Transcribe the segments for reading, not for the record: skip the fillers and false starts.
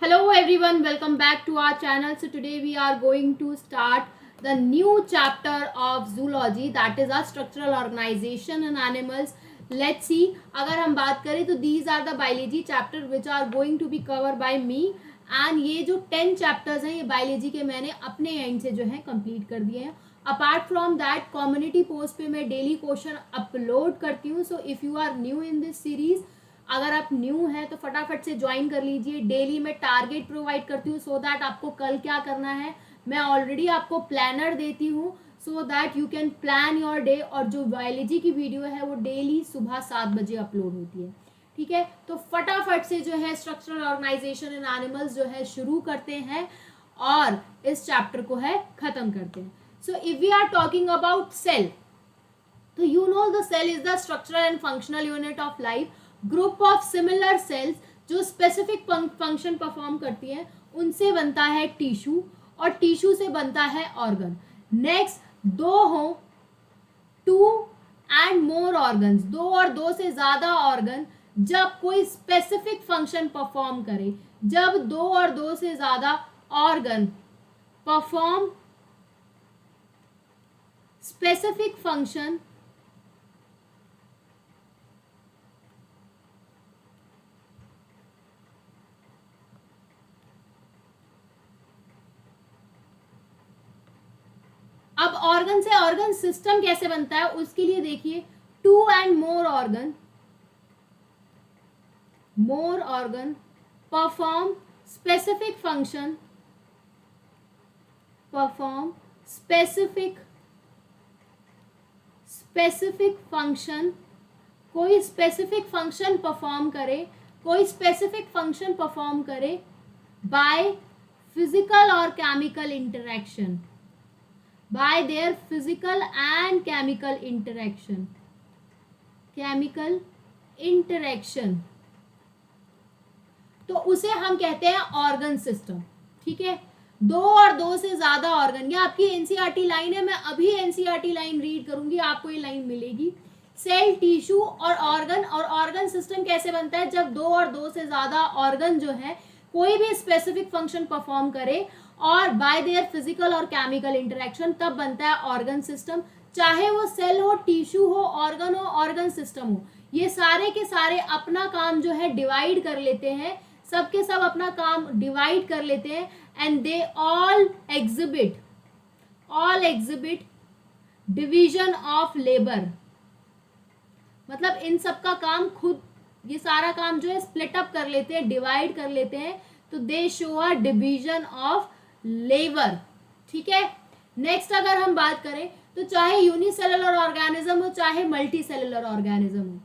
Hello everyone, welcome back to our channel. So today we are going to start the new chapter of zoology, that is our structural organization in animals. Let's see, अगर हम बात करें तो these are the biology chapter which are going to be covered by me. And ये जो 10 chapters हैं ये biology के मैंने अपने एंड से जो है कंप्लीट कर दिए हैं. Apart from that community post पे मैं डेली क्वेश्चन अपलोड करती हूँ. So if you are new in this series, अगर आप न्यू हैं तो फटाफट से ज्वाइन कर लीजिए. डेली मैं टारगेट प्रोवाइड करती हूँ सो दैट आपको कल क्या करना है मैं ऑलरेडी आपको प्लानर देती हूँ so that you can plan your day. और जो बायोलॉजी की वीडियो है वो डेली सुबह 7 बजे अपलोड होती है. ठीक है, तो फटाफट से जो है स्ट्रक्चरल ऑर्गेनाइजेशन इन एनिमल्स जो है शुरू करते हैं और इस चैप्टर को है खत्म करते हैं. So if we are talking about cell, तो you know the cell is the structural and functional unit of life. Group of similar cells जो स्पेसिफिक फंक्शन परफॉर्म करती हैं उनसे बनता है टिश्यू और टिश्यू से बनता है ऑर्गन. नेक्स्ट, दो हो टू एंड मोर ऑर्गन्स, दो और दो से ज्यादा ऑर्गन जब कोई स्पेसिफिक फंक्शन परफॉर्म करे, जब दो और दो से ज्यादा ऑर्गन परफॉर्म स्पेसिफिक फंक्शन अब ऑर्गन से ऑर्गन सिस्टम कैसे बनता है उसके लिए देखिए, two and more organ perform specific function कोई स्पेसिफिक फंक्शन परफॉर्म करे बाय फिजिकल और chemical interaction, by their physical and chemical interaction, तो उसे हम कहते हैं ऑर्गन सिस्टम. ठीक है, दो और दो से ज्यादा ऑर्गन, ये आपकी एनसीईआरटी लाइन है, मैं अभी एनसीईआरटी लाइन रीड करूंगी, आपको ये लाइन मिलेगी. सेल, टिश्यू और ऑर्गन सिस्टम कैसे बनता है, जब दो और दो से ज्यादा ऑर्गन जो है कोई भी स्पेसिफिक फंक्शन परफॉर्म करे और बाय देयर फिजिकल और केमिकल इंटरेक्शन, तब बनता है ऑर्गन सिस्टम. चाहे वो सेल हो, टिश्यू हो, ऑर्गन सिस्टम हो, ये सारे के सारे अपना काम जो है डिवाइड कर लेते हैं, सबके सब अपना काम डिवाइड कर लेते हैं and they all exhibit division of labour. मतलब इन सब का काम खुद, ये सारा काम जो है स्प्लिट अप कर लेते हैं, डिवाइड कर लेते हैं, तो दे show a division of labour. ठीक है, नेक्स्ट अगर हम बात करें तो चाहे यूनिसेलुलर ऑर्गेनिज्म हो चाहे मल्टी सेलुलर ऑर्गेनिज्म हो,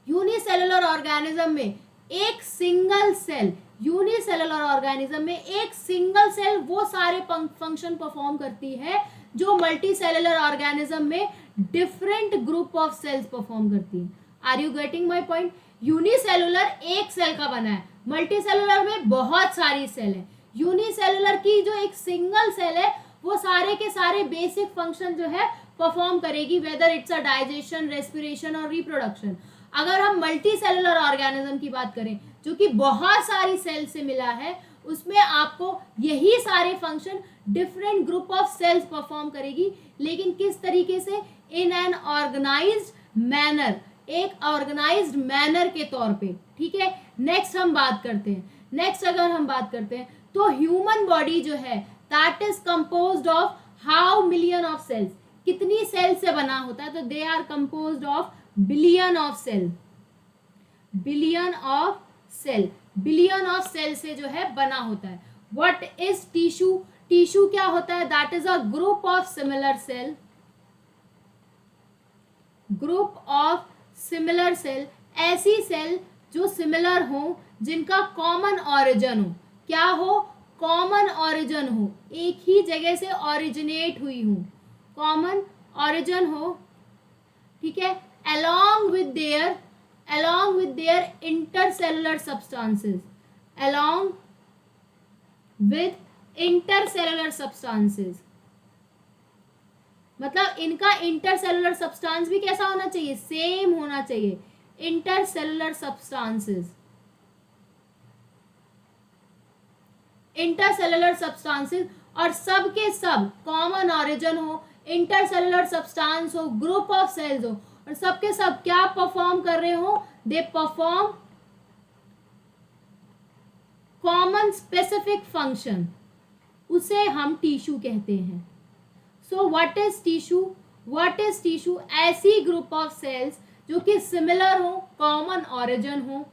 यूनिसेलुलर ऑर्गेनिज्म में एक सिंगल सेल, यूनिसेलुलर ऑर्गेनिज्म में एक सिंगल सेल वो सारे फंक्शन परफॉर्म करती है जो मल्टी सेलुलर ऑर्गेनिज्म में different group of cells perform करती है. Are you getting my point? Unicellular एक सेल का बना है, मल्टी सेलुलर में बहुत सारी सेल है. यूनिसेलुलर की जो एक सिंगल सेल है वो सारे के सारे बेसिक फंक्शन जो है परफॉर्म करेगी, whether it's a digestion, respiration और रिप्रोडक्शन. अगर हम मल्टी सेलुलर ऑर्गेनिज्म की बात करें जो कि बहुत सारी सेल से मिला है, उसमें आपको यही सारे function different group of cells perform करेगी, लेकिन किस तरीके से, इन एन ऑर्गेनाइज्ड मैनर, एक ऑर्गेनाइज्ड मैनर के तौर पे. ठीक है, नेक्स्ट अगर हम बात करते हैं तो ह्यूमन बॉडी जो है that is composed of how million of cells, कितनी सेल से बना होता है, तो they are composed of billion of cell से जो है बना होता है. What is tissue? टिश्यू क्या होता है? That is a group of similar cell, ऐसी सेल जो सिमिलर हो, जिनका कॉमन ऑरिजिन हो. क्या हो? कॉमन ऑरिजिन हो, एक ही जगह से ऑरिजिनेट हुई हो, कॉमन ऑरिजिन हो. ठीक है, along with their intercellular substances, मतलब इनका इंटरसेलुलर सब्सटेंस भी कैसा होना चाहिए? सेम होना चाहिए. इंटरसेलुलर सब्सटेंसेस, इंटरसेलुलर सब्सटेंसेस और सब के सब कॉमन ऑरिजिन हो, इंटरसेलुलर सब्सटेंस हो, ग्रुप ऑफ सेल्स हो और सब के सब क्या परफॉर्म कर रहे हो, they perform common specific function, उसे हम टिश्यू कहते हैं। So what is tissue? What is tissue? ऐसी ग्रुप ऑफ सेल्स जो कि सिमिलर हो, कॉमन ऑरिजिन हो,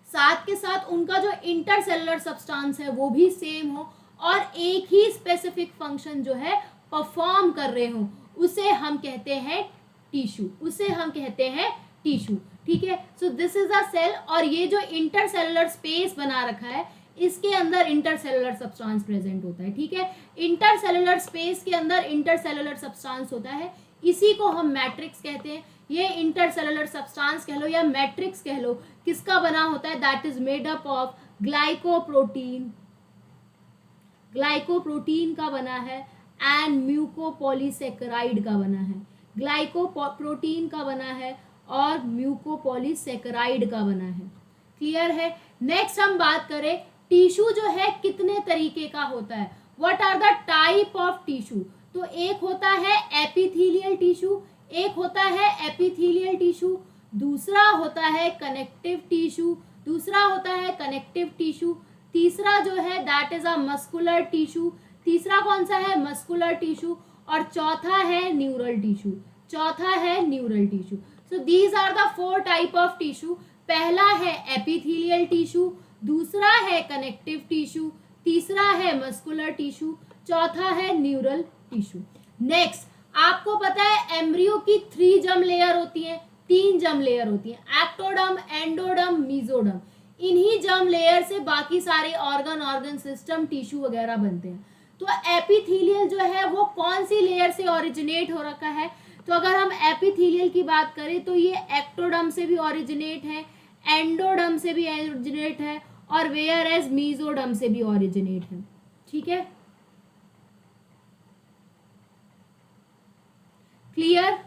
साथ के साथ उनका जो इंटरसेलुलर सब्सटेंस है वो भी सेम हो और एक ही स्पेसिफिक फंक्शन जो है परफॉर्म कर रहे हो, उसे हम कहते हैं टिश्यू, उसे हम कहते हैं टिश्यू। ठीक है, so this is a cell और ये जो इंटरसेलुलर स्पेस बना रखा है इसके अंदर इंटरसेलुलर सब्सटेंस प्रेजेंट होता है। ठीक है, इंटरसेलुलर स्पेस के अंदर इंटरसेलुलर सब्सटेंस होता है, इसी को हम मैट्रिक्स कहते हैं। ये इंटरसेलुलर सब्सटेंस कह लो या मैट्रिक्स कह लो, किसका बना होता है? That is made up of glycoprotein, glycoprotein का बना है एंड म्यूकोपॉलीसेकेराइड का बना है, ग्लाइकोप्रोटीन का बना है और म्यूकोपॉलीसेकेराइड का बना है। क्लियर है? नेक्स्ट हम बात करें टिश्यू जो है कितने तरीके का होता है, what are the type of tissue. तो एक होता है एपिथेलियल टिश्यू, एक होता है एपिथेलियल टिश्यू, दूसरा होता है कनेक्टिव टिश्यू, दूसरा होता है कनेक्टिव टिश्यू, तीसरा जो है that is a muscular tissue, तीसरा कौन सा है? मस्कुलर टिश्यू, और चौथा है न्यूरल टिश्यू, चौथा है neural tissue. So these are the 4 type of tissue. पहला है एपिथेलियल टिश्यू, दूसरा है कनेक्टिव टिश्यू, तीसरा है मस्कुलर टिश्यू, चौथा है न्यूरल टिश्यू। नेक्स्ट, आपको पता है एम्ब्रियो की 3 जर्म लेयर होती है, 3 जर्म लेयर होती है, एक्टोडर्म, एंडोडर्म, मीजोडर्म। इन्हीं जर्म लेयर से बाकी सारे ऑर्गन सिस्टम, टिश्यू वगैरह बनते हैं। तो एपिथेलियल जो है वो कौन सी लेयर से ओरिजिनेट हो रखा है? तो अगर हम एपिथेलियल की बात करें तो ये एक्टोडर्म से भी ओरिजिनेट है, एंडोडर्म से भी ओरिजिनेट है और वेयर एज मीजोडर्म से भी ओरिजिनेट है। ठीक है, क्लियर?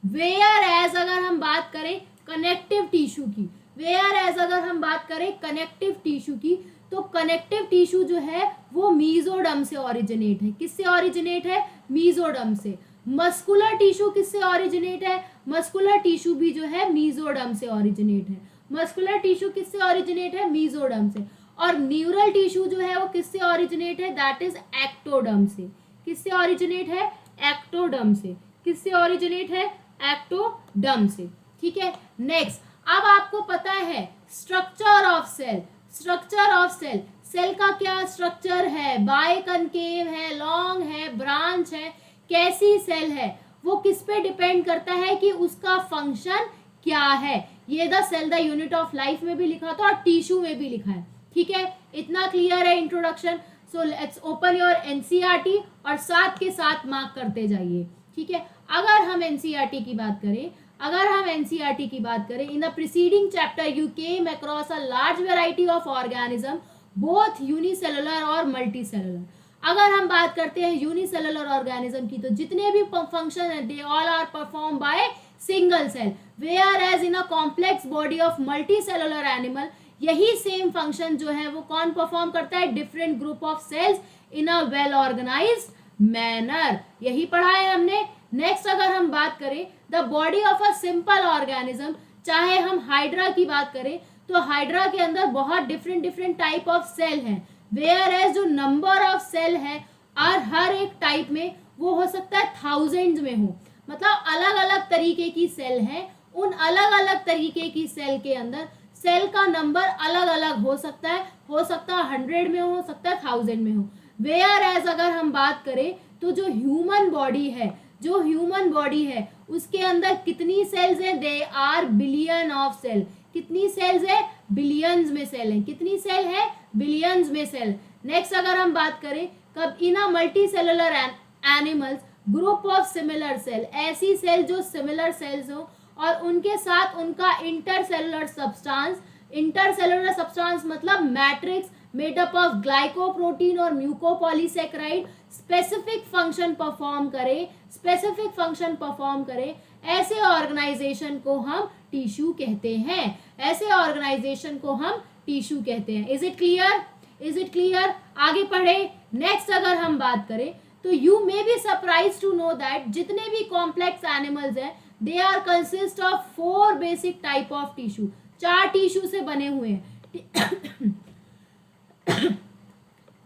वेयर एज अगर हम बात करें कनेक्टिव टिश्यू की, वेयर एज अगर हम बात करें कनेक्टिव टिश्यू की, तो कनेक्टिव टिश्यू जो है वो मीजोडर्म से ओरिजिनेट है। किससे ओरिजिनेट है? मीजोडर्म से। मस्कुलर टिश्यू किससे ओरिजिनेट है? मस्कुलर टिश्यू भी जो है मीजोडर्म से ओरिजिनेट है। मस्कुलर टिश्यू किससे ओरिजिनेट है? मीजोडर्म से। और न्यूरल टिश्यू जो है वो किससे ओरिजिनेट है? दैट इज एक्टोडर्म से। किससे ओरिजिनेट है? एक्टोडर्म से। किससे ओरिजिनेट है? एक्टोडर्म से। ठीक है, नेक्स्ट, अब आपको पता है structure of cell, structure of cell, cell का क्या स्ट्रक्चर है? बाइकनकेव है, लॉन्ग है, ब्रांच है, कैसी सेल है, वो किस पे डिपेंड करता है कि उसका फंक्शन क्या है। ये the cell the unit of life में भी लिखा था और टिश्यू में भी लिखा है। ठीक है, इतना क्लियर है introduction. So let's open your NCERT और साथ के साथ मार्क करते जाइए। ठीक है, अगर हम एनसीईआरटी की बात करें, अगर हम एनसीईआरटी की बात करें, in the preceding chapter you came across a large variety of organism both unicellular और मल्टीसेलुलर। अगर हम बात करते हैं यूनिसेलुलर ऑर्गेनिज्म की, तो जितने भी फंक्शन है they all are perform by single cell, whereas in a complex body of multicellular animal यही सेम फंक्शन जो है वो कौन परफॉर्म करता है? Different group of cells in a well organised manner. यही पढ़ा है हमने। नेक्स्ट, अगर हम बात करें the body of a simple organism, चाहे हम हाइड्रा की बात करें तो हाइड्रा के अंदर बहुत डिफरेंट टाइप ऑफ सेल हैं, वेयर एज जो नंबर ऑफ सेल है और हर एक टाइप में वो हो सकता है थाउजेंड्स में हो, मतलब अलग अलग तरीके की सेल हैं। उन अलग अलग तरीके की सेल के अंदर सेल का नंबर अलग अलग हो सकता है 100 में हो सकता है 1000 में हो। वेयर एज अगर हम बात करें तो जो ह्यूमन बॉडी है, जो ह्यूमन बॉडी है उसके अंदर कितनी सेल्स हैं? They are billion of cell. कितनी सेल्स है? बिलियंस में सेल है। कितनी सेल है? बिलियंस में सेल। नेक्स्ट, अगर हम बात करें कब in a multicellular animals group of similar cell, ऐसी सेल जो सिमिलर सेल्स हो और उनके साथ उनका इंटरसेलुलर सब्सटेंस, इंटरसेलुलर सब्सटेंस मतलब matrix made up of glycoprotein और म्यूकोपॉलीसेकेराइड स्पेसिफिक फंक्शन परफॉर्म करे, स्पेसिफिक फंक्शन परफॉर्म करे, ऐसे ऑर्गेनाइजेशन को हम टिश्यू कहते हैं। ऐसे ऑर्गेनाइजेशन को हम टिश्यू कहते हैं। Is it clear? Is it clear? आगे पढ़े। नेक्स्ट अगर हम बात करें तो you may be surprise to know that जितने भी कॉम्प्लेक्स एनिमल्स हैं they are consist of 4 basic type of tissue, 4 tissue से बने हुए हैं।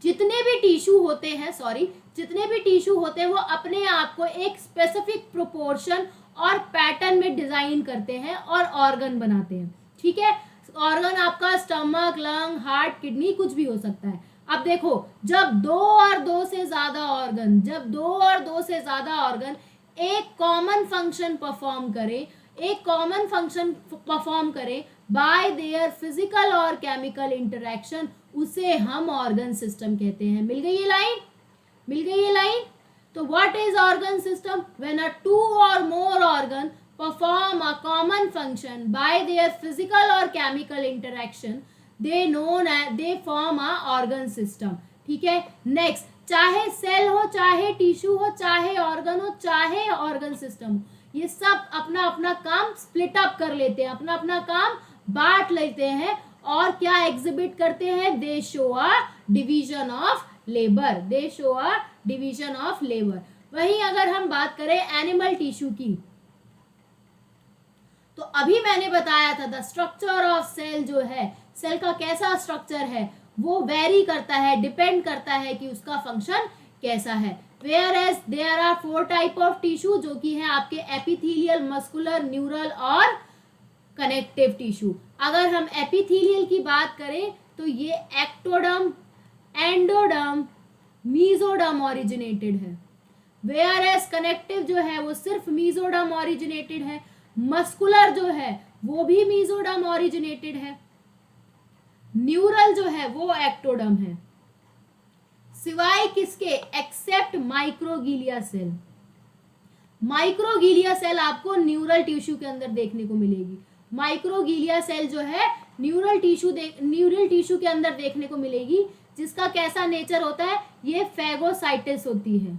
जितने भी टिश्यू होते हैं वो अपने आप को एक स्पेसिफिक प्रोपोर्शन और पैटर्न में डिजाइन करते हैं और ऑर्गन बनाते हैं। ठीक है, ऑर्गन आपका स्टमक, लंग, हार्ट, किडनी कुछ भी हो सकता है। अब देखो, जब दो और दो से ज्यादा ऑर्गन एक कॉमन फंक्शन परफॉर्म करे बाय देयर फिजिकल और केमिकल इंटरेक्शन, उसे हम ऑर्गन सिस्टम कहते हैं। मिल गई ये लाइन? तो what is organ system? When a 2 और more organ perform a common function by their physical और chemical interaction, they form a organ system. ठीक है, नेक्स्ट, चाहे सेल हो, चाहे टिश्यू हो, चाहे ऑर्गन हो, चाहे ऑर्गन सिस्टम हो, ये सब अपना अपना काम स्प्लिट अप कर लेते हैं, अपना अपना काम बांट लेते हैं और क्या एग्जिबिट करते हैं? दे show a division of labour. वहीं अगर हम बात करें एनिमल टिश्यू की, तो अभी मैंने बताया था द स्ट्रक्चर ऑफ सेल जो है, सेल का कैसा स्ट्रक्चर है वो वेरी करता है, डिपेंड करता है कि उसका फंक्शन कैसा है। Whereas there are 4 type of tissue जो कि है आपके एपिथेलियल, मस्कुलर, न्यूरल और कनेक्टिव टिश्यू। अगर हम एपिथेलियल की बात करें तो ये एक्टोडर्म, एंडोडर्म, मीजोडर्म ओरिजिनेटेड है। वेयर एज कनेक्टिव जो है वो सिर्फ मीजोडर्म ओरिजिनेटेड है। मस्कुलर जो है वो भी मीजोडर्म ओरिजिनेटेड है। न्यूरल जो है वो एक्टोडर्म है, सिवाय किसके? Except microglia cell. Microglia cell आपको न्यूरल टिश्यू के अंदर देखने को मिलेगी। माइक्रोगिलिया सेल जो है न्यूरल टिश्यू के अंदर देखने को मिलेगी, जिसका कैसा नेचर होता है? ये फेगोसाइटिस होती है,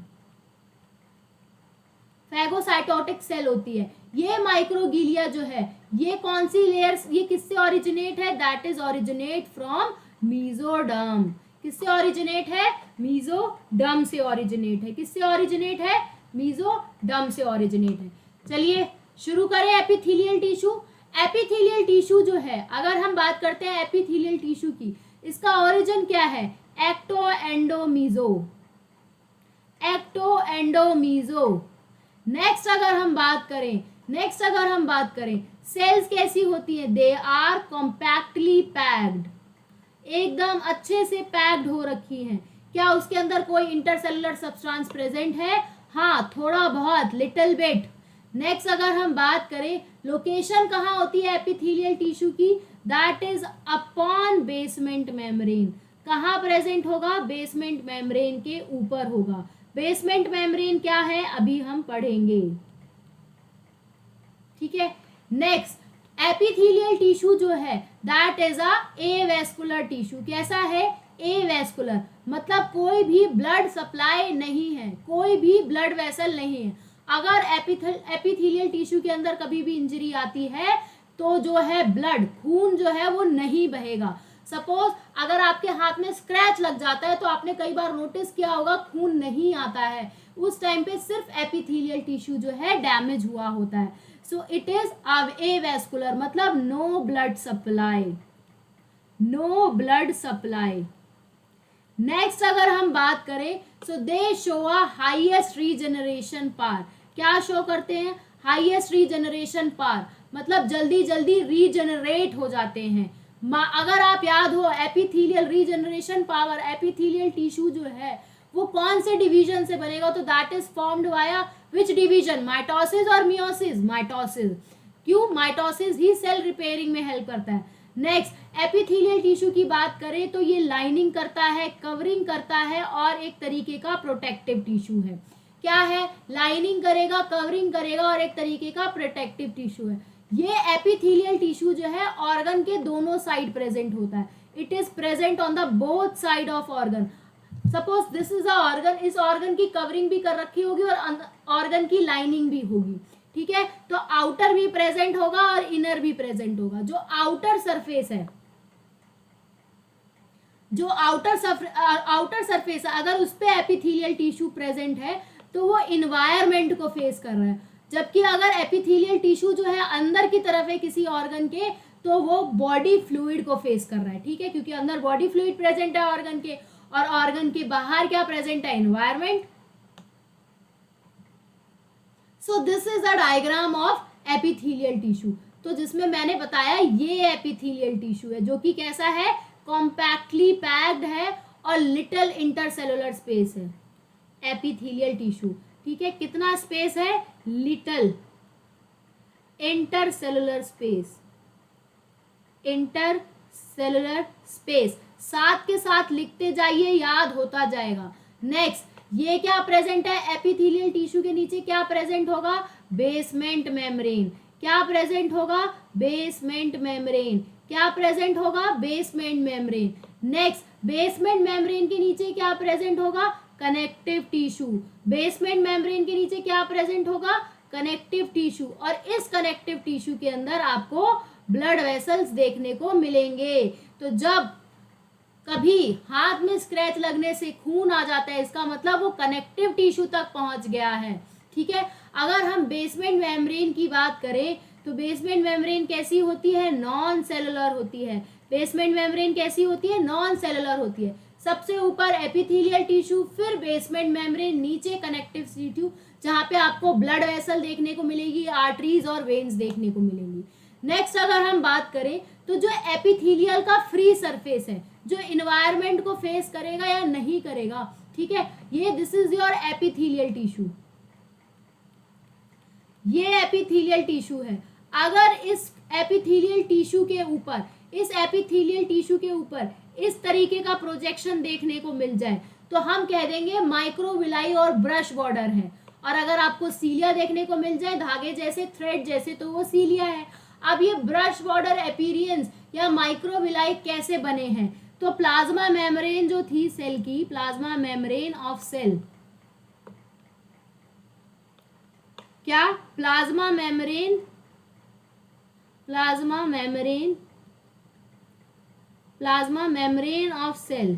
फेगोसाइटोटिक सेल होती है। ये माइक्रोगिलिया जो है ये कौन सी लेयर्स, ये किससे ओरिजिनेट है? That is originate from mesoderm. किससे ओरिजिनेट है? मीजोडर्म से ओरिजिनेट है। किससे ओरिजिनेट है? मीजोडर्म से ओरिजिनेट है। चलिए शुरू करें एपिथेलियल टिश्यू। एपिथेलियल टिश्यू जो है, अगर हम बात करते हैं एपिथेलियल टिश्यू की, इसका ओरिजिन क्या है? Ecto endo meso. नेक्स्ट अगर हम बात करें सेल्स कैसी होती है? दे आर कॉम्पैक्टली पैक्ड, एकदम अच्छे से पैक्ड हो रखी हैं। क्या उसके अंदर कोई इंटरसेलुलर सब्सटेंस प्रेजेंट है? हाँ, थोड़ा बहुत, लिटिल बिट। नेक्स्ट अगर हम बात करें लोकेशन कहाँ होती है एपिथेलियल टिश्यू की? That is upon basement membrane. कहाँ प्रेजेंट होगा? बेसमेंट मेम्ब्रेन के ऊपर होगा। बेसमेंट मेम्ब्रेन क्या है अभी हम पढ़ेंगे। ठीक है, नेक्स्ट एपिथेलियल टिश्यू जो है that is a avascular tissue. कैसा है? एवेस्कुलर, मतलब कोई भी ब्लड सप्लाई नहीं है, कोई भी ब्लड वेसल नहीं है। अगर एपिथेलियल टिश्यू के अंदर कभी भी इंजरी आती है तो जो है ब्लड, खून जो है वो नहीं बहेगा। सपोज अगर आपके हाथ में स्क्रैच लग जाता है तो आपने कई बार नोटिस किया होगा खून नहीं आता है, उस टाइम पे सिर्फ एपिथेलियल टिश्यू जो है डैमेज हुआ होता है। सो इट इज एवेस्कुलर, मतलब नो ब्लड सप्लाई। नेक्स्ट अगर हम बात करें so they show a highest regeneration power. क्या शो करते हैं? हाईएस्ट रीजनरेशन पावर, मतलब जल्दी जल्दी रीजनरेट हो जाते हैं। अगर आप याद हो epithelial regeneration power, epithelial tissue जो है वो कौन से डिवीजन से बनेगा? तो that is formed via which division? Mitosis और मियोसिस? माइटोसिस। क्यों? माइटोसिस ही सेल रिपेयरिंग में हेल्प करता है। नेक्स्ट एपिथेलियल टिश्यू की बात करें तो ये लाइनिंग करता है, कवरिंग करता है और एक तरीके का प्रोटेक्टिव टिश्यू है। क्या है? लाइनिंग करेगा, कवरिंग करेगा और एक तरीके का प्रोटेक्टिव टिश्यू है। ये एपिथेलियल टिश्यू जो है ऑर्गन के दोनों साइड प्रेजेंट होता है। It is present on the both side of organ. Suppose this is a organ, इस ऑर्गन की कवरिंग भी कर रखी होगी और ऑर्गन की लाइनिंग भी होगी। ठीक है, तो आउटर भी प्रेजेंट होगा और इनर भी प्रेजेंट होगा। जो आउटर सरफेस है जो आउटर सरफेस है, अगर उस पे एपिथेलियल टिश्यू प्रेजेंट है तो वो इन्वायरमेंट को फेस कर रहा है, जबकि अगर एपिथेलियल टिश्यू जो है अंदर की तरफ है किसी ऑर्गन के, तो वो बॉडी फ्लूइड को फेस कर रहा है, ठीक है, क्योंकि अंदर बॉडी फ्लूइड प्रेजेंट है ऑर्गन के, और ऑर्गन के बाहर क्या प्रेजेंट है, environment. So this is a diagram of epithelial tissue. तो जिसमें मैंने बताया ये एपिथेलियल टिश्यू है जो कि कैसा है, कॉम्पैक्टली पैक्ड है और लिटिल इंटरसेलुलर स्पेस है, एपिथेलियल टिश्यू, ठीक है. कितना स्पेस है, little intercellular space, intercellular space. साथ के साथ लिखते जाइए, याद होता जाएगा. नेक्स्ट, ये क्या प्रेजेंट है, एपिथेलियल टिश्यू के नीचे क्या प्रेजेंट होगा, बेसमेंट मेम्ब्रेन. क्या प्रेजेंट होगा, बेसमेंट मेम्ब्रेन. क्या प्रेजेंट होगा, basement membrane. Next, basement membrane के नीचे क्या प्रेजेंट होगा, कनेक्टिव टिश्यू. बेसमेंट मेम्ब्रेन के नीचे क्या प्रेजेंट होगा, कनेक्टिव टिश्यू. और इस कनेक्टिव टिश्यू के अंदर आपको ब्लड वेसल्स देखने को मिलेंगे. तो जब कभी हाथ में स्क्रैच लगने से खून आ जाता है, इसका मतलब वो कनेक्टिव टिश्यू तक पहुंच गया है, ठीक है. अगर हम बेसमेंट मेम्ब्रेन की बात करें तो बेसमेंट मेम्ब्रेन कैसी होती है, नॉन सेलुलर होती है. बेसमेंट मेम्ब्रेन कैसी होती है, नॉन सेलुलर होती है. सबसे ऊपर एपिथेलियल टिश्यू, फिर बेसमेंट मेम्ब्रेन, नीचे कनेक्टिव टिश्यू जहाँ पे आपको ब्लड वेसल देखने को मिलेगी, आर्टरीज और वेन्स देखने को मिलेंगी. नेक्स्ट अगर हम बात करें तो जो एपिथेलियल का फ्री सरफेस है, जो इन्वायरमेंट को फेस करेगा या नहीं करेगा, ठीक है, ये this is your epithelial tissue. ये एपिथेलियल टिश्यू है. अगर इस एपिथेलियल टिश्यू के ऊपर, इस एपिथेलियल टिश्यू के ऊपर इस तरीके का प्रोजेक्शन देखने को मिल जाए तो हम कह देंगे माइक्रोविलाई और ब्रश बॉर्डर है. और अगर आपको सीलिया देखने को मिल जाए, धागे जैसे, थ्रेड जैसे, तो वो सीलिया है. अब ये ब्रश बॉर्डर अपीयरेंस या माइक्रोविलाई कैसे बने हैं, तो प्लाज्मा मेम्ब्रेन जो थी सेल की, प्लाज्मा मेम्ब्रेन ऑफ सेल, क्या, plasma membrane, plasma membrane, plasma membrane of cell,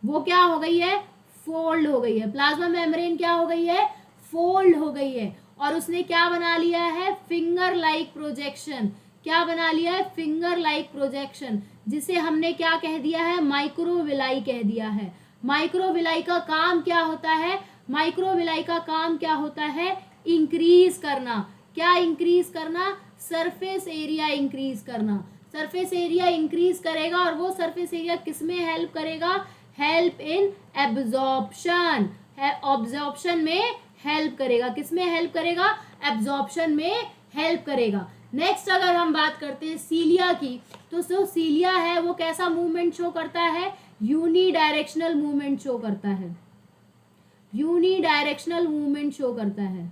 वो क्या हो गई है, फोल्ड हो गई है. प्लाज्मा मेम्ब्रेन क्या हो गई है, फोल्ड हो गई है. और उसने क्या बना लिया है, फिंगर लाइक प्रोजेक्शन. क्या बना लिया है, फिंगर लाइक प्रोजेक्शन, जिसे हमने क्या कह दिया है, माइक्रोविलाई कह दिया है. माइक्रोविलाई का काम क्या होता है, माइक्रोविलाई का काम क्या होता है, इंक्रीज करना. क्या इंक्रीज करना, सरफेस एरिया इंक्रीज करना. सरफेस एरिया इंक्रीज करेगा और वो सरफेस एरिया किसमें हेल्प करेगा, हेल्प इन एब्जॉर्प्शन, ऑब्जॉर्प्शन में हेल्प करेगा. किसमें हेल्प करेगा, एब्जॉर्प्शन में हेल्प करेगा. नेक्स्ट अगर हम बात करते हैं सीलिया की, तो जो सीलिया है वो कैसा मूवमेंट शो करता है, यूनिडायरेक्शनल मूवमेंट शो करता है, यूनिडायरेक्शनल मूवमेंट शो करता है,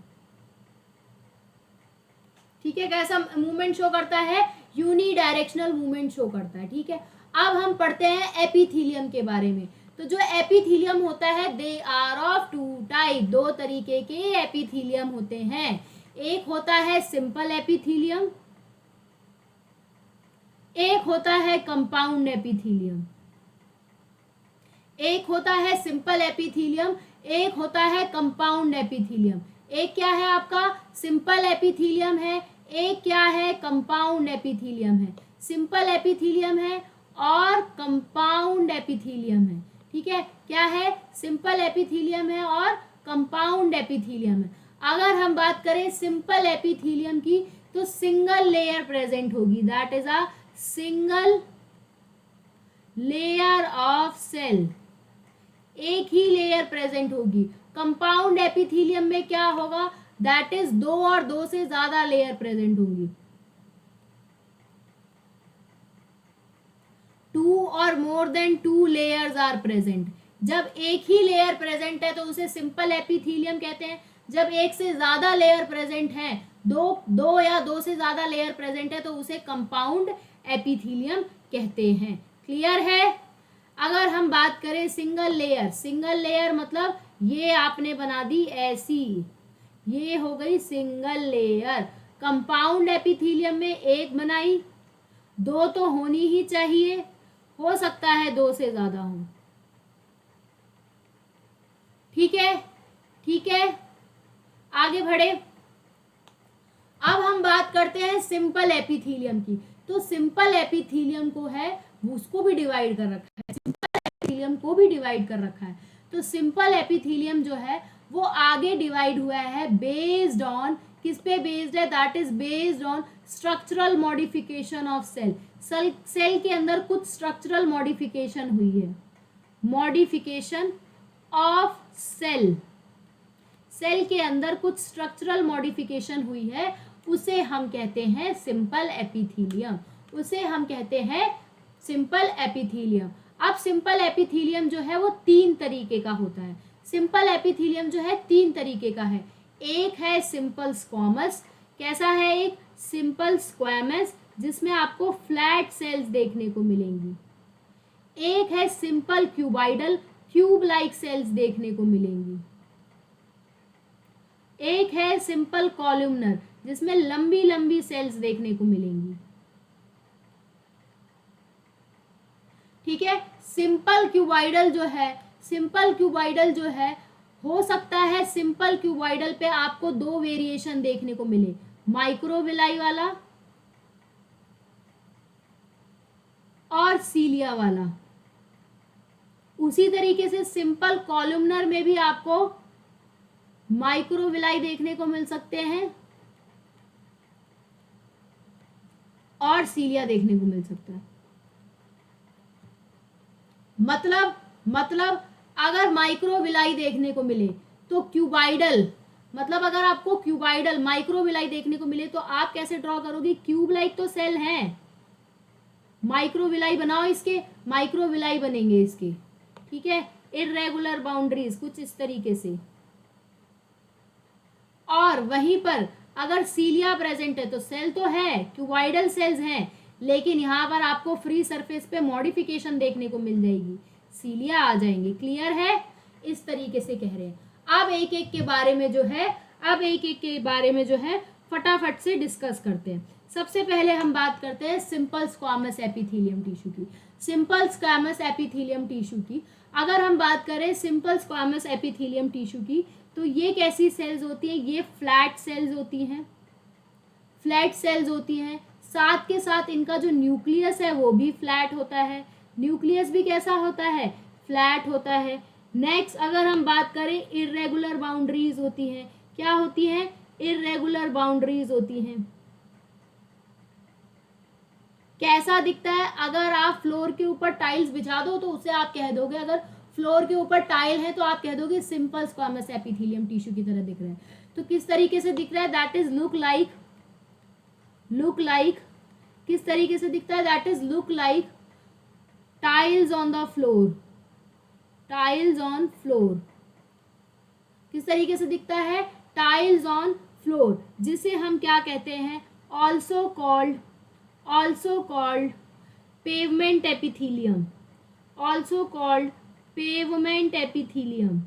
ठीक है. कैसा मूवमेंट शो करता है, यूनिडायरेक्शनल मूवमेंट शो करता है, ठीक है. अब हम पढ़ते हैं एपिथेलियम के बारे में. तो जो एपिथेलियम होता है, they are of two type, दो तरीके के एपिथेलियम होते हैं. एक होता है सिंपल एपिथेलियम, एक होता है कंपाउंड एपिथेलियम. एक होता है सिंपल एपिथेलियम, एक होता है कंपाउंड एपिथेलियम. एक क्या है आपका, सिंपल एपिथेलियम है, एक क्या है, कंपाउंड एपिथेलियम है. सिंपल एपिथेलियम है और कंपाउंड एपिथेलियम है, ठीक है. क्या है, सिंपल एपिथेलियम है और कंपाउंड एपिथेलियम है. अगर हम बात करें सिंपल एपिथेलियम की, तो सिंगल लेयर प्रेजेंट होगी, that is a single layer of cell, एक ही लेयर प्रेजेंट होगी. कंपाउंड एपिथेलियम में क्या होगा, दैट इज दो और दो से ज्यादा लेयर प्रेजेंट होंगी. टू और more than two layers are present. जब एक ही लेयर प्रेजेंट है तो उसे सिंपल एपिथेलियम कहते हैं. जब एक से ज्यादा लेयर प्रेजेंट है, दो या दो से ज्यादा लेयर प्रेजेंट है, तो उसे कंपाउंड एपिथेलियम कहते हैं. क्लियर है. अगर हम बात करें सिंगल लेयर, सिंगल लेयर मतलब ये आपने बना दी ऐसी, ये हो गई सिंगल लेयर. कंपाउंड एपिथेलियम में एक बनाई, दो तो होनी ही चाहिए, हो सकता है 2 से ज्यादा हो। ठीक है, ठीक है, आगे बढ़े। अब हम बात करते हैं सिंपल एपिथीलियम की। तो सिंपल एपिथीलियम को है उसको भी डिवाइड कर रखा है, सिंपल एपिथीलियम को भी डिवाइड कर रखा है। तो सिंपल एपिथीलियम जो है वो आगे डिवाइड हुआ है बेस्ड ऑन, किस पे बेस्ड है, that is based on structural modification of cell. Cell के अंदर कुछ स्ट्रक्चरल मॉडिफिकेशन हुई है, मॉडिफिकेशन ऑफ सेल, सेल के अंदर कुछ स्ट्रक्चरल मॉडिफिकेशन हुई है, उसे हम कहते हैं सिंपल एपिथीलियम, उसे हम कहते हैं सिंपल एपिथीलियम। अब सिंपल एपिथीलियम जो है वो 3 तरीके का होता है। सिंपल एपिथीलियम जो है 3 तरीके का है। एक है सिंपल स्क्वामस, कैसा है, एक सिंपल स्क्वामस जिसमें आपको फ्लैट सेल्स देखने को मिलेंगी। एक है simple cuboidal, cube like cells देखने को मिलेंगी। एक है सिंपल कॉलमनर जिसमें लंबी लंबी सेल्स देखने को मिलेंगी। ठीक है, सिंपल क्यूबाइडल जो है, सिंपल क्यूबाइडल जो है हो सकता है सिंपल क्यूबाइडल पे आपको 2 वेरिएशन देखने को मिले, माइक्रोविलाई वाला और सीलिया वाला। उसी तरीके से सिंपल कॉलमनर में भी आपको माइक्रोविलाई देखने को मिल सकते हैं और सीलिया देखने को मिल सकता है। मतलब अगर माइक्रोविलाई देखने को मिले तो क्यूबाइडल, मतलब अगर आपको क्यूबाइडल माइक्रोविलाई देखने को मिले तो आप कैसे ड्रॉ करोगे, क्यूब लाइक तो सेल हैं, माइक्रोविलाई बनाओ, इसके माइक्रोविलाई बनेंगे इसके। ठीक है, इर्रेगुलर बाउंड्रीज कुछ इस तरीके से। और वहीं पर अगर सीलिया प्रेजेंट है तो सेल तो है, क्यूबाइडल सेल्स हैं, लेकिन यहाँ पर आपको फ्री सरफेस पे मॉडिफिकेशन देखने को मिल जाएगी, सीलिया आ जाएंगे। क्लियर है, इस तरीके से कह रहे हैं। अब एक एक के बारे में जो है, अब एक एक के बारे में जो है फटाफट से डिस्कस करते हैं। सबसे पहले हम बात करते हैं सिंपल स्क्वामस एपिथेलियम टिश्यू की। सिंपल स्क्वामस एपिथेलियम टिश्यू की अगर हम बात करें सिंपल स्क्वामस एपिथेलियम टिश्यू की, तो ये कैसी सेल्स होती हैं, ये फ्लैट सेल्स होती हैं, फ्लैट सेल्स होती हैं। साथ के साथ इनका जो न्यूक्लियस है वो भी फ्लैट होता है, न्यूक्लियस भी कैसा होता है, फ्लैट होता है। नेक्स्ट अगर हम बात करें इर्रेगुलर बाउंड्रीज होती हैं, क्या होती हैं, इर्रेगुलर बाउंड्रीज होती हैं। कैसा दिखता है, अगर आप फ्लोर के ऊपर टाइल्स बिछा दो तो उसे आप कह दोगे, अगर फ्लोर के ऊपर टाइल है तो आप कह दोगे सिंपल स्क्वामस एपिथेलियम टिश्यू की तरह दिख रहा है। तो किस तरीके से दिख रहा है, दैट इज लुक लाइक किस तरीके से दिखता है, that is look like tiles on the floor, tiles on floor. किस तरीके से दिखता है, टाइल्स ऑन फ्लोर, जिसे हम क्या कहते हैं, also called pavement epithelium, also called pavement epithelium,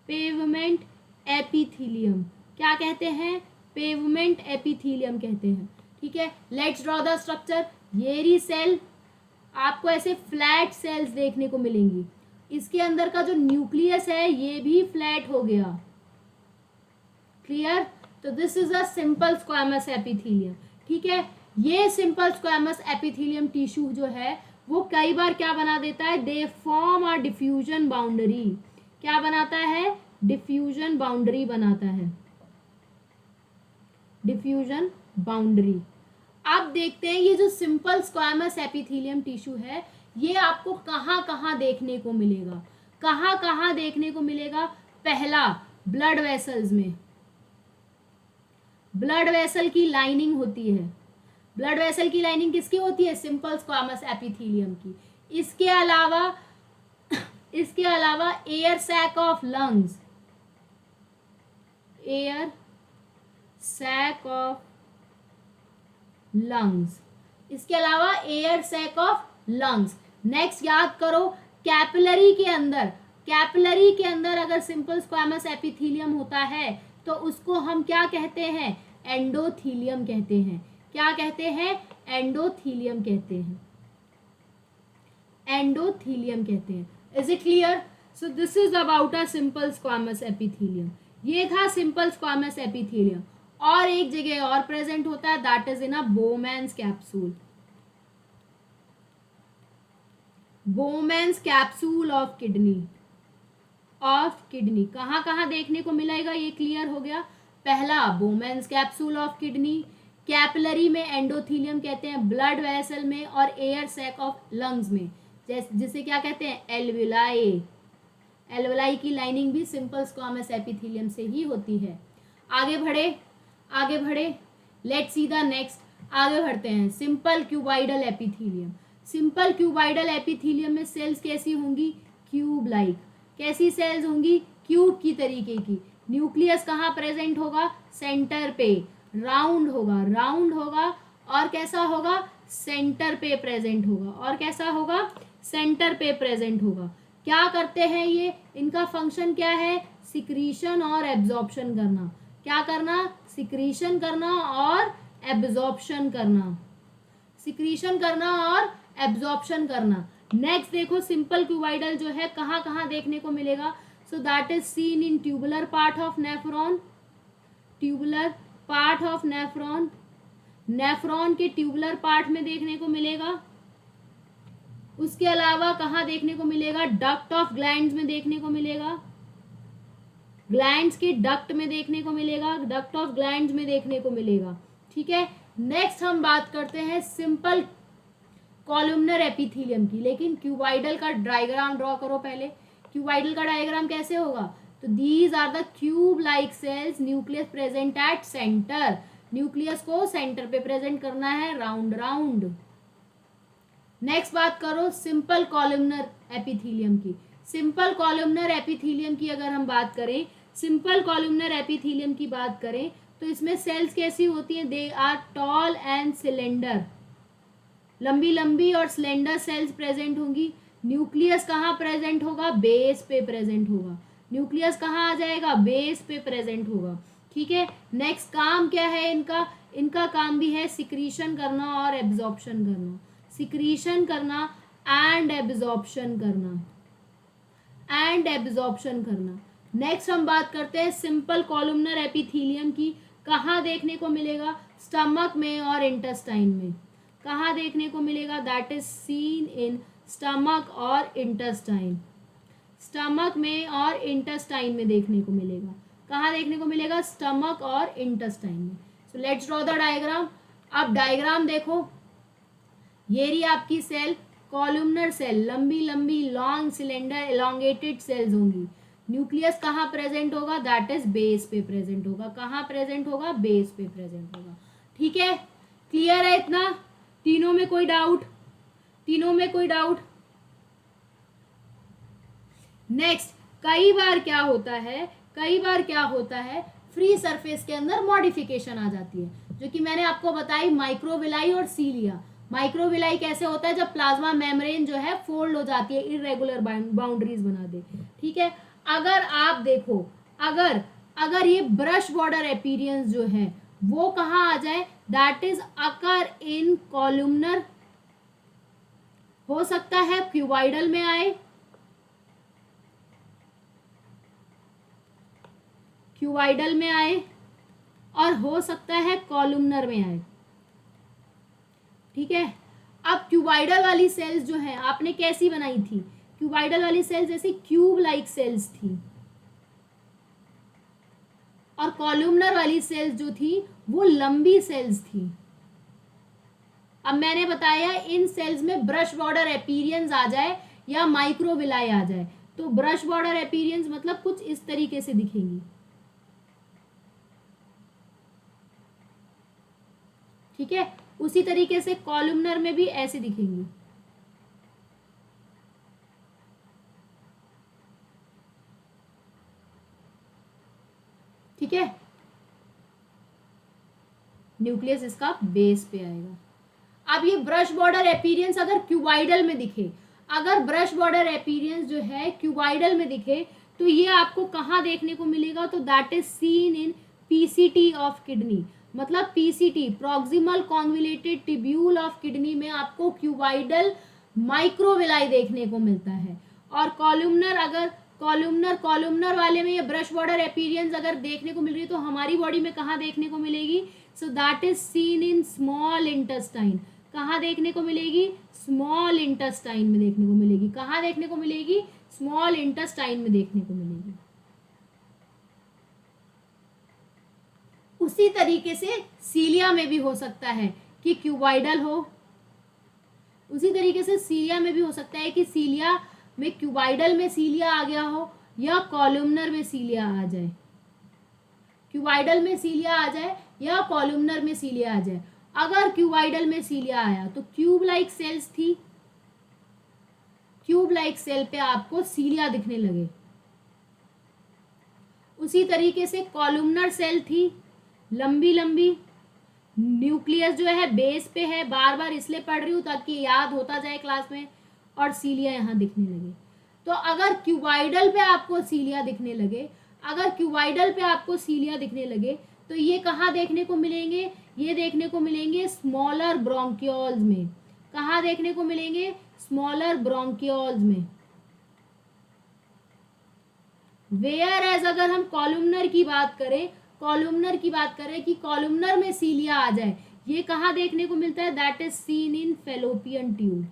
pavement epithelium क्या कहते हैं, पेवमेंट एपिथेलियम कहते हैं। ठीक है, लेट्स ड्रॉ द स्ट्रक्चर। ये रही सेल, आपको ऐसे फ्लैट सेल्स देखने को मिलेंगी, इसके अंदर का जो न्यूक्लियस है ये भी फ्लैट हो गया। क्लियर, तो this is a simple squamous epithelium. ठीक है, ये सिंपल स्क्वामस एपिथेलियम टिश्यू जो है वो कई बार क्या बना देता है, दे फॉर्म अ डिफ्यूजन बाउंड्री। क्या बनाता है, डिफ्यूजन बाउंड्री बनाता है, डिफ्यूजन बाउंड्री। अब देखते हैं ये जो सिंपल स्क्वामस एपिथेलियम टिश्यू है ये आपको कहाँ कहाँ देखने को मिलेगा, कहाँ कहाँ देखने को मिलेगा। पहला, ब्लड वेसल्स में, ब्लड वेसल की लाइनिंग होती है। ब्लड वेसल की लाइनिंग किसकी होती है, सिंपल स्क्वामस एपिथेलियम की। इसके अलावा air sac of lungs, air sac of lungs, इसके अलावा air sac of lungs. Next याद करो, कैपिलरी के अंदर अगर सिंपल स्क्वामस एपिथेलियम होता है तो उसको हम क्या कहते हैं, एंडोथीलियम कहते हैं। क्या कहते हैं, एंडोथीलियम कहते हैं। एंडोथीलियम कहते हैं। Is it clear? So this is about a simple squamous epithelium. ये था सिंपल स्क्वामस एपिथीलियम। और एक जगह और प्रेजेंट होता है, that is in a Bowman's capsule. Bowman's capsule of kidney, कहाँ कहाँ देखने को मिलेगा, ये क्लियर हो गया। पहला Bowman's capsule of kidney, capillary में एंडोथीलियम कहते हैं, ब्लड वेसल में, और एयर सैक ऑफ लंग्स में, जिसे क्या कहते हैं, एल्विलाई। एल्विलाई की लाइनिंग भी सिंपल स्क्वामस एपिथीलियम से ही होती है। आगे बढ़े, लेट्स सी द नेक्स्ट। आगे बढ़ते हैं, simple cuboidal epithelium. Simple cuboidal epithelium में सेल्स कैसी होंगी, क्यूब लाइक। कैसी सेल्स होंगी, क्यूब की तरीके की। न्यूक्लियस कहाँ प्रेजेंट होगा, सेंटर पे, राउंड होगा और कैसा होगा, सेंटर पे प्रेजेंट होगा, और कैसा होगा, सेंटर पे प्रेजेंट होगा। क्या करते हैं ये, इनका फंक्शन क्या है, सिक्रीशन और एब्जॉर्प्शन करना। क्या करना, सिक्रीशन करना और एब्जॉर्प्शन करना, सिक्रीशन करना और एब्जॉर्प्शन करना। नेक्स्ट देखो, सिंपल क्यूबाइडल जो है कहाँ कहाँ देखने को मिलेगा, so that is seen in tubular part of nephron, tubular part of nephron, nephron के ट्यूबुलर पार्ट में देखने को मिलेगा। उसके अलावा कहाँ देखने को मिलेगा, डक्ट ऑफ ग्लैंड्स में देखने को मिलेगा, ग्लैंड्स के डक्ट में देखने को मिलेगा, डक्ट ऑफ ग्लैंड्स में देखने को मिलेगा। ठीक है, नेक्स्ट हम बात करते हैं सिंपल कॉलमनर एपिथीलियम की। लेकिन क्यूबाइडल का डायग्राम ड्रॉ करो पहले। क्यूबाइडल का डायग्राम कैसे होगा, तो these are the cube like cells, nucleus present at centre. Nucleus को सेंटर पे प्रेजेंट करना है, राउंड। नेक्स्ट बात करो सिंपल कॉलमनर एपिथीलियम की। सिंपल कॉलमनर एपिथीलियम की अगर हम बात करें, सिंपल कॉलमनर एपिथीलियम की बात करें, तो इसमें सेल्स कैसी होती हैं, they are tall and cylinder, लंबी और सिलेंडर सेल्स प्रेजेंट होंगी। न्यूक्लियस कहाँ प्रेजेंट होगा, बेस पे प्रेजेंट होगा। न्यूक्लियस कहाँ आ जाएगा, बेस पे प्रेजेंट होगा। ठीक है, नेक्स्ट काम क्या है इनका, इनका काम भी है सिक्रीशन करना और एब्जॉर्प्शन करना, सिक्रीशन करना एंड एब्जॉर्प्शन करना, नेक्स्ट हम बात करते हैं सिंपल कॉलमनर एपिथीलियम की। कहाँ देखने को मिलेगा, स्टमक में और इंटेस्टाइन में। कहाँ देखने को मिलेगा, that is seen in stomach और इंटेस्टाइन, स्टमक में और इंटेस्टाइन में देखने को मिलेगा। कहाँ देखने को मिलेगा, स्टमक और इंटेस्टाइन में। So let's draw the diagram. अब डायग्राम देखो, ये रही आपकी सेल, कॉलमनर सेल, लंबी लॉन्ग सिलेंडर एलोंगेटेड सेल्स होंगी। न्यूक्लियस कहाँ प्रेजेंट होगा, दैट इज बेस पे प्रेजेंट होगा। कहाँ प्रेजेंट होगा, बेस पे प्रेजेंट होगा। ठीक है, क्लियर है इतना, तीनों में कोई डाउट, नेक्स्ट, कई बार क्या होता है, फ्री सरफेस के अंदर मॉडिफिकेशन आ जाती है, जो कि मैंने आपको बताई, माइक्रोविलाई और सीलिया। माइक्रोविलाई कैसे होता है, जब प्लाज्मा मेम्ब्रेन जो है फोल्ड हो जाती है, इरेगुलर बाउंड्रीज बना दे। ठीक है, अगर आप देखो, अगर ये ब्रश बॉर्डर अपीयरेंस जो है वो कहाँ आ जाए, that is occur in columnar, हो सकता है क्यूबाइडल में आए, और हो सकता है कॉलमनर में आए। ठीक है, अब क्यूबाइडल वाली सेल्स जो है आपने कैसी बनाई थी, क्यूबाइडल वाली सेल्स जैसे क्यूब लाइक सेल्स थी, और कॉलमनर वाली सेल्स जो थी वो लंबी सेल्स थी। अब मैंने बताया इन सेल्स में ब्रश बॉर्डर अपीयरेंस आ जाए या माइक्रोविलाई आ जाए, तो ब्रश बॉर्डर अपीयरेंस मतलब कुछ इस तरीके से दिखेंगी। ठीक है, उसी तरीके से कॉलमनर में भी ऐसे दिखेंगी। ठीक है, न्यूक्लियस इसका बेस पे आएगा। अब ये ब्रश बॉर्डर अपीयरेंस अगर क्यूबाइडल में दिखे, अगर ब्रश बॉर्डर अपीयरेंस जो है क्यूबाइडल में दिखे, तो ये आपको कहाँ देखने को मिलेगा, तो that is seen in PCT of kidney. मतलब PCT, proximal convoluted tubule of kidney में आपको क्यूबाइडल माइक्रोविलाई देखने को मिलता है। और कॉलुमनर, अगर कॉलुमनर वाले में ये ब्रश बॉर्डर अपीयरेंस अगर देखने को मिल रही है तो हमारी बॉडी में कहाँ देखने को मिलेगी? So that is seen in small intestine. कहाँ देखने को मिलेगी? स्मॉल इंटेस्टाइन में देखने को मिलेगी। कहाँ देखने को मिलेगी? स्मॉल इंटेस्टाइन में देखने को मिलेगी। उसी तरीके से सीलिया में भी हो सकता है कि क्यूबाइडल हो, उसी तरीके से सीलिया में भी हो सकता है कि सीलिया में क्यूबाइडल में सीलिया आ गया हो या कॉलुमनर में सीलिया आ जाए, क्यूबाइडल में सीलिया आ जाए या कॉलुमनर में सीलिया आ जाए। अगर क्यूबाइडल में सीलिया आया तो क्यूब लाइक सेल्स थी, क्यूब लाइक सेल पे आपको सीलिया दिखने लगे। उसी तरीके से कॉलुमनर सेल थी, लंबी लंबी, न्यूक्लियस जो है बेस पे है, बार बार इसलिए पढ़ रही हूँ ताकि याद होता जाए क्लास में, और सीलिया यहाँ दिखने लगे। तो अगर क्यूबाइडल पे आपको सीलिया दिखने लगे, अगर क्यूबाइडल पे आपको सीलिया दिखने लगे तो ये कहाँ देखने को मिलेंगे? ये देखने को मिलेंगे स्मॉलर ब्रोंकियोल्स में। कहाँ देखने को मिलेंगे? स्मॉलर ब्रोंकियोल्स में। वेयर एज अगर हम कॉलुमनर की बात करें, कॉलुमनर की बात करें कि कॉलुमनर में सीलिया आ जाए, ये कहाँ देखने को मिलता है? That is seen in fallopian tube.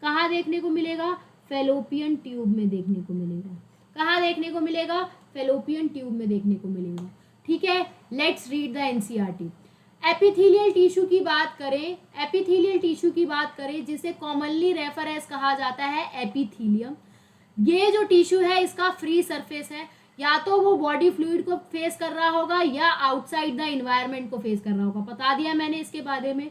कहाँ देखने को मिलेगा? फेलोपियन ट्यूब में देखने को मिलेगा। कहाँ देखने को मिलेगा? फेलोपियन ट्यूब में देखने को मिलेगा। ठीक है, let's read the NCERT. Epithelial tissue की बात करें, एपिथेलियल टिश्यू की बात करें जिसे कॉमनली रेफर एज कहा जाता है एपिथेलियम। ये जो टिश्यू है इसका फ्री सरफेस है, या तो वो बॉडी फ्लूइड को फेस कर रहा होगा या आउटसाइड द इन्वायरमेंट को फेस कर रहा होगा। बता दिया मैंने इसके बारे में।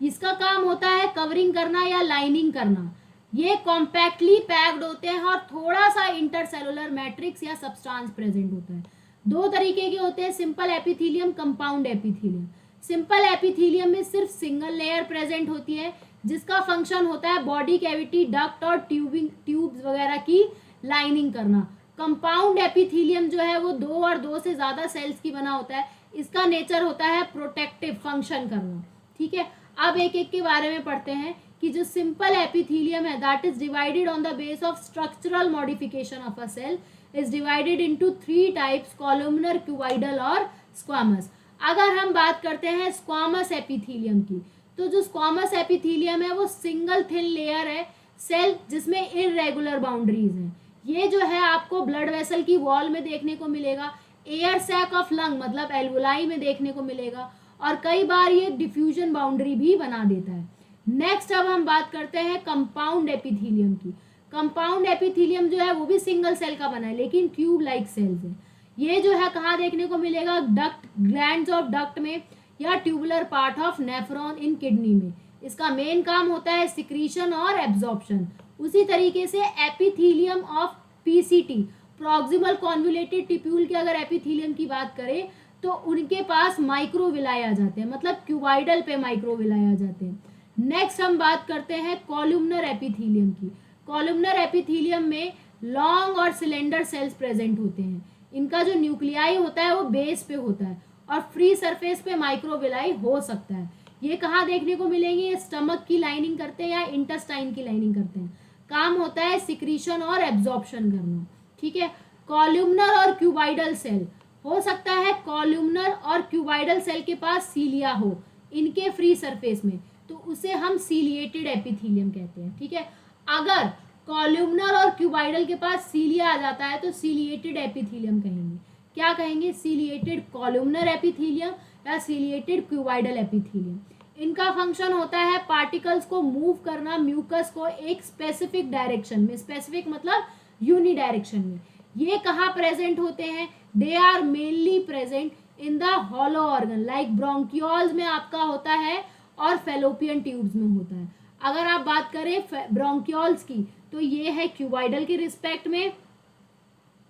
इसका काम होता है कवरिंग करना या लाइनिंग करना। ये कॉम्पैक्टली पैक्ड होते हैं और थोड़ा सा इंटरसेलुलर मैट्रिक्स या सब्सटेंस प्रेजेंट होता है। दो तरीके के होते हैं, simple epithelium, compound epithelium. Simple epithelium में सिर्फ सिंगल लेयर प्रेजेंट होती है जिसका फंक्शन होता है बॉडी कैविटी, डक्ट और ट्यूब्स वगैरह की लाइनिंग करना। कंपाउंड एपिथेलियम जो है वो दो और दो से ज्यादा सेल्स की बना होता है। इसका नेचर होता है प्रोटेक्टिव फंक्शन करना। ठीक है, अब एक एक के बारे में पढ़ते हैं कि जो सिंपल एपिथेलियम है that is divided on the base of structural modification of a cell, is divided into 3 types, columnar, cuboidal और स्क्वामस। अगर हम बात करते हैं स्क्वामस एपिथेलियम की, तो जो स्क्वामस एपिथेलियम है वो सिंगल थिन लेयर है सेल जिसमें इररेगुलर बाउंड्रीज हैं। ये जो है आपको ब्लड वेसल की वॉल में देखने को मिलेगा, एयर सैक ऑफ लंग मतलब एल्वुलाई में देखने को मिलेगा, और कई बार ये डिफ्यूजन बाउंड्री भी बना देता है। नेक्स्ट अब हम बात करते हैं कंपाउंड एपिथेलियम की। कंपाउंड एपिथेलियम जो है वो भी सिंगल सेल का बना है लेकिन ट्यूब लाइक सेल्स है। ये जो है कहाँ देखने को मिलेगा? डक्ट, ग्लैंड्स ऑफ डक्ट में या tubular part of nephron in kidney में। इसका मेन काम होता है सिक्रीशन और एब्जॉर्प्शन। उसी तरीके से epithelium of PCT, proximal convoluted tubule के अगर एपिथेलियम की बात करें तो उनके पास माइक्रोविलाई आ जाते हैं, मतलब क्यूबाइडल पे माइक्रोविलाई आ जाते हैं। नेक्स्ट हम बात करते हैं कॉलुमनर एपिथेलियम की। कॉलुमनर एपिथेलियम में लॉन्ग और सिलेंडर सेल्स प्रेजेंट होते हैं। इनका जो न्यूक्लियाई होता है वो बेस पे होता है और फ्री सरफेस पे माइक्रोविलाई हो सकता है। ये कहाँ देखने को मिलेंगे? ये स्टमक की लाइनिंग करते हैं या इंटेस्टाइन की लाइनिंग करते हैं। काम होता है सिक्रीशन और एब्जॉर्प्शन करना। ठीक है, कॉलुमनर और क्यूबाइडल सेल हो सकता है, कॉलुमनर और क्यूबाइडल सेल के पास सीलिया हो इनके फ्री सरफेस में, तो उसे हम सीलिएटेड एपिथेलियम कहते हैं। ठीक है, अगर कॉलुमनर और क्यूबाइडल के पास सीलिया आ जाता है तो सीलिएटेड एपिथेलियम कहेंगे। क्या कहेंगे? सीलिएटेड कॉलुमनर एपिथेलियम या सीलिएटेड क्यूबाइडल एपिथेलियम। इनका फंक्शन होता है पार्टिकल्स को मूव करना म्यूकस को एक स्पेसिफिक डायरेक्शन में, स्पेसिफिक मतलब यूनि डायरेक्शन में। ये कहाँ प्रेजेंट होते हैं? They are mainly present in the hollow organ like bronchioles में आपका होता है और फेलोपियन ट्यूब्स में होता है। अगर आप बात करें ब्रोंकियोल्स की तो ये है क्यूबाइडल के रिस्पेक्ट में,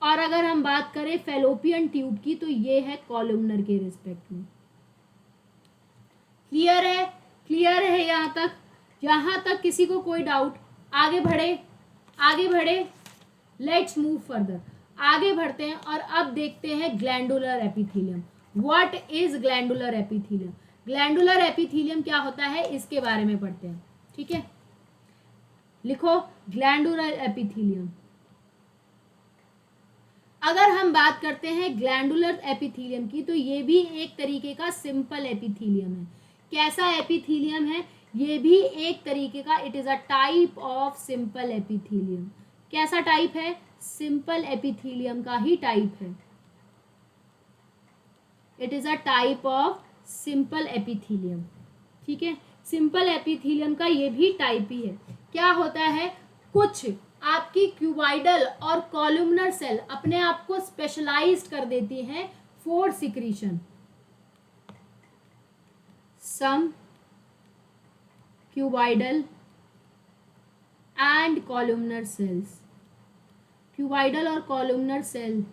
और अगर हम बात करें फेलोपियन ट्यूब की तो ये है कॉलुमनर के रिस्पेक्ट में। क्लियर है? क्लियर है यहाँ तक? यहाँ तक किसी को कोई डाउट? आगे बढ़े, आगे बढ़े, लेट्स मूव फर्दर। आगे बढ़ते हैं और अब देखते हैं glandular epithelium. What is glandular epithelium? Glandular epithelium क्या होता है इसके बारे में पढ़ते हैं। ठीक है, लिखो ग्लैंडुलर एपिथेलियम। अगर हम बात करते हैं ग्लैंडुलर एपिथेलियम की, तो ये भी एक तरीके का सिंपल एपिथेलियम है। कैसा एपिथेलियम है? ये भी एक तरीके का, it is a type of simple epithelium. कैसा टाइप है? सिंपल एपिथेलियम का ही टाइप है। It is a type of simple epithelium. ठीक है, सिंपल एपिथेलियम का ये भी टाइप ही है। क्या होता है, कुछ आपकी क्यूबाइडल और कॉलुमनर सेल अपने आप को स्पेशलाइज्ड कर देती हैं for secretion. Some cuboidal and columnar cells, cuboidal और कॉलुमनर सेल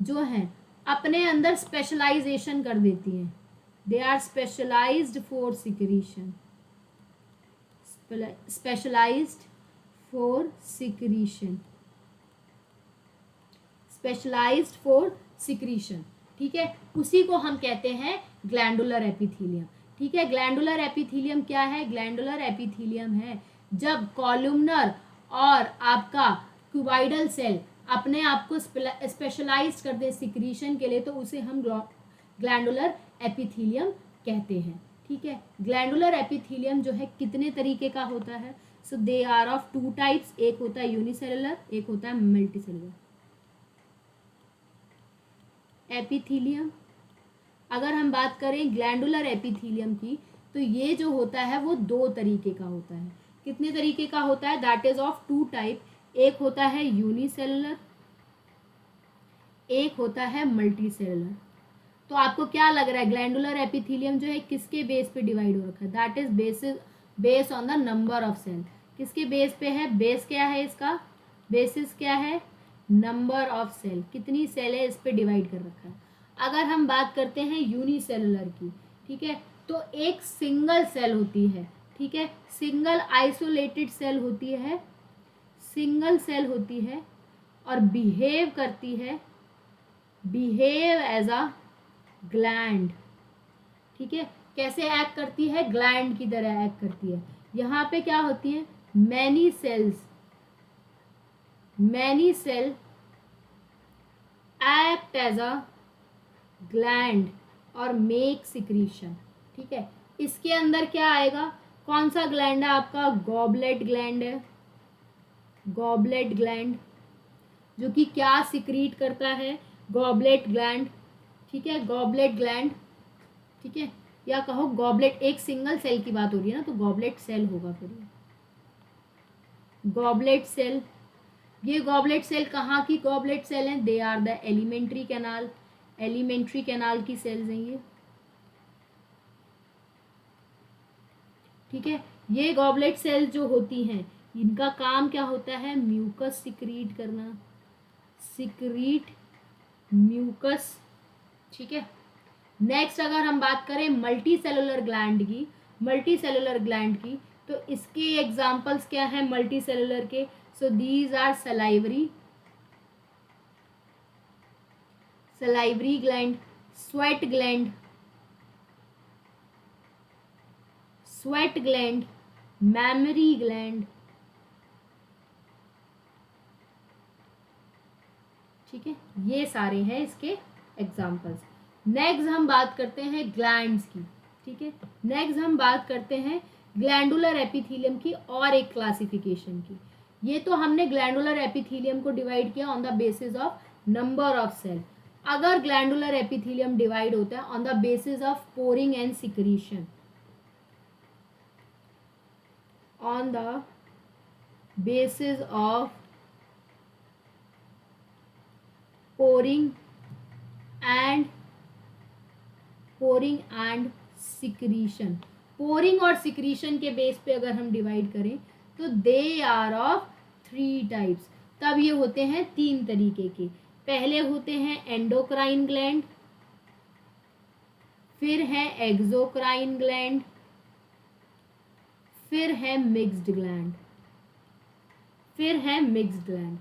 जो है अपने अंदर स्पेशलाइजेशन कर देती हैं। They are specialised for secretion, specialised for secretion, specialised for secretion. ठीक है, उसी को हम कहते हैं ग्लैंडुलर एपिथेलियम। ठीक है, ग्लैंडुलर एपिथेलियम क्या है? ग्लैंडुलर एपिथेलियम है जब कॉलुमनर और आपका क्यूबाइडल सेल अपने आप को स्पेशलाइज कर दे सिक्रीशन के लिए, तो उसे हम ग्लैंडुलर एपिथेलियम कहते हैं। ठीक है, ग्लैंडुलर एपिथेलियम जो है कितने तरीके का होता है? So they are of two types, एक होता है यूनिसेलुलर, एक होता है मल्टीसेलुलर एपिथेलियम। अगर हम बात करें ग्लैंडुलर एपिथेलियम की, तो ये जो होता है वो दो तरीके का होता है। कितने तरीके का होता है? That is of two type. एक होता है यूनिसेलुलर, एक होता है मल्टीसेलुलर। तो आपको क्या लग रहा है, ग्लैंडुलर एपिथेलियम जो है किसके बेस पे डिवाइड हो रखा है? That is base on the number of cell. किसके बेस पे है? बेस क्या है इसका? बेसिस क्या है? नंबर ऑफ सेल, कितनी सेल है इस पे डिवाइड कर रखा है। अगर हम बात करते हैं यूनिसेलुलर की, ठीक है, तो एक सिंगल सेल होती है। ठीक है, सिंगल आइसोलेटेड सेल होती है, सिंगल सेल होती है और बिहेव करती है, बिहेव एज अ ग्लैंड। ठीक है, कैसे एक्ट करती है? ग्लैंड की तरह एक्ट करती है। यहाँ पे क्या होती है? Many cells, many cell act as a gland और मेक सिक्रीशन। ठीक है, इसके अंदर क्या आएगा? कौन सा ग्लैंड है आपका? गॉबलेट ग्लैंड है, गॉबलेट ग्लैंड, जो कि क्या सिक्रीट करता है? Goblet gland. ठीक है, गॉबलेट ग्लैंड। ठीक है, या कहो गॉबलेट, एक सिंगल सेल की बात हो रही है ना, तो गॉबलेट सेल होगा फिर गॉबलेट सेल। ये गॉबलेट सेल कहाँ की गॉबलेट सेल हैं? They are the alimentary canal, alimentary canal की सेल्स हैं ये। ठीक है, ये गॉबलेट सेल जो होती हैं, इनका काम क्या होता है? म्यूकस सिक्रीट करना, सिक्रीट म्यूकस। ठीक है, नेक्स्ट अगर हम बात करें मल्टी सेलुलर ग्लैंड की, मल्टी सेलुलर ग्लैंड की, तो इसके एग्जांपल्स क्या हैं मल्टी सेलुलर के? So these are salivary, salivary gland, sweat gland, sweat gland, mammary gland. ठीक है, ये सारे हैं इसके एग्जांपल्स। नेक्स्ट हम बात करते हैं ग्लैंड्स की। ठीक है, नेक्स्ट हम बात करते हैं ग्लैंडुलर एपिथेलियम की और एक क्लासिफिकेशन की। ये तो हमने ग्लैंडुलर एपिथेलियम को डिवाइड किया on the basis of number of cell. अगर ग्लैंडुलर एपिथेलियम डिवाइड होता है on the basis of pouring and secretion, on the basis of pouring and secretion, pouring और सिक्रीशन के बेस पे अगर हम डिवाइड करें तो they are of three types. तब ये होते हैं तीन तरीके के। पहले होते हैं एंडोक्राइन ग्लैंड, फिर है एक्सोक्राइन ग्लैंड, फिर है मिक्स्ड ग्लैंड, फिर है मिक्स्ड ग्लैंड।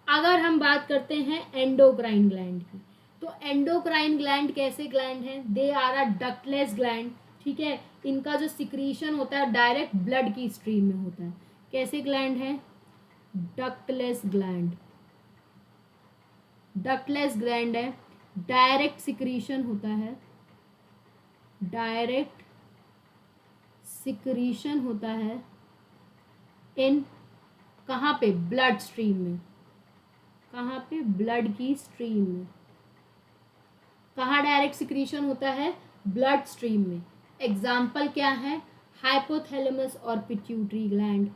अगर हम बात करते हैं एंडोक्राइन ग्लैंड की, तो एंडोक्राइन ग्लैंड कैसे ग्लैंड है? They are a ductless gland. ठीक है, इनका जो सिक्रीशन होता है डायरेक्ट ब्लड की स्ट्रीम में होता है। कैसे ग्लैंड है? डक्टलेस ग्लैंड, डक्टलेस ग्लैंड है। डायरेक्ट सिक्रीशन होता है, डायरेक्ट सिक्रीशन होता है इन, कहाँ पे? ब्लड स्ट्रीम में। कहाँ पे? ब्लड की स्ट्रीम में। कहाँ डायरेक्ट सिक्रीशन होता है? ब्लड स्ट्रीम में। एग्जाम्पल क्या है? हाइपोथैलेमस और पिट्यूटरी ग्लैंड।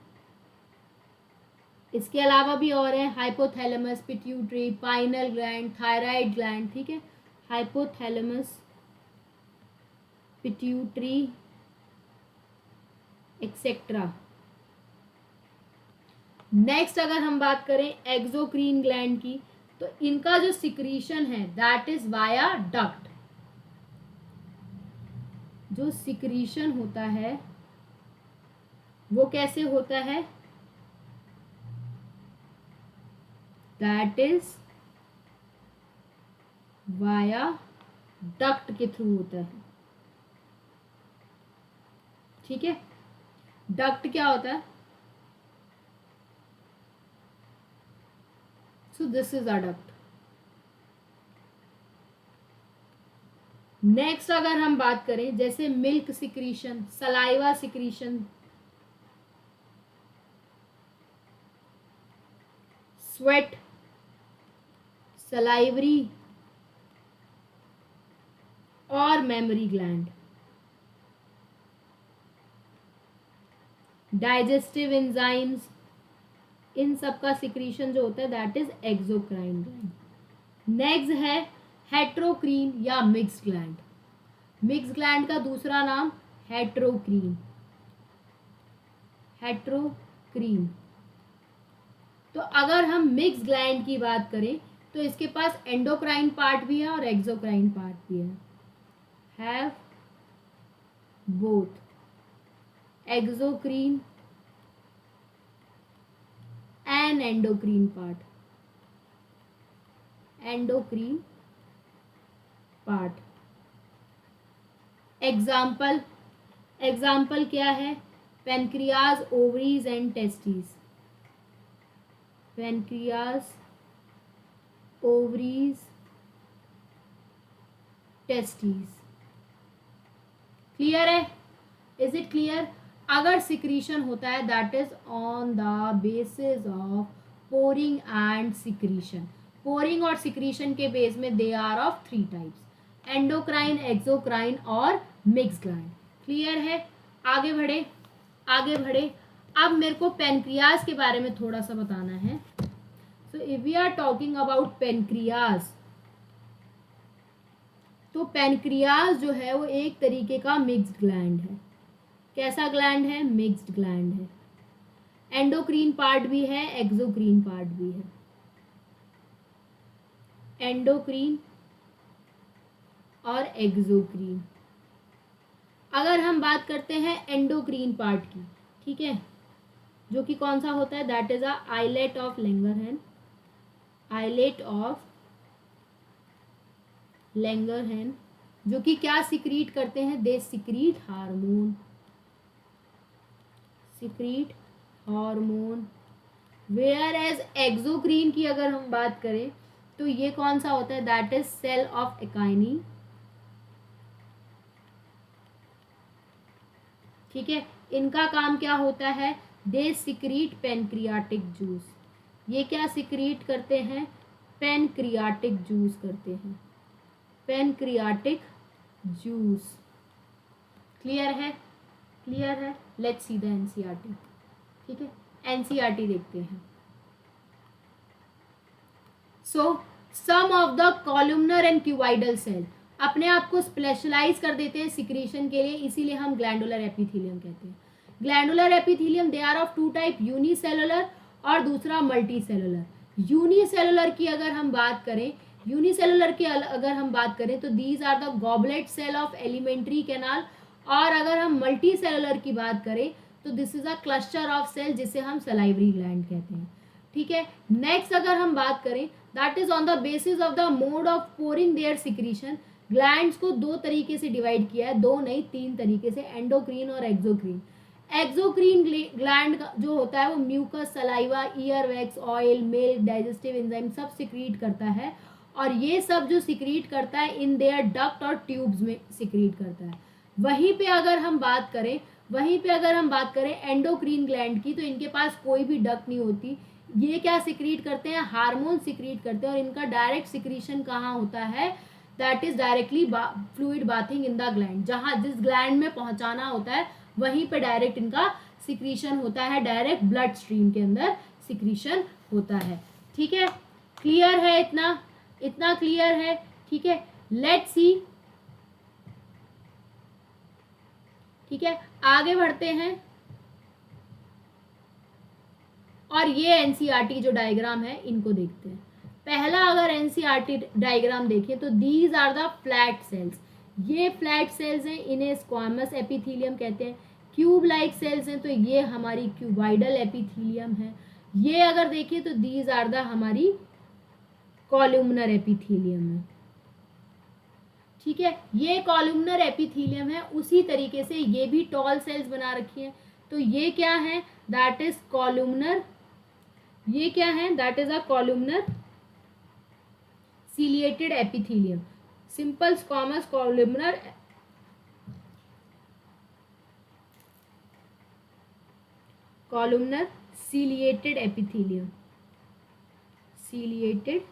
इसके अलावा भी और है, hypothalamus, pituitary, pineal gland, thyroid gland. ठीक है, हाइपोथैलेमस, पिट्यूटरी एक्सेट्रा। नेक्स्ट अगर हम बात करें एक्सोक्रीन ग्लैंड की, तो इनका जो सिक्रीशन है दैट इज वाया डक्ट। जो सिक्रीशन होता है वो कैसे होता है? दैट इज वाया डक्ट के थ्रू होता है। ठीक है, डक्ट क्या होता है? So this is a duct. Next अगर हम बात करें जैसे milk secretion, saliva secretion, sweat, salivary और मेमोरी ग्लैंड, डाइजेस्टिव एंजाइम्स, इन सब का सिक्रीशन जो होता है that is exocrine gland. Next है हेट्रोक्रीन या मिक्स ग्लैंड। मिक्स ग्लैंड का दूसरा नाम हेट्रोक्रीन, हेट्रोक्रीन। तो अगर हम मिक्स ग्लैंड की बात करें तो इसके पास एंडोक्राइन पार्ट भी है और एक्सोक्राइन पार्ट भी है। Have both exocrine and endocrine part, endocrine part. Example, example क्या है? Pancreas, ovaries and testis. Pancreas, ovaries, testis. Clear है? Is it clear? अगर सिक्रीशन होता है that is on the basis of pouring and secretion. Pouring और secretion के base में they are of 3 types, endocrine, exocrine और मिक्स ग्लैंड। क्लियर है? आगे बढ़े, आगे बढ़े। अब मेरे को पेनक्रियाज के बारे में थोड़ा सा बताना है। So if we are talking about pancreas, तो पेनक्रियाज जो है वो एक तरीके का मिक्स्ड ग्लैंड है। कैसा ग्लैंड है? मिक्स्ड ग्लैंड है। एंडोक्रीन पार्ट भी है, एक्सोक्रीन पार्ट भी है। एंडोक्रीन और एक्सोक्रीन। अगर हम बात करते हैं एंडोक्रीन पार्ट की, ठीक है, जो कि कौन सा होता है? That is a islet of Langerhans, islet of Langerhans, जो कि क्या सिक्रीट करते हैं? They secrete hormone, secrete hormone. Whereas exocrine की अगर हम बात करें तो ये कौन सा होता है? That is cell of acini. ठीक है, इनका काम क्या होता है? They secrete pancreatic juice. ये क्या सिक्रीट करते हैं? पेनक्रियाटिक जूस करते हैं, पेनक्रियाटिक जूस। क्लियर है? क्लियर है? Let's see the NCERT. ठीक है, एनसीईआरटी देखते हैं। So some of the columnar and cuboidal cell अपने आप को स्पेशलाइज कर देते हैं सिक्रीशन के लिए, इसीलिए हम ग्लैंडुलर एपिथेलियम कहते हैं। Glandular epithelium they are of 2 type, unicellular और दूसरा मल्टी सेलुलर। यूनिसेलुलर की अगर हम बात करें, यूनिसेलुलर की अगर हम बात करें तो these are the goblet cell of alimentary canal. और अगर हम मल्टी सेलुलर की बात करें तो this is a cluster of cell जिसे हम सलाइवरी ग्लैंड कहते हैं। ठीक है, नेक्स्ट अगर हम बात करें that is on the basis of the mode of pouring their secretion. Glands को 2 तरीके से डिवाइड किया है, 2 नहीं 3 तरीके से, एंडोक्रीन और एक्सोक्रीन। एक्सोक्रीन ग्लैंड जो होता है वो mucus, saliva, ear wax, oil, milk, digestive enzyme सब सिक्रीट करता है, और ये सब जो सिक्रीट करता है इन देयर डक्ट और ट्यूब्स में सिक्रीट करता है। वहीं पे अगर हम बात करें एंडोक्रीन ग्लैंड की, तो इनके पास कोई भी डक्ट नहीं होती। ये क्या सिक्रीट करते हैं, हार्मोन सिक्रीट करते हैं, और इनका डायरेक्ट सिक्रीशन कहाँ होता है, that is directly fluid bathing in the gland, जहाँ जिस ग्लैंड में पहुंचाना होता है वहीं पे डायरेक्ट इनका सिक्रीशन होता है, डायरेक्ट ब्लड स्ट्रीम के अंदर सिक्रीशन होता है। ठीक है, क्लियर है, इतना क्लियर है। ठीक है, लेट्स सी। ठीक है, आगे बढ़ते हैं, और ये एनसीईआरटी जो डायग्राम है इनको देखते हैं। पहला अगर एनसीईआरटी डायग्राम देखें तो these are the flat cells, ये फ्लैट सेल्स हैं, इन्हें स्क्वामस एपिथेलियम कहते हैं। क्यूब लाइक सेल्स हैं तो ये हमारी क्यूबाइडल एपिथेलियम है। ये अगर देखें तो दीज आर द हमारी कॉलुमनर एपिथेलियम है। ठीक है, ये कॉलुमनर एपिथेलियम है। उसी तरीके से ये भी टॉल सेल्स बना रखी हैं, तो ये क्या है, दैट इज कॉलुमनर, ये क्या है, that is a columnar ciliated epithelium, simple squamous columnar ciliated epithelium, ciliated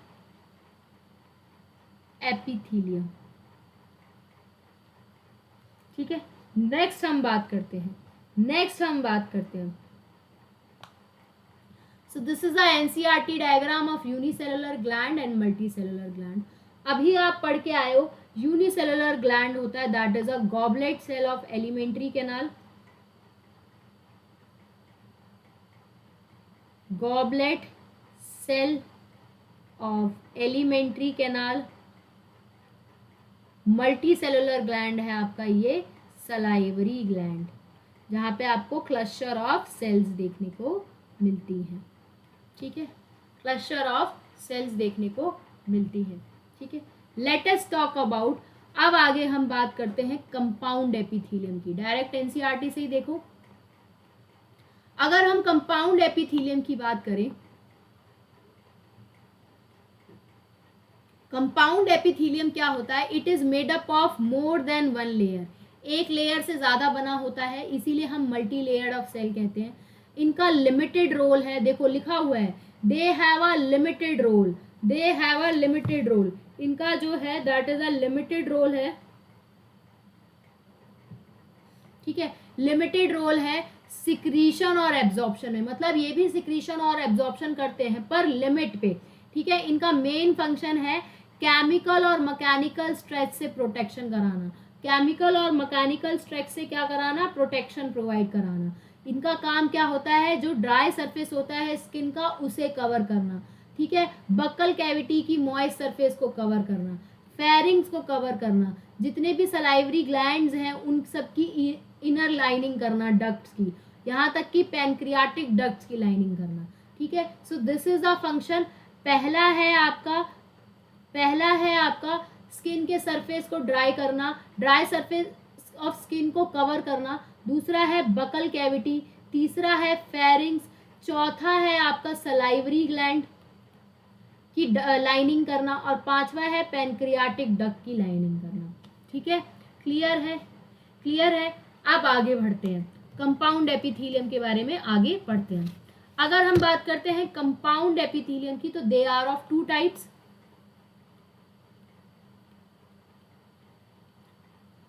epithelium. ठीक है, नेक्स्ट हम बात करते हैं, सो this is the NCERT diagram of unicellular gland and multicellular gland. अभी आप पढ़ के आए हो, यूनिसेलुलर ग्लैंड होता है that is a goblet cell of alimentary canal, goblet cell of alimentary canal. Multi cellular gland है आपका ये सलाइवरी ग्लैंड, जहाँ पे आपको क्लस्टर ऑफ सेल्स देखने को मिलती हैं। ठीक है, क्लस्टर ऑफ सेल्स देखने को मिलती है। ठीक है, लेट अस टॉक अबाउट, अब आगे हम बात करते हैं कंपाउंड एपिथेलियम की। डायरेक्ट एनसीईआरटी से ही देखो, अगर हम कंपाउंड एपिथेलियम की बात करें, कंपाउंड एपिथेलियम क्या होता है, it is made up of more than one layer, एक लेयर से ज्यादा बना होता है, इसीलिए हम मल्टी लेयर्ड ऑफ सेल कहते हैं। इनका लिमिटेड रोल है, देखो लिखा हुआ है they have a limited role, they have a limited role, इनका जो है that is a limited role है। ठीक है, लिमिटेड रोल है सिक्रीशन और एब्जॉर्प्शन में, मतलब ये भी सिक्रीशन और एब्जॉर्प्शन करते हैं पर लिमिट पे। ठीक है, इनका मेन फंक्शन है केमिकल और मैकेनिकल स्ट्रेच से प्रोटेक्शन कराना, केमिकल और मैकेनिकल स्ट्रेच से क्या कराना, प्रोटेक्शन प्रोवाइड कराना। इनका काम क्या होता है, जो ड्राई सरफेस होता है स्किन का उसे कवर करना। ठीक है, बक्कल कैविटी की मॉइस्ट सरफेस को कवर करना, फेरिंग्स को कवर करना, जितने भी सलाइवरी ग्लैंड्स हैं उन सब की इनर लाइनिंग करना, डक्ट्स की, यहाँ तक कि पैनक्रियाटिक डक्ट्स की लाइनिंग करना। ठीक है, so this is the function. पहला है आपका स्किन के सरफेस को ड्राई करना, ड्राई सरफेस ऑफ स्किन को कवर करना। दूसरा है बकल कैविटी, तीसरा है फेरिंग्स, चौथा है आपका सलाइवरी ग्लैंड की लाइनिंग करना, और पांचवा है पैनक्रियाटिक डक्ट की लाइनिंग करना। ठीक है, क्लियर है। अब आगे बढ़ते हैं, कंपाउंड एपिथेलियम के बारे में आगे पढ़ते हैं। अगर हम बात करते हैं कंपाउंड एपिथेलियम की, तो they are of two types.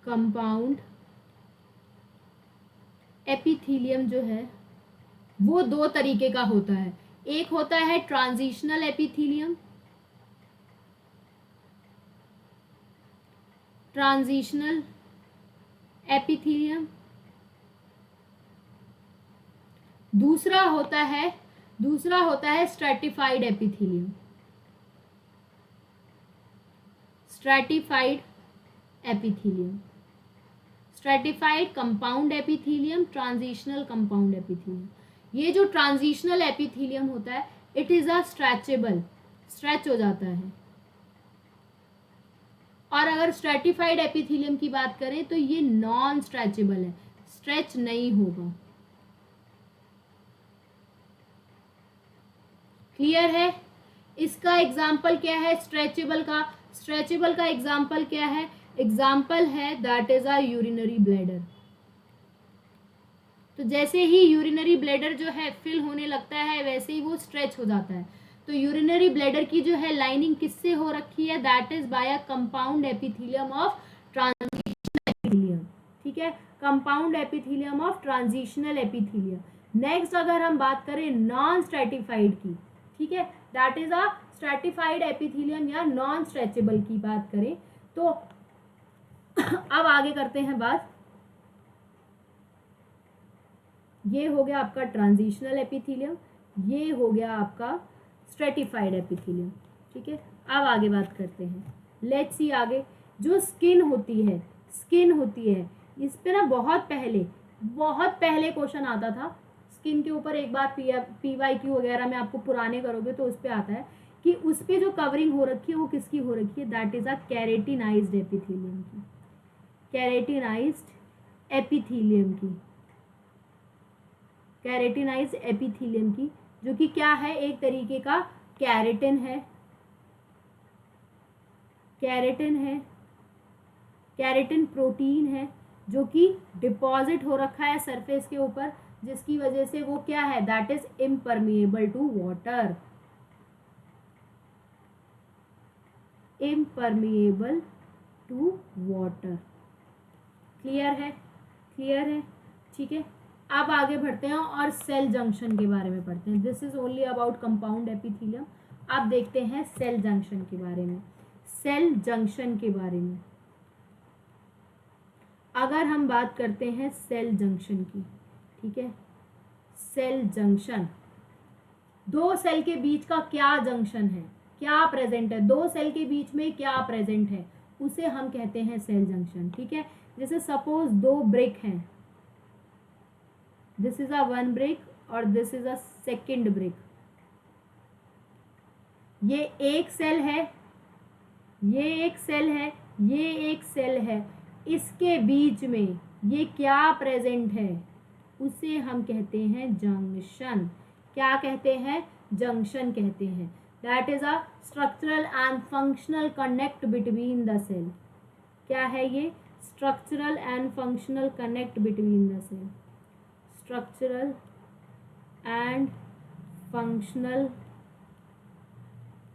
Compound epithelium जो है वो दो तरीके का होता है, एक होता है ट्रांजिशनल एपिथेलियम, ट्रांजिशनल एपिथेलियम, दूसरा होता है stratified epithelium, stratified epithelium, stratified compound epithelium, transitional compound epithelium. ये जो ट्रांजिशनल एपिथेलियम होता है it is a stretchable, stretch हो जाता है। और अगर स्ट्रैटिफाइड एपिथेलियम की बात करें तो ये नॉन स्ट्रेचेबल है, स्ट्रेच नहीं होगा। क्लियर है? इसका एग्जाम्पल क्या है स्ट्रेचेबल का? स्ट्रेचेबल का एग्जाम्पल क्या है? एग्जाम्पल है that is a urinary bladder. तो जैसे ही यूरिनरी ब्लैडर जो है फिल होने लगता है वैसे ही वो स्ट्रेच हो जाता है। तो यूरिनरी ब्लैडर की जो है लाइनिंग किससे हो रखी है? That is by a compound epithelium of transitional epithelium. ठीक है, compound epithelium of transitional epithelium. Next अगर हम बात करें नॉन स्ट्रेटिफाइड की, ठीक है, that is a stratified epithelium या नॉन स्ट्रेचेबल की बात करें तो अब आगे करते हैं बात। ये हो गया आपका ट्रांजिशनल एपिथेलियम, ये हो गया आपका स्ट्रेटिफाइड एपिथेलियम। ठीक है, अब आगे बात करते हैं। लेट्स सी आगे जो स्किन होती है, स्किन होती है इस पे ना बहुत पहले क्वेश्चन आता था स्किन के ऊपर। एक बार PYQ वगैरह में आपको पुराने करोगे तो उस पे आता है कि उस पे जो कवरिंग हो रखी है वो किसकी हो रखी है? That is a keratinised epithelium की, कैरेटिनाइज्ड एपिथेलियम की, कैरेटिनाइज्ड एपिथेलियम की, जो कि क्या है? एक तरीके का कैरेटिन है, कैरेटिन है, कैरेटिन प्रोटीन है जो कि डिपॉजिट हो रखा है सरफेस के ऊपर, जिसकी वजह से वो क्या है? That is impermeable to water, impermeable to water. Clear है? क्लियर है? ठीक है, अब आगे बढ़ते हैं और सेल जंक्शन के बारे में पढ़ते हैं। This is only about compound epithelium. अब देखते हैं सेल जंक्शन के बारे में। सेल जंक्शन के बारे में अगर हम बात करते हैं सेल जंक्शन की, ठीक है, सेल जंक्शन, दो सेल के बीच का क्या जंक्शन है, क्या प्रेजेंट है, दो सेल के बीच में क्या प्रेजेंट है, उसे हम कहते हैं सेल जंक्शन। ठीक है, जैसे सपोज दो ब्रिक हैं, this is a one brick और this is a second brick. ये एक सेल है, ये एक सेल है, ये एक सेल है, इसके बीच में ये क्या प्रेजेंट है? उसे हम कहते हैं जंक्शन। क्या कहते हैं? जंक्शन कहते हैं। That is a structural and functional connect between the cell. क्या है ये? Structural and functional connect between the cell, structural and functional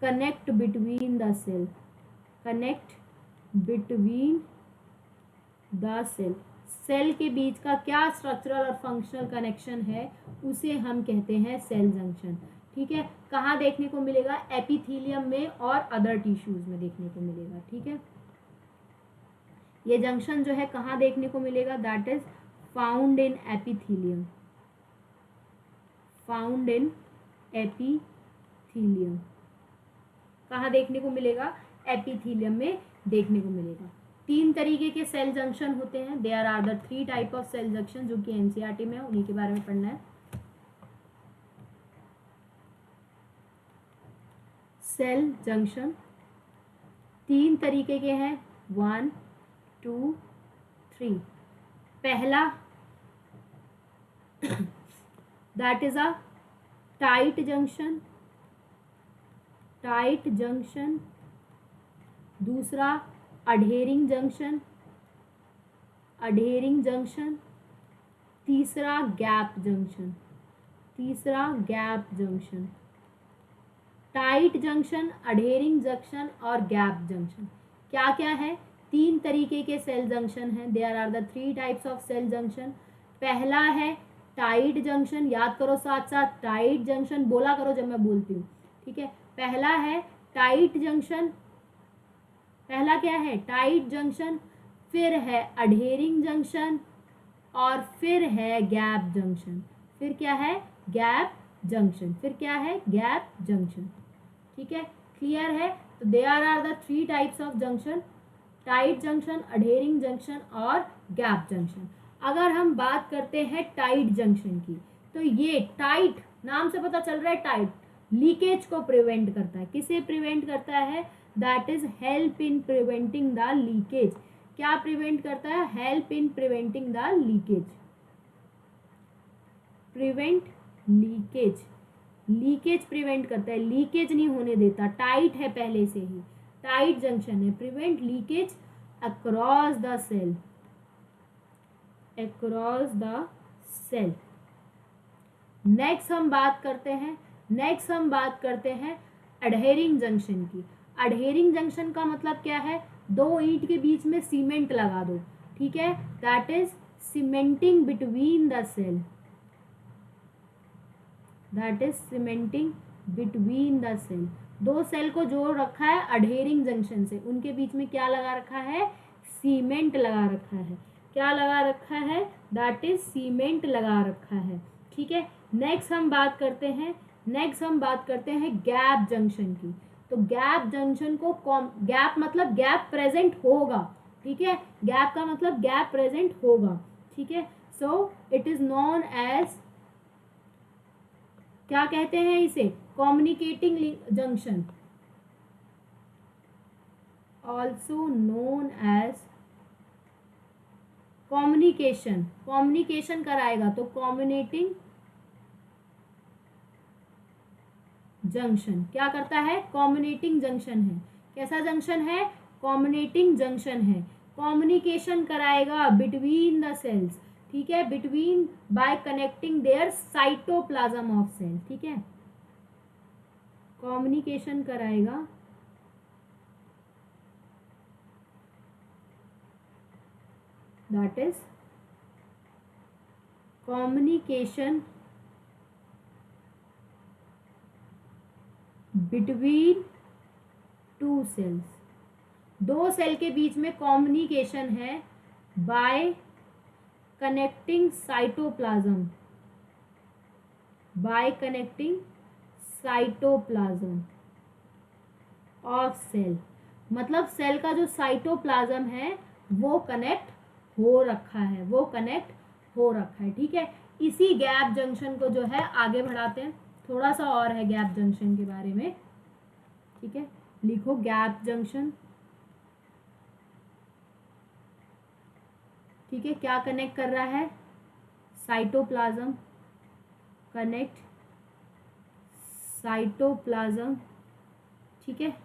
connect between the cell, connect between the cell। Cell के बीच का क्या स्ट्रक्चरल और फंक्शनल कनेक्शन है उसे हम कहते हैं सेल जंक्शन। ठीक है, कहाँ देखने को मिलेगा? एपिथेलियम में और अदर टिश्यूज में देखने को मिलेगा। ठीक है, ये जंक्शन जो है कहाँ देखने को मिलेगा? That is found in epithelium, found in epithelium. कहाँ देखने को मिलेगा? एपिथेलियम में देखने को मिलेगा। तीन तरीके के सेल जंक्शन होते हैं। There are the 3 type of cell junction, जो कि एनसीईआरटी में है, उन्हीं के बारे में पढ़ना है। सेल जंक्शन 3 तरीके के हैं, 1 2 3। पहला that is a tight junction, tight junction. दूसरा अडहेरिंग जंक्शन, अडहेरिंग जंक्शन। तीसरा गैप जंक्शन, तीसरा gap junction. Tight junction, adhering junction और गैप जंक्शन क्या क्या है? 3 तरीके के सेल जंक्शन हैं। There are the 3 types of cell junction. पहला है टाइट जंक्शन, याद करो साथ साथ टाइट जंक्शन बोला करो जब मैं बोलती हूँ। ठीक है, पहला है टाइट जंक्शन, पहला क्या है? टाइट जंक्शन, फिर है अडहेरिंग जंक्शन और फिर है गैप जंक्शन। फिर क्या है? Gap junction. फिर क्या है? Gap junction. ठीक है, क्लियर है? तो there are the 3 types of junction, tight junction, adhering junction और गैप जंक्शन। अगर हम बात करते हैं टाइट जंक्शन की, तो ये टाइट, नाम से पता चल रहा है टाइट, लीकेज को प्रिवेंट करता है। किसे प्रिवेंट करता है? That is help in preventing the leakage. क्या प्रिवेंट करता है? Help in preventing the leakage, prevent leakage. Leakage prevent करता है, लीकेज नहीं होने देता, टाइट है पहले से ही, टाइट जंक्शन है, prevent leakage across the cell, across the cell. Next हम बात करते हैं अडहेरिंग जंक्शन की। अडहेरिंग जंक्शन का मतलब क्या है, दो ईंट के बीच में सीमेंट लगा दो, ठीक है, that is cementing between the cell, that is cementing between the cell. दो सेल को जोड़ रखा है अडहेरिंग जंक्शन से, उनके बीच में क्या लगा रखा है, सीमेंट लगा रखा है, क्या लगा रखा है, दैट इज सीमेंट लगा रखा है, ठीक है। नेक्स्ट हम बात करते हैं गैप जंक्शन की। तो गैप जंक्शन को गैप मतलब गैप प्रेजेंट होगा, ठीक है, गैप का मतलब गैप प्रेजेंट होगा, ठीक है। So it is known as, क्या कहते हैं इसे, communicating junction, also known as communication कराएगा तो कम्युनिकेटिंग जंक्शन, क्या करता है, कम्युनिकेटिंग जंक्शन है, कैसा जंक्शन है, कम्युनिकेटिंग जंक्शन है, कम्युनिकेशन कराएगा बिटवीन द सेल्स, ठीक है, between by connecting their cytoplasm of cell, ठीक है, कम्युनिकेशन कराएगा that is communication between two cells, दो सेल के बीच में कम्युनिकेशन है by connecting cytoplasm, by connecting cytoplasm of cell, मतलब सेल का जो साइटोप्लाज्म है वो कनेक्ट हो रखा है, वो कनेक्ट हो रखा है, ठीक है। इसी गैप जंक्शन को जो है आगे बढ़ाते हैं, थोड़ा सा और है गैप जंक्शन के बारे में, ठीक है, लिखो गैप जंक्शन, ठीक है, क्या कनेक्ट कर रहा है, साइटोप्लाज्म, कनेक्ट साइटोप्लाज्म, ठीक है,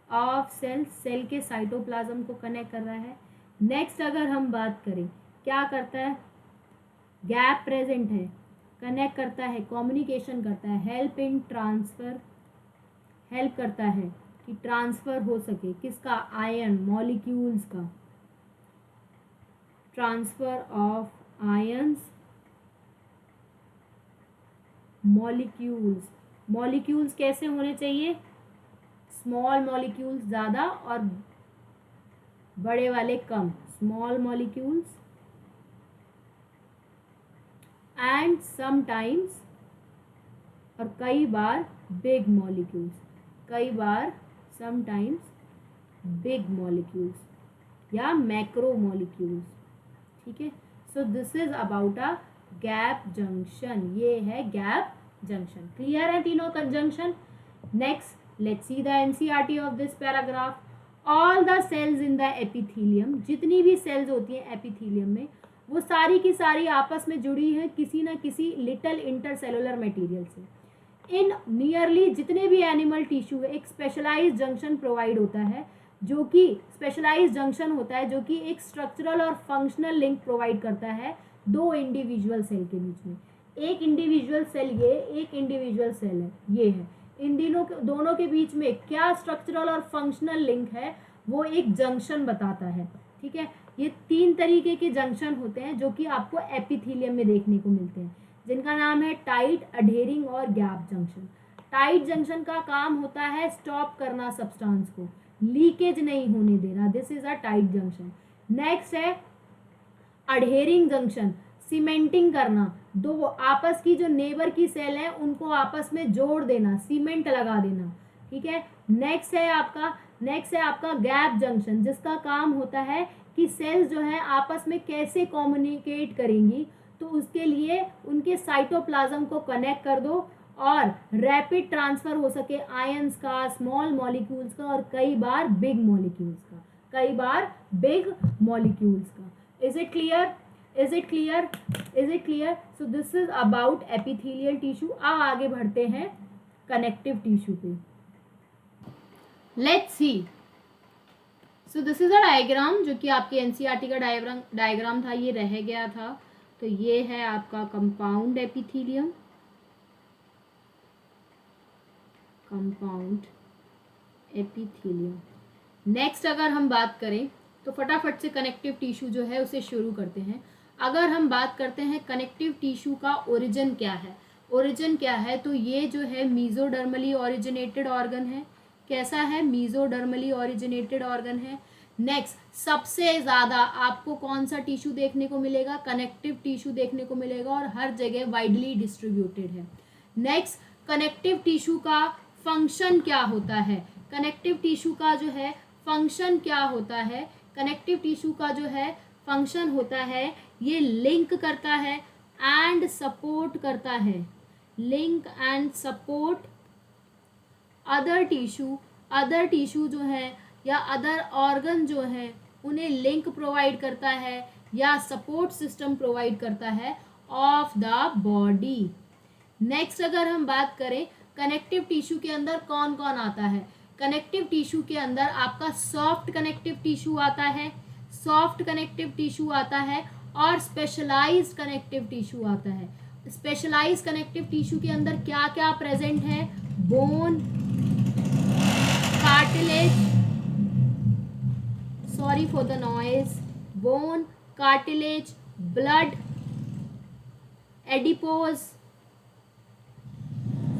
ऑफ सेल, सेल के साइटोप्लाज्म को कनेक्ट कर रहा है। नेक्स्ट अगर हम बात करें, क्या करता है, गैप प्रेजेंट है, कनेक्ट करता है, कम्युनिकेशन करता है, हेल्प इन ट्रांसफर, हेल्प करता है कि ट्रांसफर हो सके, किसका, आयन मॉलिक्यूल्स का, ट्रांसफर ऑफ आयंस, मॉलिक्यूल्स कैसे होने चाहिए, स्मॉल मॉलिक्यूल्स ज़्यादा और बड़े वाले कम, स्मॉल मॉलिक्यूल्स एंड समटाइम्स, और कई बार बिग मॉलिक्यूल्स, कई बार समटाइम्स बिग मॉलिक्यूल्स या मैक्रो मॉलिक्यूल्स, ठीक है। So this is about a gap junction, ये है गैप जंक्शन, क्लियर है तीनों conjunction. Next let's see the NCERT of this paragraph. All the cells in the epithelium, जितनी भी सेल्स होती हैं एपिथीलियम में, वो सारी की सारी आपस में जुड़ी हैं किसी ना किसी लिटिल इंटरसेलुलर मटेरियल से। इन नियरली जितने भी एनिमल टिश्यू है, एक स्पेशलाइज्ड जंक्शन प्रोवाइड होता है, जो कि स्पेशलाइज्ड जंक्शन होता है जो कि एक स्ट्रक्चरल और फंक्शनल लिंक प्रोवाइड करता है दो इंडिविजुअल सेल के बीच में। एक इंडिविजुअल सेल ये, एक इंडिविजुअल सेल है ये है, इन दोनों के बीच में क्या स्ट्रक्चरल और फंक्शनल लिंक है, वो एक जंक्शन बताता है, ठीक है। ये तीन तरीके के जंक्शन होते हैं जो कि आपको एपिथीलियम में देखने को मिलते हैं, जिनका नाम है टाइट, अडहेरिंग और गैप जंक्शन। टाइट जंक्शन का काम होता है स्टॉप करना सब्सटेंस को, लीकेज नहीं होने देना, this is a tight junction. Next है अडहेरिंग जंक्शन, सीमेंटिंग करना, दो आपस की जो नेबर की सेल है उनको आपस में जोड़ देना, सीमेंट लगा देना, ठीक है। नेक्स्ट है आपका गैप जंक्शन, जिसका काम होता है कि सेल्स जो है आपस में कैसे कम्युनिकेट करेंगी, तो उसके लिए उनके साइटोप्लाज्म को कनेक्ट कर दो और रैपिड ट्रांसफर हो सके आयंस का, स्मॉल मॉलिक्यूल्स का और कई बार बिग मॉलिक्यूल्स का, कई बार बिग मॉलिक्यूल्स का। Is it clear? Is it clear? Is it clear? So this is about epithelial tissue. अब आगे बढ़ते हैं कनेक्टिव टिश्यू पे। Let's see. So this is a diagram जो कि आपके एनसीईआरटी का डायग्राम था, ये रह गया था। तो ये है आपका compound epithelium, compound epithelium. Next अगर हम बात करें तो फटाफट से कनेक्टिव टिश्यू जो है उसे शुरू करते हैं। अगर हम बात करते हैं कनेक्टिव टिश्यू का ओरिजिन क्या है, ओरिजिन क्या है, तो ये जो है मीजोडर्मली ओरिजिनेटेड ऑर्गन है। कैसा है? मीजोडर्मली ओरिजिनेटेड ऑर्गन है। नेक्स्ट, सबसे ज़्यादा आपको कौन सा टिश्यू देखने को मिलेगा? कनेक्टिव टिश्यू देखने को मिलेगा, और हर जगह वाइडली डिस्ट्रीब्यूटेड है। नेक्स्ट, कनेक्टिव टिश्यू का फंक्शन क्या होता है? कनेक्टिव टिश्यू का जो है फंक्शन क्या होता है? कनेक्टिव टिश्यू का जो है फंक्शन होता है, ये लिंक करता है एंड सपोर्ट करता है, link and support other tissue जो है या अदर ऑर्गन जो है उन्हें लिंक प्रोवाइड करता है या सपोर्ट सिस्टम प्रोवाइड करता है ऑफ द बॉडी। नेक्स्ट अगर हम बात करें कनेक्टिव टिश्यू के अंदर कौन कौन आता है? कनेक्टिव टिश्यू के अंदर आपका सॉफ्ट कनेक्टिव टिश्यू आता है, सॉफ्ट कनेक्टिव टिश्यू आता है, और स्पेशलाइज्ड कनेक्टिव टिश्यू आता है। स्पेशलाइज्ड कनेक्टिव टिश्यू के अंदर क्या क्या प्रेजेंट है? Bone, cartilage, sorry for the noise, bone, cartilage, blood, adipose,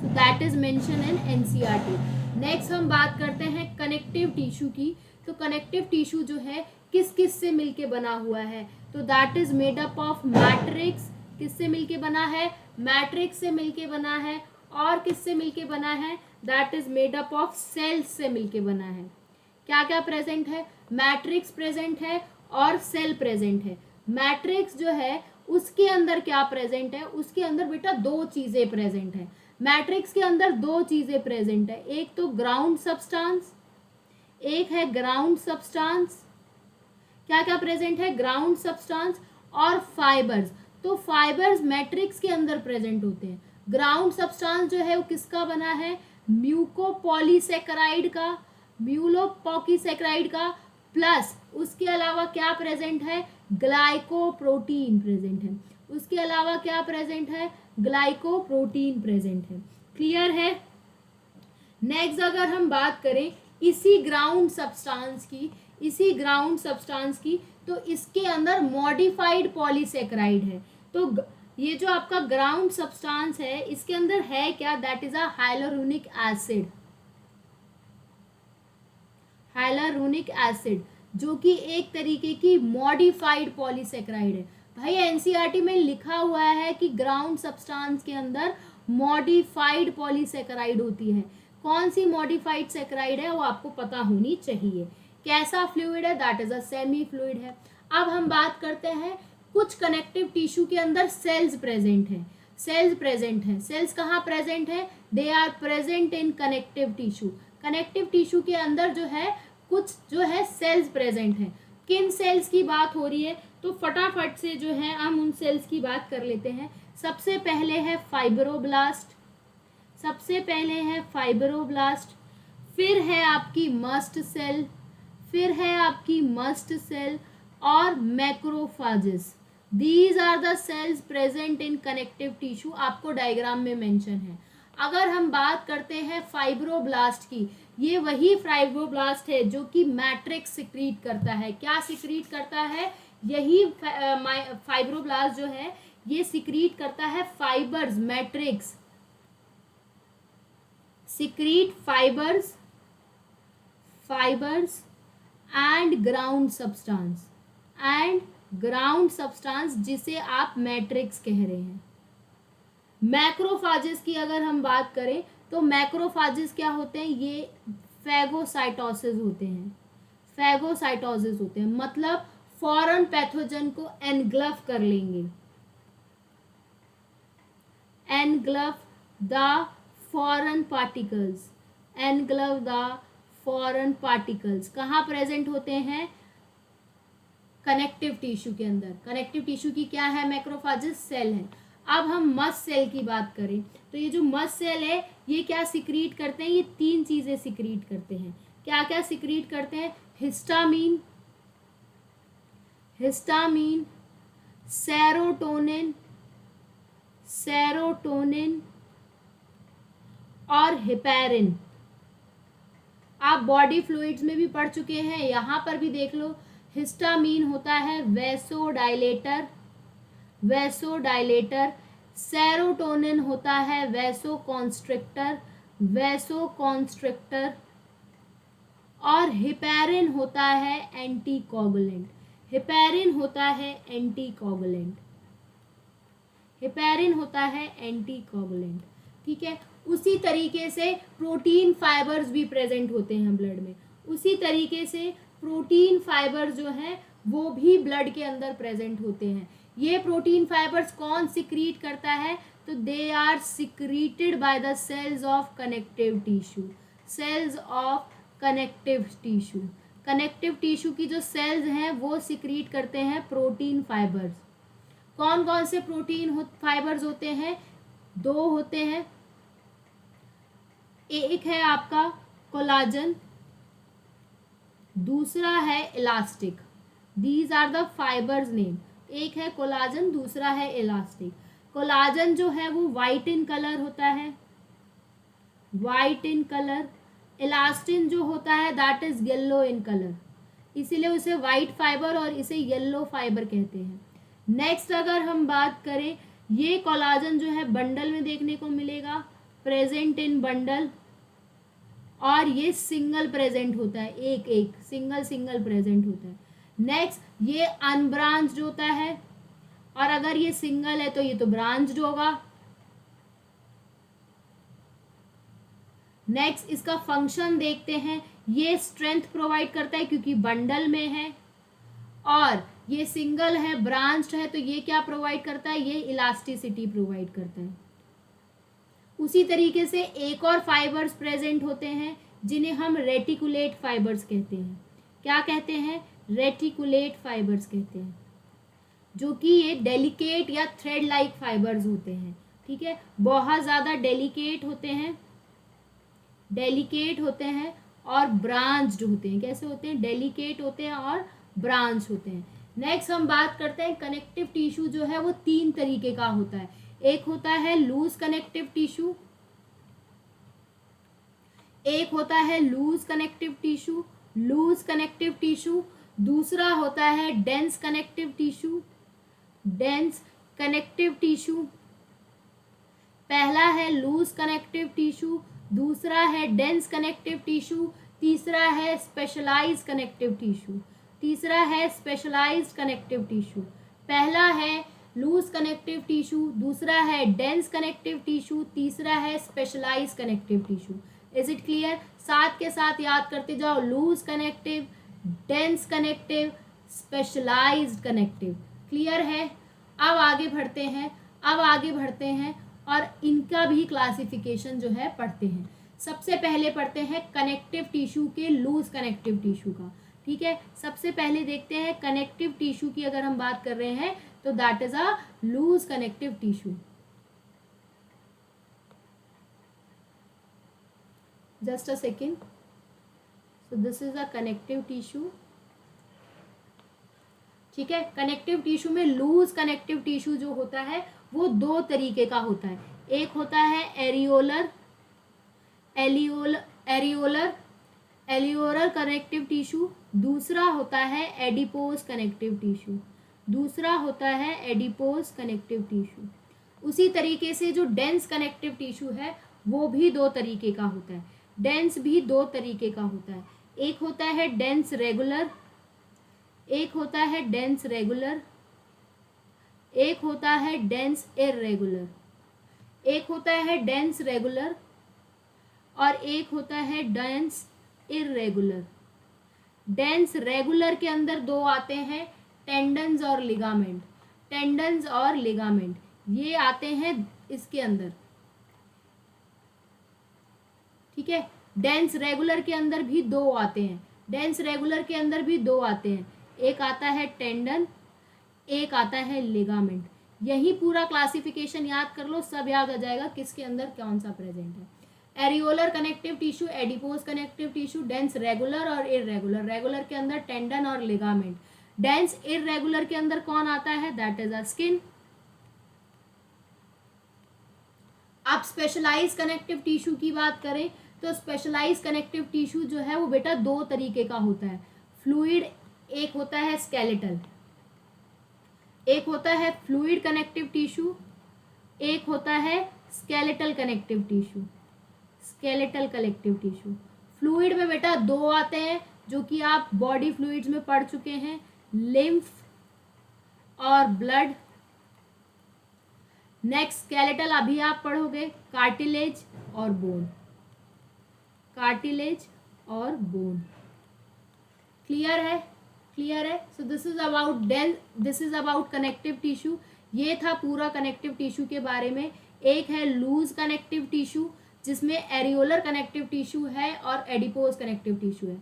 that is mention in NCERT. Next हम बात करते हैं कनेक्टिव टिश्यू की। तो कनेक्टिव टिश्यू जो है किस किस से मिलके बना हुआ है? तो that is made up of matrix. किससे मिलके बना है? मैट्रिक्स से मिलके बना है। और किससे मिलके बना है? That is made up of cells से मिलके बना है। क्या क्या प्रेजेंट है? मैट्रिक्स प्रेजेंट है और सेल प्रेजेंट है। मैट्रिक्स जो है उसके अंदर क्या प्रेजेंट है? उसके अंदर बेटा दो चीजें प्रेजेंट है। मैट्रिक्स के अंदर दो चीजें प्रेजेंट है, एक तो ग्राउंड सब्सटेंस, एक है ग्राउंड सब्सटेंस। क्या क्या प्रेजेंट है? ग्राउंड सब्सटेंस और फाइबर्स। तो फाइबर्स मैट्रिक्स के अंदर प्रेजेंट होते हैं। ग्राउंड सब्सटेंस जो है वो किसका बना है? म्यूकोपॉलीसेकेराइड का, म्यूलोपॉलीसेकेराइड का, प्लस उसके अलावा क्या प्रेजेंट है? ग्लाइकोप्रोटीन प्रेजेंट है। उसके अलावा क्या प्रेजेंट है? ग्लाइकोप्रोटीन प्रेजेंट है। क्लियर है? नेक्स्ट अगर हम बात करें इसी ग्राउंड सब्सटेंस की, तो इसके अंदर मॉडिफाइड पॉलीसेकेराइड है। तो ये जो आपका ग्राउंड सब्सटेंस है इसके अंदर है क्या? That is a hyaluronic acid, hyaluronic acid जो कि एक तरीके की मॉडिफाइड पॉलीसेकेराइड है। भाई एनसीईआरटी में लिखा हुआ है कि ग्राउंड सब्सटेंस के अंदर मॉडिफाइड पॉलीसेकेराइड होती है। कौन सी मॉडिफाइड सेकेराइड है वो आपको पता होनी चाहिए। कैसा फ्लूइड है? That is a semi fluid है। अब हम बात करते हैं कुछ कनेक्टिव टिश्यू के अंदर सेल्स प्रेजेंट हैं। सेल्स कहाँ प्रेजेंट है? They are present in connective tissue. Connective tissue के अंदर जो है कुछ जो है सेल्स प्रेजेंट हैं। किन सेल्स की बात हो रही है? तो फटाफट से जो है हम उन सेल्स की बात कर लेते हैं। सबसे पहले है फाइब्रोब्लास्ट, फिर है आपकी मस्ट सेल, और macrophages. These are the cells present in connective tissue, आपको डायग्राम में मेंशन है। अगर हम बात करते हैं फाइब्रोब्लास्ट की, ये वही फाइब्रोब्लास्ट है जो कि मैट्रिक्स सिक्रीट करता है। क्या सिक्रीट करता है? यही फाइब्रोब्लास्ट जो है ये सिक्रीट करता है fibres, matrix, secrete fibres and ground substance जिसे आप मैट्रिक्स कह रहे हैं। मैक्रोफाजेस की अगर हम बात करें तो मैक्रोफाजेस क्या होते हैं? ये फैगोसाइटोसिस होते हैं, मतलब फॉरेन पैथोजन को एनग्लव कर लेंगे, एनग्लव द फॉरेन पार्टिकल्स। कहाँ प्रेजेंट होते हैं? कनेक्टिव टिश्यू के अंदर। कनेक्टिव टिश्यू की क्या है? मैक्रोफेजेस सेल है। अब हम मस्ट सेल की बात करें तो ये जो मस्ट सेल है ये क्या सिक्रीट करते हैं? ये 3 चीजें सिक्रीट करते हैं। क्या क्या सिक्रीट करते हैं? हिस्टामीन, हिस्टामीन, सेरोटोनिन, सेरोटोनिन और हिपेरिन। आप बॉडी फ्लूइड्स में भी पढ़ चुके हैं, यहाँ पर भी देख लो। हिस्टामीन होता है वैसोडाइलेटर, वैसोडाइलेटर। सेरोटोनिन होता है वैसोकॉन्स्ट्रिक्टर, वैसोकॉन्स्ट्रिक्टर। और हिपेरिन होता है एंटीकोगुलेंट, हिपेरिन होता है एंटीकोगुलेंट, हिपेरिन होता है एंटीकोगुलेंट। ठीक है। उसी तरीके से प्रोटीन फाइबर्स भी प्रेजेंट होते हैं ब्लड में। उसी तरीके से प्रोटीन फाइबर्स जो हैं वो भी ब्लड के अंदर प्रेजेंट होते हैं। ये प्रोटीन फाइबर्स कौन सिक्रीट करता है? तो they are secreted by the cells of connective tissue, cells of connective tissue. Connective tissue की जो सेल्स हैं वो सिक्रीट करते हैं प्रोटीन फाइबर्स। कौन कौन से प्रोटीन फाइबर्स होते हैं? 2 होते हैं। एक है आपका कोलाजन, दूसरा है elastic. These are the fibres name. एक है कोलाजन, दूसरा है इलास्टिक। कोलाजन जो है वो वाइट इन कलर होता है, वाइट इन कलर। इलास्टिन जो होता है that is yellow in colour, इसीलिए उसे वाइट फाइबर और इसे येलो फाइबर कहते हैं। नेक्स्ट अगर हम बात करें, ये कोलाजन जो है बंडल में देखने को मिलेगा, प्रेजेंट इन बंडल। और ये सिंगल प्रेजेंट होता है, एक एक सिंगल सिंगल प्रेजेंट होता है। नेक्स्ट ये अनब्रांच्ड होता है, और अगर ये सिंगल है तो ये तो ब्रांच्ड होगा। नेक्स्ट इसका फंक्शन देखते हैं। ये स्ट्रेंथ प्रोवाइड करता है क्योंकि बंडल में है, और ये सिंगल है, ब्रांच्ड है, तो ये क्या प्रोवाइड करता है? ये इलास्टिसिटी प्रोवाइड करता है। उसी तरीके से एक और फाइबर्स प्रेजेंट होते हैं जिन्हें हम रेटिकुलेट फाइबर्स कहते हैं। क्या कहते हैं? रेटिकुलेट फाइबर्स कहते हैं, जो कि ये डेलिकेट या थ्रेड लाइक फाइबर्स होते हैं। ठीक है, बहुत ज़्यादा डेलिकेट होते हैं, डेलिकेट होते हैं और ब्रांच्ड होते हैं। कैसे होते हैं? डेलिकेट होते हैं और ब्रांच होते हैं। नेक्स्ट हम बात करते हैं कनेक्टिव टिश्यू जो है वो 3 तरीके का होता है। एक होता है लूज कनेक्टिव टिश्यू, एक होता है loose connective tissue, loose connective tissue. दूसरा होता है dense connective tissue, dense connective tissue. पहला है लूज कनेक्टिव टिश्यू, दूसरा है डेंस कनेक्टिव टिश्यू, तीसरा है स्पेशलाइज्ड कनेक्टिव टिश्यू, तीसरा है स्पेशलाइज्ड कनेक्टिव टिश्यू। पहला है लूज कनेक्टिव टिश्यू, दूसरा है डेंस कनेक्टिव टिश्यू, तीसरा है specialised connective tissue. Is it clear? साथ के साथ याद करते जाओ, loose connective, dense connective, specialised connective. Clear है? अब आगे बढ़ते हैं, अब आगे बढ़ते हैं और इनका भी क्लासिफिकेशन जो है पढ़ते हैं। सबसे पहले पढ़ते हैं कनेक्टिव टिश्यू के लूज कनेक्टिव टिश्यू का। ठीक है, सबसे पहले देखते हैं कनेक्टिव टिश्यू की अगर हम बात कर रहे हैं तो that is a loose connective tissue. Just a second. So this is a connective tissue. ठीक है, कनेक्टिव टिश्यू में लूज कनेक्टिव टिश्यू जो होता है वो 2 तरीके का होता है। एक होता है एरियोलर, एरियोलर एलियोलर कनेक्टिव टिश्यू, दूसरा होता है एडिपोज कनेक्टिव टिश्यू, दूसरा होता है एडिपोज कनेक्टिव टिश्यू। उसी तरीके से जो डेंस कनेक्टिव टिश्यू है वो भी 2 तरीके का होता है। डेंस भी 2 तरीके का होता है। एक होता है डेंस रेगुलर, एक होता है डेंस रेगुलर, एक होता है डेंस इररेगुलर, एक होता है डेंस रेगुलर और एक होता है डेंस इररेगुलर। डेंस रेगुलर के अंदर 2 आते हैं, टेंडन्स और लिगामेंट, टेंडन्स और लिगामेंट ये आते हैं इसके अंदर। ठीक है, डेंस रेगुलर के अंदर भी 2 आते हैं, डेंस रेगुलर के अंदर भी 2 आते हैं। एक आता है टेंडन, एक आता है लिगामेंट। यही पूरा क्लासिफिकेशन याद कर लो, सब याद आ जाएगा किसके अंदर कौन सा प्रेजेंट है। Areolar connective tissue, adipose connective tissue, dense regular और इरेगुलर। रेगुलर के अंदर टेंडन और लिगामेंट, डेंस इरेगुलर के अंदर कौन आता है, दैट इज अ स्किन। आप स्पेशलाइज कनेक्टिव टिश्यू की बात करें तो स्पेशलाइज कनेक्टिव टिश्यू जो है वो बेटा दो तरीके का होता है, फ्लूइड, एक होता है स्केलेटल, एक होता है फ्लूइड कनेक्टिव टिश्यू, एक होता है skeletal connective tissue. Skeletal connective tissue fluid में बेटा दो आते हैं जो कि आप बॉडी फ्लूइड्स में पढ़ चुके हैं, लिम्फ और ब्लड। नेक्स्ट स्केलेटल अभी आप पढ़ोगे, कार्टिलेज और बोन, कार्टिलेज और बोन। क्लियर है, क्लियर है। So this is about this is about connective tissue. ये था पूरा कनेक्टिव टिश्यू के बारे में। एक है लूज कनेक्टिव टिश्यू जिसमें एरियोलर कनेक्टिव टिश्यू है और एडिपोज कनेक्टिव टिश्यू है।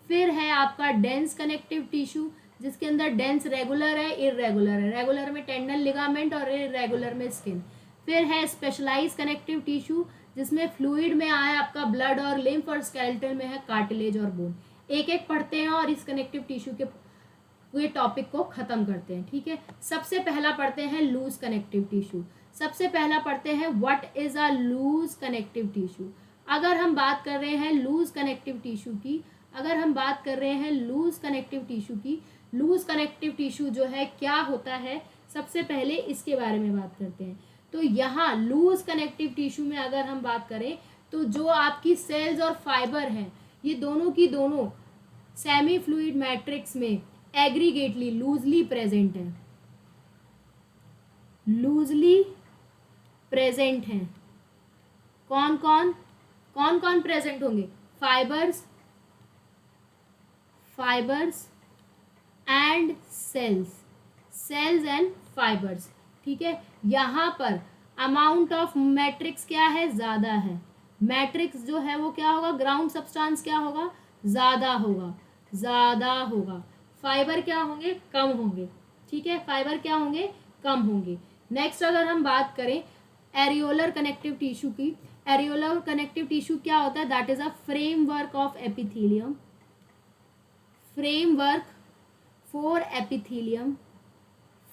फिर है आपका डेंस कनेक्टिव टिश्यू जिसके अंदर डेंस रेगुलर है, इरेगुलर है। रेगुलर में टेंडन लिगामेंट और इरेगुलर में स्किन। फिर है स्पेशलाइज कनेक्टिव टिश्यू जिसमें फ्लूइड में आया आपका ब्लड और लिम्फ और स्केलेटल में है कार्टिलेज और बोन। एक एक पढ़ते हैं और इस कनेक्टिव टिश्यू के पूरे टॉपिक को खत्म करते हैं, ठीक है। सबसे पहला पढ़ते हैं लूज कनेक्टिव टिश्यू। सबसे पहला पढ़ते हैं what is a loose connective tissue. अगर हम बात कर रहे हैं लूज कनेक्टिव टिश्यू की, अगर हम बात कर रहे हैं लूज कनेक्टिव टिश्यू की, लूज कनेक्टिव टिश्यू जो है क्या होता है, सबसे पहले इसके बारे में बात करते हैं। तो यहाँ लूज कनेक्टिव टिश्यू में अगर हम बात करें तो जो आपकी सेल्स और फाइबर हैं ये दोनों की दोनों सेमी फ्लूइड मैट्रिक्स में एग्रीगेटली लूजली प्रेजेंट है, लूजली प्रेजेंट हैं। कौन कौन प्रेजेंट होंगे, fibres, fibres and cells, cells and fibres, ठीक है। यहाँ पर अमाउंट ऑफ मैट्रिक्स क्या है, ज़्यादा है। मैट्रिक्स जो है वो क्या होगा, ग्राउंड सब्सटेंस क्या होगा, ज़्यादा होगा, ज़्यादा होगा। फाइबर क्या होंगे, कम होंगे, ठीक है। फाइबर क्या होंगे, कम होंगे। नेक्स्ट अगर हम बात करें एरियोलर कनेक्टिव टिश्यू की, एरियोलर कनेक्टिव टिश्यू क्या होता है, that is a framework of epithelium, framework for epithelium,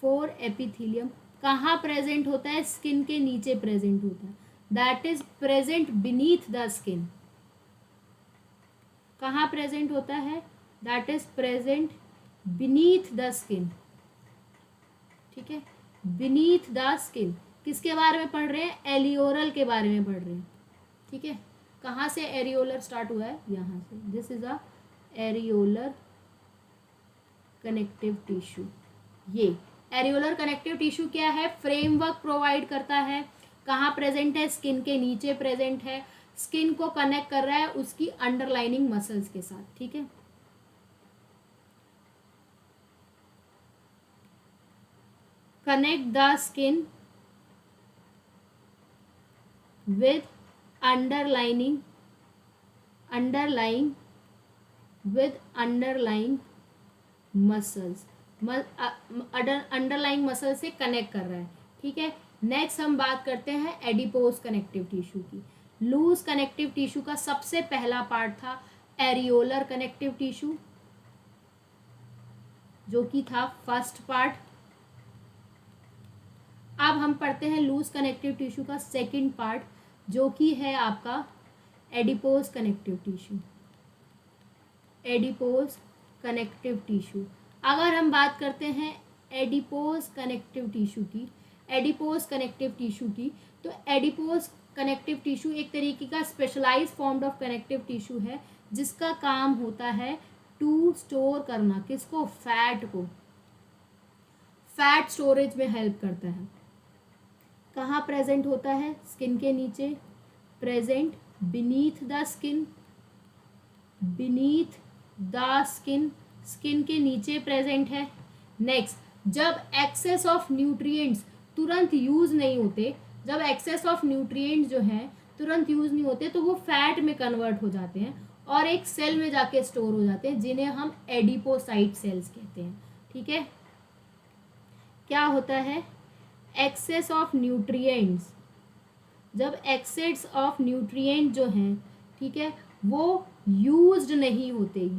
for epithelium. कहाँ प्रेजेंट होता है, स्किन के नीचे प्रेजेंट होता है, that is present beneath the skin. कहाँ प्रेजेंट होता है, that is present beneath the skin, ठीक है, बीनीथ द स्किन। किसके बारे में पढ़ रहे हैं, एलियोरल के बारे में पढ़ रहे हैं, ठीक है। कहाँ से एरियोलर स्टार्ट हुआ है, यहाँ से। This is a areolar connective tissue. ये एरियोलर कनेक्टिव टिश्यू क्या है, फ्रेमवर्क प्रोवाइड करता है। कहाँ प्रेजेंट है, स्किन के नीचे प्रेजेंट है, स्किन को कनेक्ट कर रहा है उसकी अंडरलाइनिंग मसल्स के साथ, ठीक है। Connect the skin with underlying muscles, underlying muscle से कनेक्ट कर रहा है, ठीक है। नेक्स्ट हम बात करते हैं एडिपोज कनेक्टिव टिश्यू की। लूज कनेक्टिव टिश्यू का सबसे पहला पार्ट था एरियोलर कनेक्टिव टिश्यू जो कि था फर्स्ट पार्ट। अब हम पढ़ते हैं लूज कनेक्टिव टिश्यू का सेकंड पार्ट जो कि है आपका adipose connective tissue, adipose connective tissue. अगर हम बात करते हैं एडिपोज कनेक्टिव टिश्यू की, एडिपोज कनेक्टिव टिश्यू की, तो एडिपोज कनेक्टिव टिश्यू एक तरीके का specialised form of connective tissue है जिसका काम होता है टू स्टोर करना, किसको, फैट को, फैट स्टोरेज में हेल्प करता है। कहाँ प्रेजेंट होता है, स्किन के नीचे, present beneath the skin, beneath the skin, skin के नीचे प्रेजेंट है। नेक्स्ट, जब एक्सेस ऑफ न्यूट्रिएंट्स तुरंत यूज नहीं होते, जब एक्सेस ऑफ न्यूट्रिएंट्स जो हैं तुरंत यूज नहीं होते तो वो फैट में कन्वर्ट हो जाते हैं और एक सेल में जाके स्टोर हो जाते हैं, जिन्हें हम एडिपोसाइट सेल्स कहते हैं। ठीक है, क्या होता है, एक्सेस ऑफ न्यूट्रिएंट्स, जब एक्सेस ऑफ न्यूट्रिएंट जो हैं, ठीक है, वो यूज्ड नहीं होते,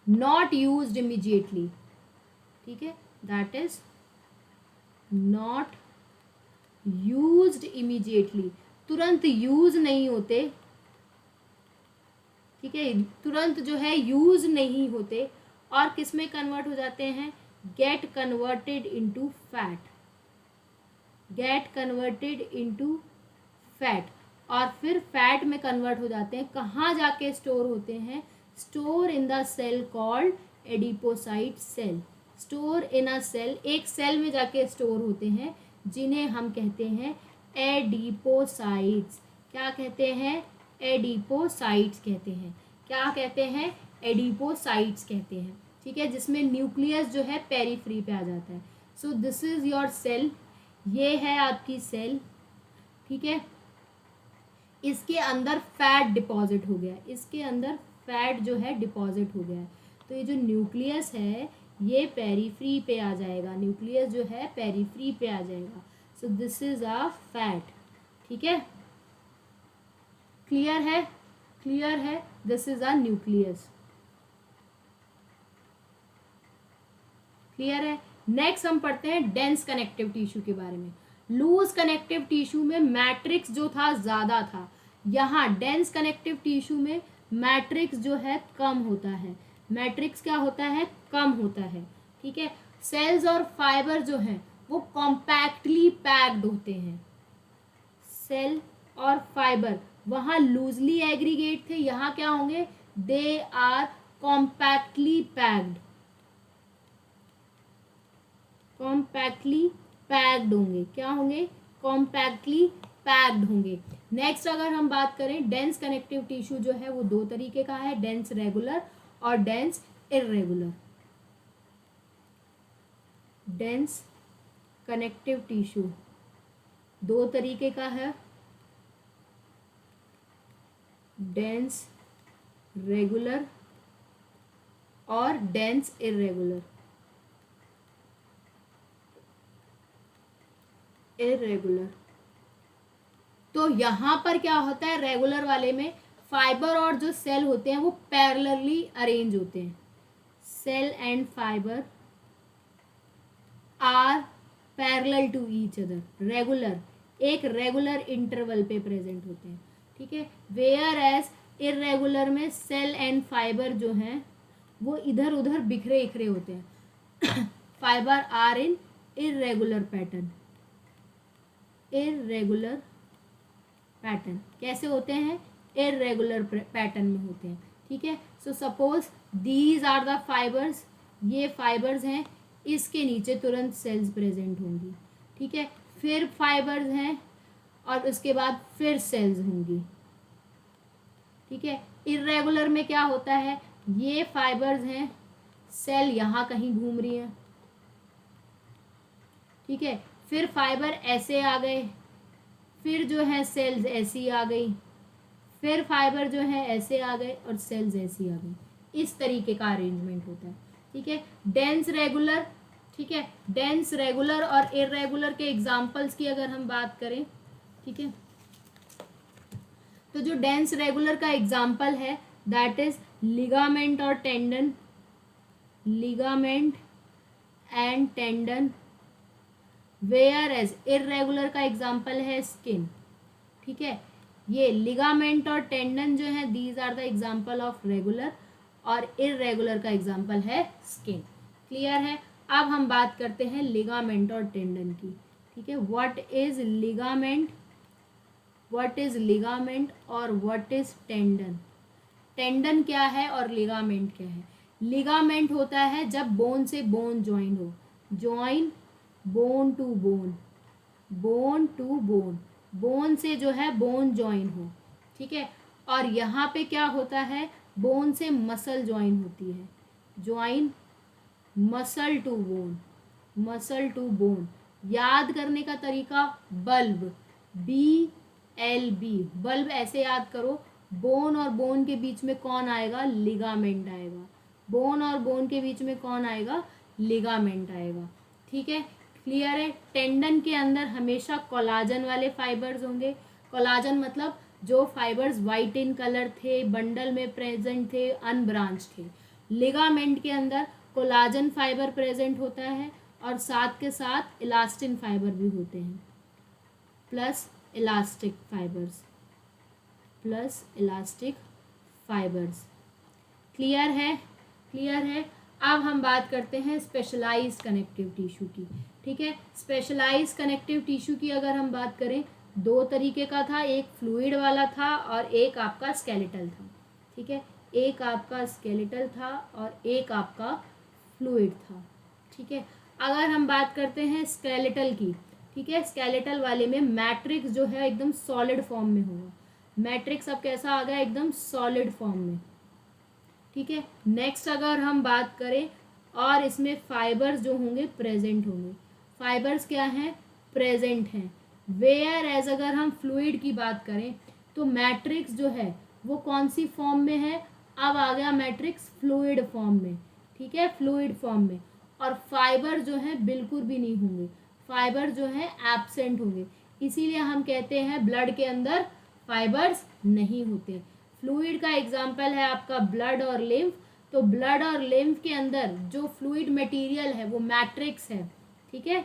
नॉट यूज्ड इमीडिएटली, ठीक है, that is not used immediately, तुरंत यूज नहीं होते, ठीक है, तुरंत जो है यूज नहीं होते, और किस में कन्वर्ट हो जाते हैं, गेट कन्वर्टेड इनटू फैट, और फिर फैट में कन्वर्ट हो जाते हैं। कहाँ जाके स्टोर होते हैं, store in the cell called adipocyte cell, store in a cell, एक सेल में जाके स्टोर होते हैं, जिन्हें हम कहते हैं एडिपोसाइट्स। क्या कहते हैं, एडिपोसाइट्स कहते हैं। क्या कहते हैं, एडिपोसाइट्स कहते हैं। ठीक है, जिसमें न्यूक्लियस जो है पेरीफ्री पे आ जाता है। So this is your cell, ये है आपकी सेल। ठीक है, इसके अंदर फैट डिपॉजिट हो गया, इसके अंदर फैट जो है डिपॉजिट हो गया है। तो ये जो न्यूक्लियस है ये पेरीफ्री पे आ जाएगा, न्यूक्लियस जो है पेरीफ्री पे आ जाएगा। सो दिस इज अ फैट। ठीक है, क्लियर है, क्लियर है, this is a nucleus, clear है। नेक्स्ट हम पढ़ते हैं डेंस कनेक्टिव टिश्यू के बारे में। लूज कनेक्टिव टिश्यू में मैट्रिक्स जो था ज्यादा था, यहाँ डेंस कनेक्टिव टिश्यू में मैट्रिक्स जो है कम होता है, मैट्रिक्स क्या होता है, कम होता है। ठीक है, सेल्स और फाइबर जो हैं वो कॉम्पैक्टली पैक्ड होते हैं, सेल और फाइबर वहाँ लूजली एग्रीगेट थे, यहाँ क्या होंगे, they are compactly packed, compactly packed होंगे, क्या होंगे, कॉम्पैक्टली पैक्ड होंगे। नेक्स्ट अगर हम बात करें, डेंस कनेक्टिव टिश्यू जो है वो दो तरीके का है, डेंस रेगुलर और dense irregular. Dense connective tissue दो तरीके का है, डेंस रेगुलर और डेंस इर्रेगुलर। इरेगुलर, तो यहाँ पर क्या होता है, रेगुलर वाले में फाइबर और जो सेल होते हैं वो पैरेलली अरेंज होते हैं, cell and fibre are parallel to each other, regular एक रेगुलर इंटरवल पे प्रेजेंट होते हैं। ठीक है, वेयर एज इरेगुलर में सेल एंड फाइबर जो हैं वो इधर उधर बिखरे इखरे होते हैं। Fibre are in irregular pattern, irregular pattern कैसे होते हैं, इरेगुलर पैटर्न में होते हैं। ठीक है, so suppose these are the fibres, ये फाइबर्स हैं, इसके नीचे तुरंत सेल्स प्रेजेंट होंगी। ठीक है, फिर फाइबर्स हैं और उसके बाद फिर सेल्स होंगी। ठीक है, इरेगुलर में क्या होता है, ये फाइबर्स हैं, सेल यहाँ कहीं घूम रही है। ठीक है, फिर फाइबर ऐसे आ गए, फिर जो है सेल्स ऐसी आ गई, फिर फाइबर जो है ऐसे आ गए और सेल्स ऐसी आ गई। इस तरीके का अरेंजमेंट होता है। ठीक है, डेंस रेगुलर, ठीक है, डेंस रेगुलर और इरेगुलर के एग्जांपल्स की अगर हम बात करें, ठीक है, तो जो डेंस रेगुलर का एग्जांपल है दैट इज लिगामेंट और tendon, ligament and tendon, whereas irregular का एग्जाम्पल है स्किन। ठीक है, ये लिगामेंट और टेंडन जो है these are the example of regular, और इरेगुलर का एग्जाम्पल है स्किन। क्लियर है, अब हम बात करते हैं लिगामेंट और टेंडन की। ठीक है, what is ligament, what is ligament और व्हाट इज टेंडन, टेंडन क्या है और लिगामेंट क्या है। लिगामेंट होता है जब बोन से बोन ज्वाइन हो, join bone to bone, bone to bone, bone से जो है बोन ज्वाइन हो। ठीक है, और यहाँ पे क्या होता है, बोन से मसल ज्वाइन होती है, join muscle to bone, muscle to bone. याद करने का तरीका, बल्ब, BULB, LB। बल्ब ऐसे याद करो, बोन और बोन के बीच में कौन आएगा? लिगामेंट आएगा। बोन और बोन के बीच में कौन आएगा? लिगामेंट आएगा। ठीक है, क्लियर है। टेंडन के अंदर हमेशा कोलाजन वाले फाइबर्स होंगे। कोलाजन मतलब जो फाइबर्स वाइट इन कलर थे, बंडल में प्रेजेंट थे, अनब्रांच थे। लिगामेंट के अंदर कोलाजन फाइबर प्रेजेंट होता है और साथ के साथ इलास्टिन फाइबर भी होते हैं, plus elastic fibres, plus elastic fibres. Clear है? क्लियर है। अब हम बात करते हैं स्पेशलाइज्ड कनेक्टिव टिश्यू की। ठीक है, स्पेशलाइज्ड कनेक्टिव टिश्यू की अगर हम बात करें, दो तरीके का था, एक फ्लूइड वाला था और एक आपका स्केलेटल था। ठीक है, एक आपका स्केलेटल था और एक आपका फ्लूइड था। ठीक है, अगर हम बात करते हैं स्केलेटल की, ठीक है, स्केलेटल वाले में मैट्रिक्स जो है एकदम सॉलिड फॉर्म में होगा। मैट्रिक्स अब कैसा आ गया? एकदम सॉलिड फॉर्म में। ठीक है, नेक्स्ट अगर हम बात करें, और इसमें फाइबर्स जो होंगे प्रेजेंट होंगे। फाइबर्स क्या हैं? प्रेजेंट हैं। वेयर एज अगर हम फ्लूइड की बात करें तो मैट्रिक्स जो है वो कौन सी फॉर्म में है? अब आ गया मैट्रिक्स फ्लूइड फॉर्म में। ठीक है, फ्लूइड फॉर्म में। और फाइबर जो है बिल्कुल भी नहीं होंगे, फाइबर जो है एब्सेंट होंगे। इसीलिए हम कहते हैं ब्लड के अंदर फाइबर्स नहीं होते। फ्लूइड का एग्जाम्पल है आपका ब्लड और लिम्फ। तो ब्लड और लिम्फ के अंदर जो फ्लूइड मटेरियल है वो मैट्रिक्स है। ठीक है,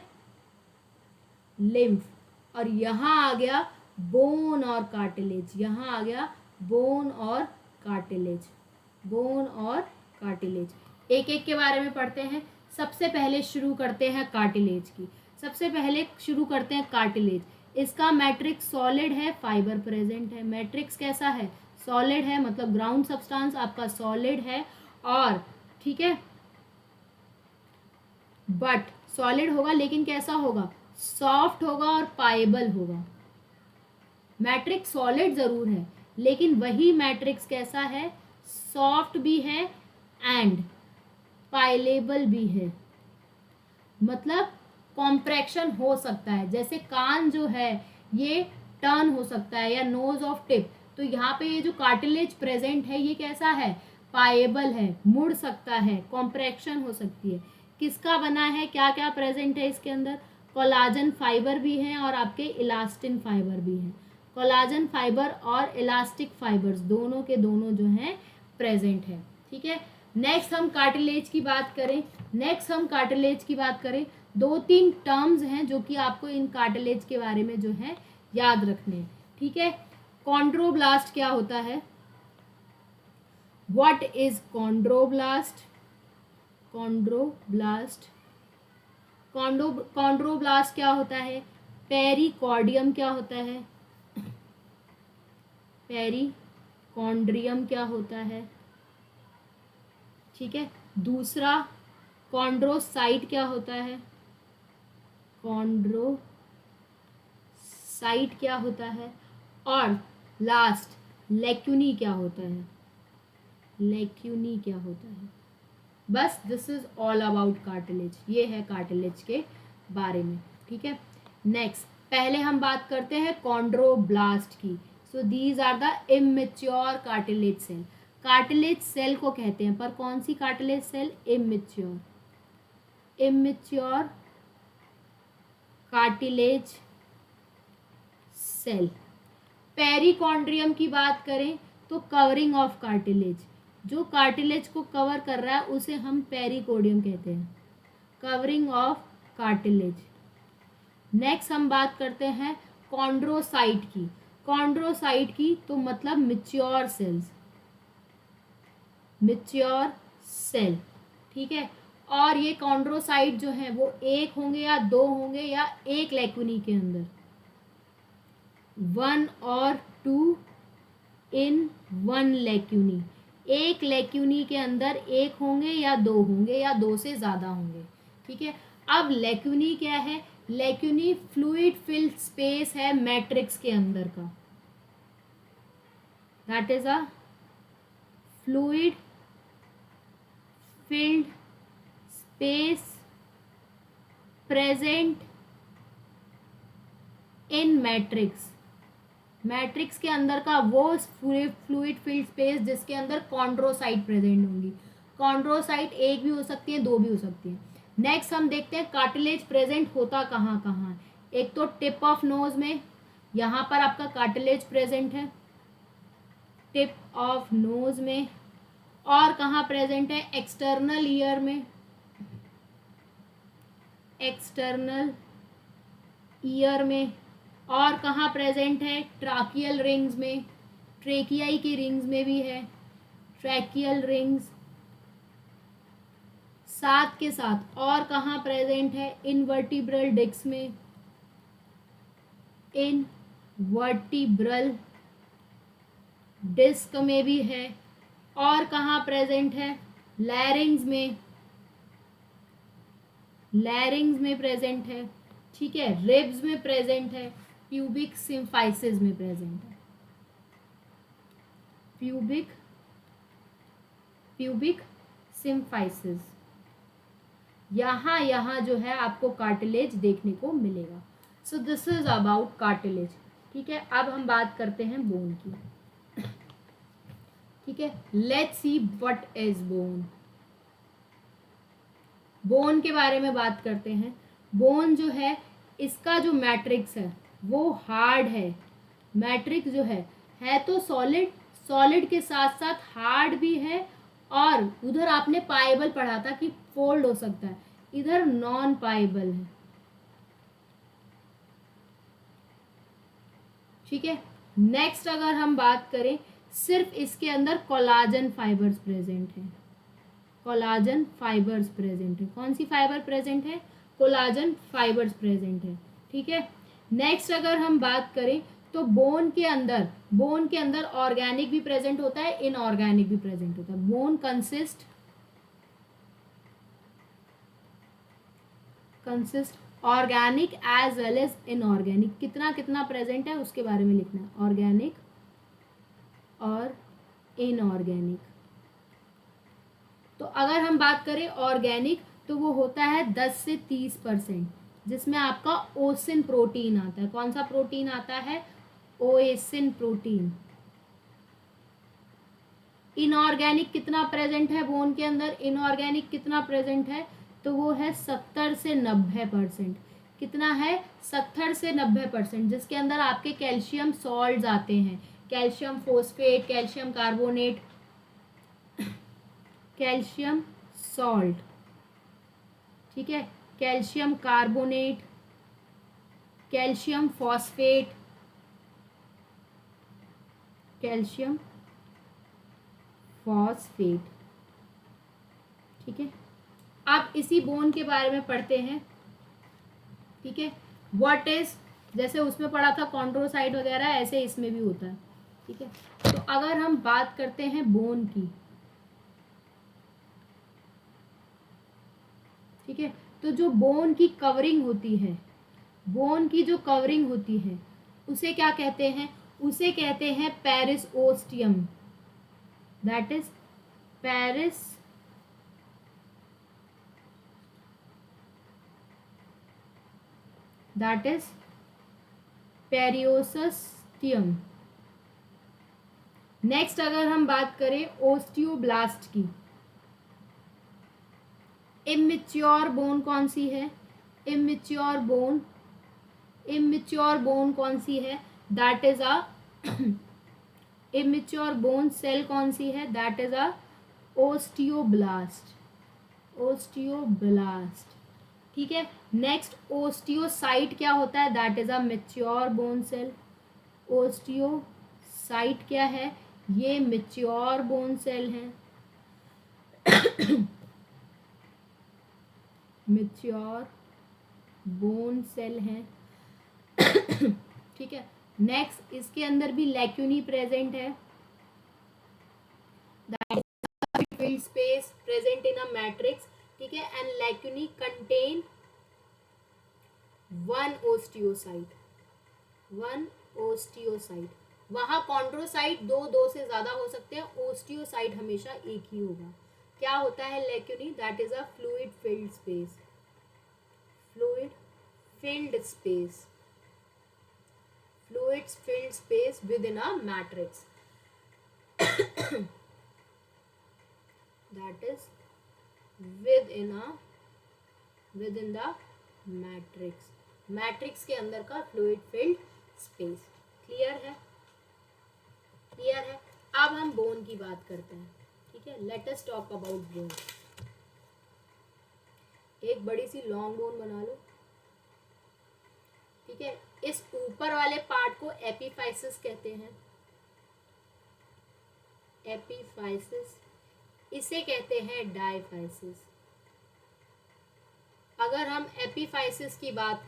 लिम्फ। और यहाँ आ गया बोन और कार्टिलेज, यहाँ आ गया बोन और कार्टिलेज, बोन और कार्टिलेज। एक एक के बारे में पढ़ते हैं। सबसे पहले शुरू करते हैं कार्टिलेज की। सबसे पहले शुरू करते हैं कार्टिलेज। इसका मैट्रिक्स सॉलिड है, फाइबर प्रेजेंट है। मैट्रिक्स कैसा है? सॉलिड है, मतलब ग्राउंड सब्सटेंस आपका सॉलिड है। और ठीक है, बट सॉलिड होगा लेकिन कैसा होगा? सॉफ्ट होगा और पाएबल होगा। मैट्रिक्स सॉलिड जरूर है लेकिन वही मैट्रिक्स कैसा है? सॉफ्ट भी है एंड पाइलेबल भी है। मतलब कॉम्प्रेक्शन हो सकता है, जैसे कान जो है ये टर्न हो सकता है, या नोज ऑफ टिप। तो यहाँ पे ये जो कार्टिलेज प्रेजेंट है ये कैसा है? पाएबल है, मुड़ सकता है, कॉम्प्रेक्शन हो सकती है। किसका बना है? क्या क्या प्रेजेंट है इसके अंदर? कोलाजन फाइबर भी हैं और आपके इलास्टिन फाइबर भी हैं। कोलाजन फाइबर और इलास्टिक फाइबर्स दोनों के दोनों जो हैं प्रेजेंट है। ठीक है, नेक्स्ट हम कार्टिलेज की बात करें। नेक्स्ट हम कार्टिलेज की बात करें, दो तीन टर्म्स हैं जो कि आपको इन कार्टिलेज के बारे में जो है याद रखने हैं। ठीक है, कॉन्ड्रोब्लास्ट क्या होता है? What is chondroblast? Chondroblast, chondroblast क्या होता है? पेरिकॉर्डियम क्या होता है? पेरिकॉन्ड्रियम क्या होता है? ठीक है, दूसरा कॉन्ड्रोसाइट क्या होता है? कॉन्ड्रोसाइट क्या होता है? और लास्ट लेक्यूनी क्या होता है? लेक्यूनी क्या होता है? बस this is all about cartilage. ये है कार्टिलेज के बारे में। ठीक है, नेक्स्ट पहले हम बात करते हैं कॉन्ड्रोब्लास्ट की। So these are the immature cartilage cell. Cartilage cell को कहते हैं, पर कौन सी cartilage cell? Immature, immature cartilage cell. Perichondrium की बात करें तो कवरिंग ऑफ कार्टिलेज, जो कार्टिलेज को कवर कर रहा है उसे हम पेरिकोडियम कहते हैं, कवरिंग ऑफ कार्टिलेज। नेक्स्ट हम बात करते हैं कॉन्ड्रोसाइट की। कॉन्ड्रोसाइट की तो मतलब मैच्योर सेल्स, मैच्योर सेल। ठीक है, और ये कॉन्ड्रोसाइट जो है वो एक होंगे या दो होंगे या एक लेक्यूनी के अंदर, 1 और 2 इन 1 लेक्यूनी। एक लेक्यूनी के अंदर एक होंगे या दो होंगे या दो से ज़्यादा होंगे। ठीक है, अब लेक्यूनी क्या है? लेक्यूनी फ्लूइड फिल्ड स्पेस है मैट्रिक्स के अंदर का, that is a fluid filled space present in matrix, matrix के अंदर का वो फ्लूइड फिल्ड स्पेस जिसके अंदर कॉन्ड्रोसाइट प्रेजेंट होंगी। कॉन्ड्रोसाइट एक भी हो सकती है, दो भी हो सकती है। नेक्स्ट हम देखते हैं कार्टिलेज प्रेजेंट होता कहाँ कहाँ। एक तो टिप ऑफ नोज में, यहाँ पर आपका कार्टिलेज प्रेजेंट है टिप ऑफ नोज में। और कहाँ प्रेजेंट है? एक्सटर्नल ईयर में, एक्सटर्नल ईयर में। और कहाँ प्रेजेंट है? ट्राकियल रिंग्स में, ट्रेकियाई की रिंग्स में भी है, ट्रैकियल रिंग्स। साथ के साथ और कहाँ प्रेजेंट है? इनवर्टिब्रल डिस्क में, इनवर्टिब्रल डिस्क में भी है। और कहाँ प्रेजेंट है? लैरिंग्स में, लैरिंग्स में प्रेजेंट है। ठीक है, रिब्स में प्रेजेंट है, प्यूबिक सिम्फाइसिस में प्रेजेंट है, प्यूबिक सिम्फाइसिस। यहाँ जो है आपको कार्टिलेज देखने को मिलेगा। सो दिस इज अबाउट कार्टिलेज। ठीक है, अब हम बात करते हैं बोन की। ठीक है, let's see what is bone. Bone के बारे में बात करते हैं। बोन जो है, इसका जो मैट्रिक्स है वो हार्ड है। मैट्रिक्स जो है तो सॉलिड, सॉलिड के साथ साथ हार्ड भी है। और उधर आपने पाएबल पढ़ा था कि फोल्ड हो सकता है, इधर नॉन पाएबल है। ठीक है, नेक्स्ट अगर हम बात करें, सिर्फ इसके अंदर कोलाजन फाइबर्स प्रेजेंट है, कोलाजन फाइबर्स प्रेजेंट है। कौन सी फाइबर प्रेजेंट है? कोलाजन फाइबर्स प्रेजेंट है। ठीक है, नेक्स्ट अगर हम बात करें तो बोन के अंदर ऑर्गेनिक भी प्रेजेंट होता है, इनऑर्गेनिक भी प्रेजेंट होता है। Bone consist organic as well as inorganic. कितना कितना प्रेजेंट है उसके बारे में लिखना है, ऑर्गेनिक और इनऑर्गेनिक। तो अगर हम बात करें ऑर्गेनिक तो वो होता है 10 से 30%, जिसमें आपका ओसिन प्रोटीन आता है। कौन सा प्रोटीन आता है? ओएसिन प्रोटीन। इनऑर्गेनिक कितना प्रेजेंट है बोन के अंदर? इनऑर्गेनिक कितना प्रेजेंट है? तो वो है 70 से 90%। कितना है? 70 से 90%, जिसके अंदर आपके कैल्शियम सॉल्ट्स आते हैं, calcium phosphate, calcium carbonate, calcium salt. ठीक है, calcium carbonate, calcium phosphate, calcium phosphate. ठीक है, आप इसी बोन के बारे में पढ़ते हैं। ठीक है, व्हाट इज, जैसे उसमें पढ़ा था कॉन्ड्रोसाइट वगैरह, ऐसे इसमें भी होता है। ठीक है, तो अगर हम बात करते हैं बोन की, ठीक है, तो जो बोन की कवरिंग होती है, बोन की जो कवरिंग होती है उसे क्या कहते हैं? उसे कहते हैं Paris ostium. That is Paris that is periosteum. Next अगर हम बात करें ओस्टियोब्लास्ट की, इमेच्योर बोन कौन सी है? इमेच्योर बोन कौन सी है? That is a immature bone cell कौन सी है? That is a osteoblast, osteoblast. ठीक है, नेक्स्ट ओस्टियोसाइट क्या होता है? That is a mature bone cell. Osteocyte क्या है? ये मेच्योर बोन सेल है, मेच्योर बोन सेल है। ठीक है, नेक्स्ट इसके अंदर भी लैक्यूनी प्रेजेंट है, field space present in a matrix. ठीक है, and lacunae contain one osteocyte, one osteocyte। वहां कॉन्ड्रोसाइट दो से ज्यादा हो सकते हैं, ओस्टियोसाइट हमेशा एक ही होगा। क्या होता है lacunae? That is a fluid filled space, fluid filled space, fluids filled space within a matrix. That is within the matrix के अंदर का फ्लूइड फिल्ड स्पेस. क्लियर है? अब हम बोन की बात करते हैं. ठीक है, let us talk about bone. एक बड़ी सी लॉन्ग बोन बना लो. ठीक है, इस ऊपर वाले पार्ट को एपीफाइसिस कहते हैं. एपीफाइसिस, इसे कहते हैं डायफाइसिस. अगर हम एपीफाइसिस की बात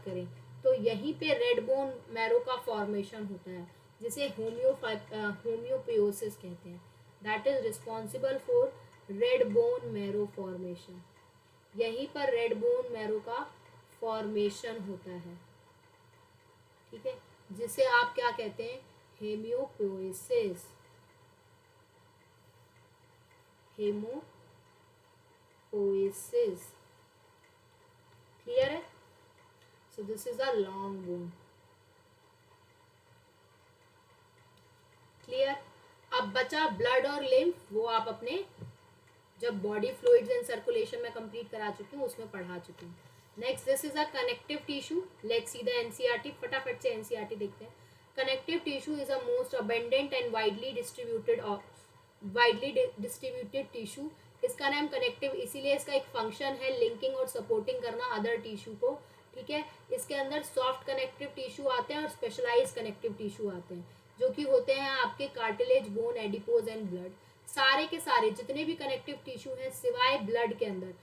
करें तो यहीं पे रेड बोन मैरो का फॉर्मेशन होता है, जिसे होम्योपियोसिस कहते हैं. That is responsible for red bone marrow formation. यहीं पर रेड बोन मैरो का फॉर्मेशन होता है. ठीक है, जिसे आप क्या कहते हैं? हेमियोपोइसिस. क्लियर है? So this is a long bone. Clear? अब बचा ब्लड और लिम्फ, वो आप अपने जब बॉडी फ्लूइड्स एंड सर्कुलेशन में कंप्लीट करा चुकी हूँ उसमें पढ़ा चुकी हूँ. Next, this is a connective tissue. Let's see the NCERT. फटाफट से एनसीईआरटी देखते हैं. Connective tissue is a most abundant and widely distributed tissue. इसका नाम कनेक्टिव इसीलिए, इसका एक फंक्शन है लिंकिंग और सपोर्टिंग करना अदर टिश्यू को. ठीक है, इसके अंदर सॉफ्ट कनेक्टिव टिश्यू आते हैं और स्पेशलाइज कनेक्टिव टिश्यू आते हैं, जो कि होते हैं आपके cartilage, bone, adipose and blood. सारे के सारे जितने भी कनेक्टिव टिश्यू हैं सिवाय ब्लड के अंदर,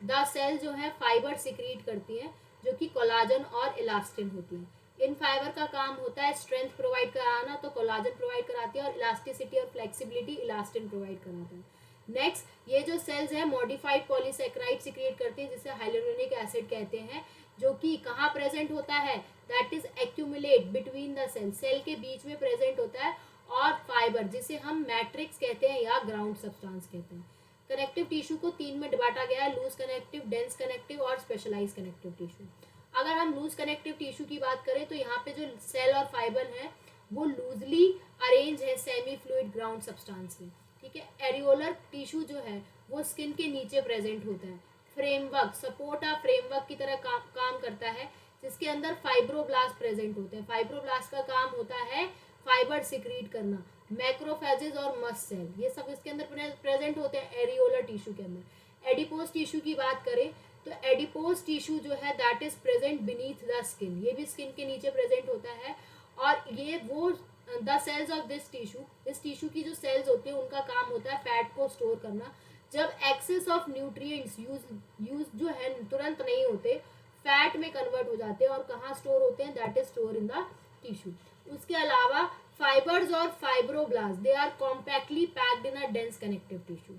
द सेल जो है फाइबर सिक्रीट करती हैं, जो कि कोलाजन और इलास्टिन होती हैं. इन फाइबर का काम होता है स्ट्रेंथ प्रोवाइड कराना, तो कोलाजन प्रोवाइड कराती है, और इलास्टिसिटी और फ्लेक्सिबिलिटी इलास्टिन प्रोवाइड कराता है. नेक्स्ट, ये जो सेल्स है मॉडिफाइड पॉलीसेक्राइड सिक्रिएट करती है, जिसे हाइलुरोनिक एसिड कहते हैं, जो कि कहाँ प्रेजेंट होता है? That is accumulate between the cell. Cell के बीच में प्रेजेंट होता है. और फाइबर, जिसे हम मैट्रिक्स कहते हैं या ग्राउंड सब्सटेंस कहते हैं. कनेक्टिव टिश्यू को 3 में बांटा गया है: लूज कनेक्टिव, डेंस कनेक्टिव और स्पेशलाइज कनेक्टिव टिश्यू. अगर हम लूज कनेक्टिव टिश्यू की बात करें तो यहाँ पे जो सेल और फाइबर है वो लूजली अरेंज है सेमी फ्लूइड ग्राउंड सब्सटेंस में. ठीक है, एरियोलर टिश्यू जो है वो स्किन के नीचे प्रेजेंट होता है. फ्रेमवर्क, सपोर्ट आ फ्रेमवर्क की तरह काम करता है, जिसके अंदर फाइब्रोब्लास्ट प्रेजेंट होते हैं. फाइब्रोब्लास्ट का काम होता है फाइबर सिक्रीट करना. मैक्रोफेजेस और मस्ट सेल, ये सब इसके अंदर प्रेजेंट होते हैं एरियोलर टिश्यू के अंदर. एडिपोज टिश्यू की बात करें तो एडिपोज टिश्यू जो है that is present beneath the skin. ये भी स्किन के नीचे प्रेजेंट होता है. और ये वो the cells of this tissue, इस टिश्यू की जो सेल्स होती है उनका काम होता है फैट को स्टोर करना. जब एक्सेस ऑफ न्यूट्रिएंट्स यूज जो है तुरंत नहीं होते, फैट में कन्वर्ट हो जाते हैं. और कहाँ स्टोर होते हैं? That is store in the tissue. उसके अलावा फाइबर्स और fibroblast, they are compactly packed in a dense connective tissue.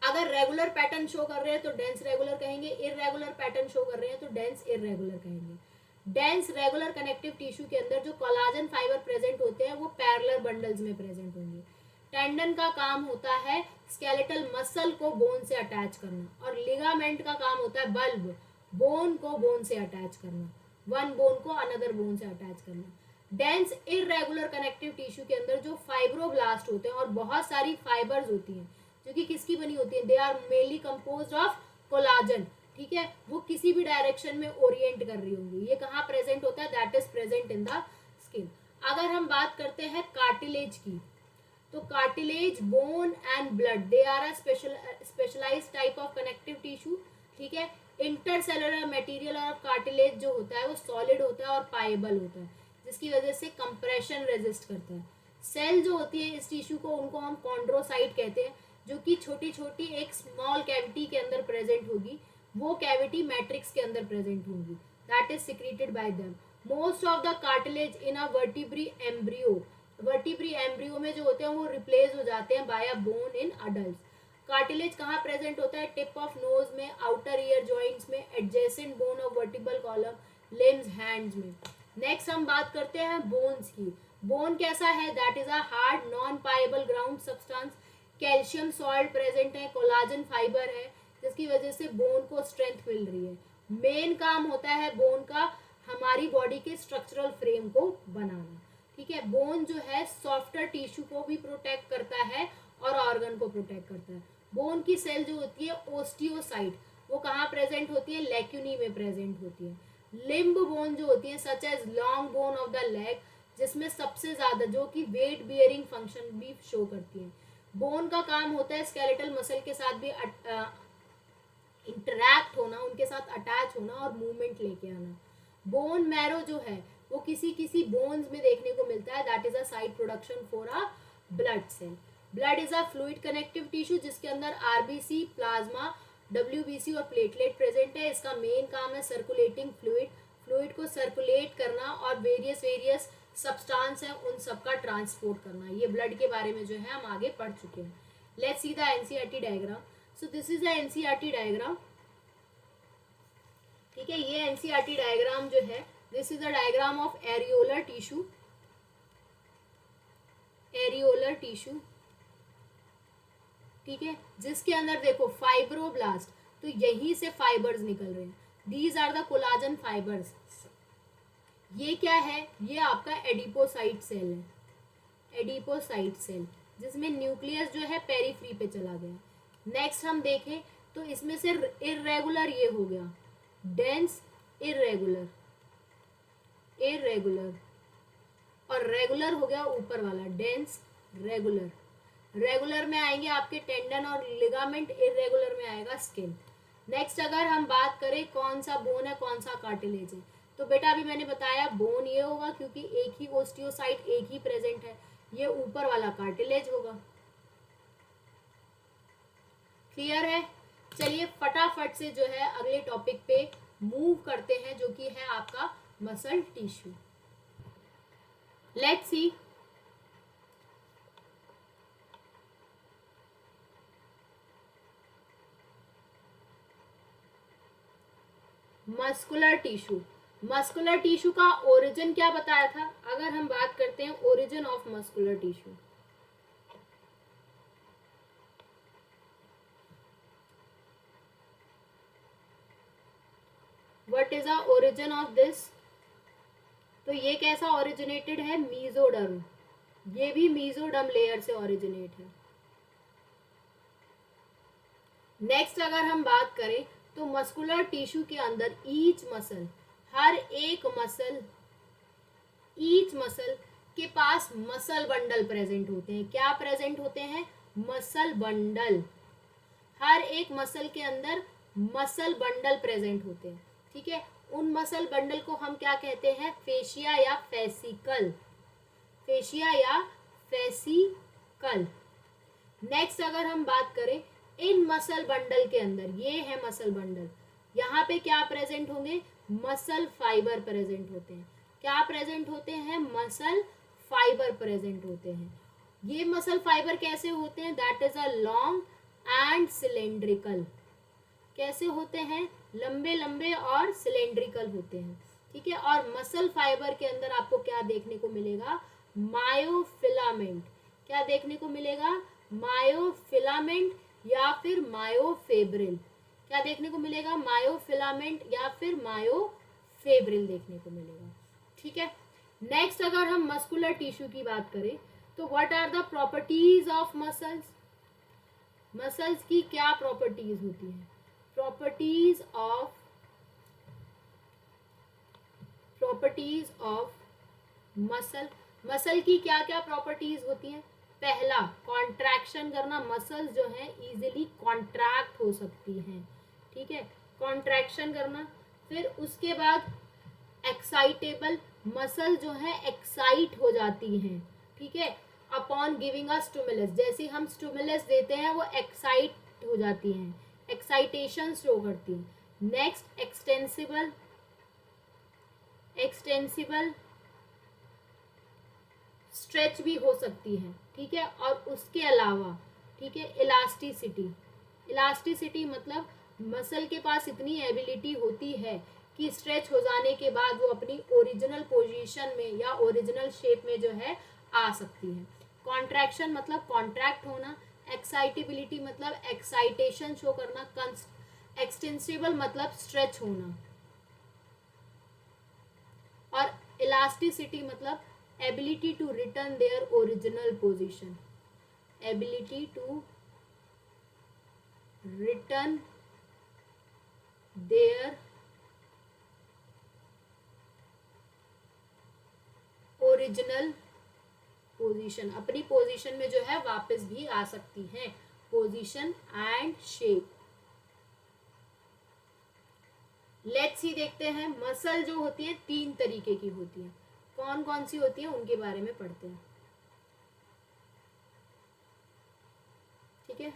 अगर रेगुलर पैटर्न शो कर रहे हैं तो डेंस रेगुलर कहेंगे, इरेगुलर पैटर्न शो कर रहे हैं तो डेंस इरेगुलर कहेंगे. डेंस रेगुलर कनेक्टिव टिश्यू के अंदर जो कोलाजन फाइबर प्रेजेंट होते हैं वो पैरेलल बंडल्स में प्रेजेंट होंगे. टेंडन का काम होता है स्केलेटल मसल को बोन से अटैच करना, और लिगामेंट का काम होता है बल्ब, बोन को बोन से अटैच करना, वन बोन को अनदर बोन से अटैच करना. डेंस इरेगुलर कनेक्टिव टिश्यू के अंदर जो फाइब्रोब्लास्ट होते हैं और बहुत सारी फाइबर्स होती हैं, जो कि किसकी बनी होती है? They are mainly composed of collagen. ठीक है, वो किसी भी डायरेक्शन में ओरिएंट कर रही होंगी. ये कहाँ प्रेजेंट होता है? That is present in the skin. अगर हम बात करते हैं कार्टिलेज की, तो cartilage, bone and blood, they are a specialised type of connective tissue. ठीक है, इंटरसेलुलर मटेरियल ऑफ कार्टिलेज जो होता है वो सॉलिड होता है और पाएबल होता है, जिसकी वजह से कंप्रेशन रेजिस्ट करता है. सेल जो होती है इस टिश्यू को, उनको हम कॉन्ड्रोसाइट कहते हैं, जो कि छोटी छोटी एक स्मॉल कैविटी के अंदर प्रेजेंट होगी. वो कैविटी मैट्रिक्स के अंदर प्रेजेंट होगी. That is secreted by them. Most of the cartilage in a vertebrate embryo, vertebrate embryo में जो होते हैं वो रिप्लेस हो जाते हैं by a bone in adult. Cartilage कहाँ प्रेजेंट होता है? टिप ऑफ नोज में, आउटर ईयर जॉइंट्स में, adjacent bone of vertebral column, limbs, hands में. नेक्स्ट हम बात करते हैं बोन्स की. बोन कैसा है? That is a hard non पाएबल ground substance. Calcium salt present है, कोलाजन फाइबर है, जिसकी वजह से बोन को स्ट्रेंथ मिल रही है. मेन काम होता है बोन का हमारी बॉडी के स्ट्रक्चरल फ्रेम को बनाना। ठीक है, बोन जो है सॉफ्टर टिश्यू को भी प्रोटेक्ट करता है और ऑर्गन को प्रोटेक्ट करता है। बोन की सेल जो होती है ओस्टियोसाइट, वो कहाँ प्रेजेंट होती है, लेक्यूनी में प्रेजेंट होती है। लिम्ब बोन जो होती है such as long bone of the leg, जिसमें सबसे ज्यादा जो कि वेट बियरिंग फंक्शन भी शो करती है। बोन का काम होता है स्केलेटल मसल के साथ भी इंटरैक्ट होना, उनके साथ अटैच होना और मूवमेंट लेके आना। बोन मैरो जो है वो किसी किसी बोन्स में देखने को मिलता है, that is a side production for a blood cell. Blood is a fluid connective tissue जिसके अंदर आरबीसी, प्लाज्मा, डब्ल्यूबीसी और प्लेटलेट प्रेजेंट है। इसका मेन काम है सर्कुलेटिंग फ्लूइड, फ्लूइड को सर्कुलेट करना और वेरियस सब्सटेंस है उन सबका ट्रांसपोर्ट करना। ये ब्लड के बारे में जो है हम आगे पढ़ चुके हैं। Let's see the NCERT diagram. So this is the NCERT diagram. ठीक है, ये एनसीईआरटी डायग्राम जो है, this is the diagram of areolar tissue. Areolar tissue, ठीक है, जिसके अंदर देखो फाइब्रोब्लास्ट, तो यहीं से फाइबर्स निकल रहे हैं। These are the collagen fibres. ये क्या है, ये आपका एडिपोसाइट सेल है। एडिपोसाइट सेल जिसमें न्यूक्लियस जो है पेरीफ्री पे चला गया। नेक्स्ट हम देखें तो इसमें से इर्रेगुलर ये हो गया, डेंस, इर्रेगुलर, इर्रेगुलर, और रेगुलर हो गया ऊपर वाला, डेंस, रेगुलर। रेगुलर में आएंगे आपके टेंडन और लिगामेंट, इरेगुलर में आएगा स्किन। नेक्स्ट अगर हम बात करें कौन सा बोन है कौन सा कार्टिलेज है, तो बेटा अभी मैंने बताया बोन ये होगा क्योंकि एक ही ओस्टियोसाइट एक ही प्रेजेंट है, ये ऊपर वाला कार्टिलेज होगा। क्लियर है? चलिए फटाफट से जो है अगले टॉपिक पे मूव करते हैं जो कि है आपका muscle tissue. Let's C, muscular tissue. Muscular tissue का ओरिजिन क्या बताया था? अगर हम बात करते हैं origin of muscular tissue, what is the origin of this? तो ये कैसा ओरिजिनेटेड है? मीजोडर्म। ये भी मीजोडर्म लेयर से ओरिजिनेट है। नेक्स्ट अगर हम बात करें तो मस्कुलर टिश्यू के अंदर ईच मसल, हर एक मसल, ईच मसल के पास मसल बंडल प्रेजेंट होते हैं। क्या प्रेजेंट होते हैं? Muscle bundle. हर एक मसल के अंदर मसल बंडल प्रेजेंट होते हैं। ठीक है, उन मसल बंडल को हम क्या कहते हैं? फेशिया या फेसिकल। फेशिया या फेसिकल। नेक्स्ट अगर हम बात करें इन मसल बंडल के अंदर, ये है मसल बंडल, यहाँ पे क्या प्रेजेंट होंगे? मसल फाइबर प्रेजेंट होते हैं। क्या प्रेजेंट होते हैं? मसल फाइबर प्रेजेंट होते हैं। ये मसल फाइबर कैसे होते हैं? That is a long and cylindrical. कैसे होते हैं? लंबे लंबे और सिलेंड्रिकल होते हैं। ठीक है, और मसल फाइबर के अंदर आपको क्या देखने को मिलेगा? मायोफिलामेंट। क्या देखने को मिलेगा? मायोफिलामेंट या फिर मायोफेब्रिल। क्या देखने को मिलेगा? मायोफिलामेंट या फिर मायोफेब्रिल देखने को मिलेगा। ठीक है, नेक्स्ट अगर हम मस्कुलर टिश्यू की बात करें तो what are the properties of muscles? Muscles की क्या प्रॉपर्टीज होती हैं? Properties of muscle. मसल की क्या क्या प्रॉपर्टीज होती हैं? पहला, कॉन्ट्रैक्शन करना। मसल्स जो हैं इजीली कॉन्ट्रैक्ट हो सकती हैं। ठीक है, कॉन्ट्रैक्शन करना। फिर उसके बाद एक्साइटेबल, मसल जो है एक्साइट हो जाती हैं। ठीक है, अपॉन गिविंग अ स्टिमुलस, जैसे हम स्टिमुलस देते हैं वो एक्साइट हो जाती हैं, एक्साइटेशन शो करती हैं। नेक्स्ट एक्सटेंसिबल, एक्सटेंसिबल स्ट्रेच भी हो सकती है। ठीक है, और उसके अलावा ठीक है इलास्टिसिटी। इलास्टिसिटी मतलब मसल के पास इतनी एबिलिटी होती है कि स्ट्रेच हो जाने के बाद वो अपनी ओरिजिनल पोजीशन में या ओरिजिनल शेप में जो है आ सकती है। कॉन्ट्रैक्शन मतलब कॉन्ट्रैक्ट होना, एक्साइटेबिलिटी मतलब एक्साइटेशन शो करना, एक्सटेंसिबल मतलब स्ट्रेच होना। इलास्टिसिटी मतलब ability to return their original position, ability to return their original position, अपनी पोजीशन में जो है वापस भी आ सकती हैं, position and shape. Let's see देखते हैं, मसल जो होती है 3 तरीके की होती है, कौन कौन सी होती है उनके बारे में पढ़ते हैं। ठीक है,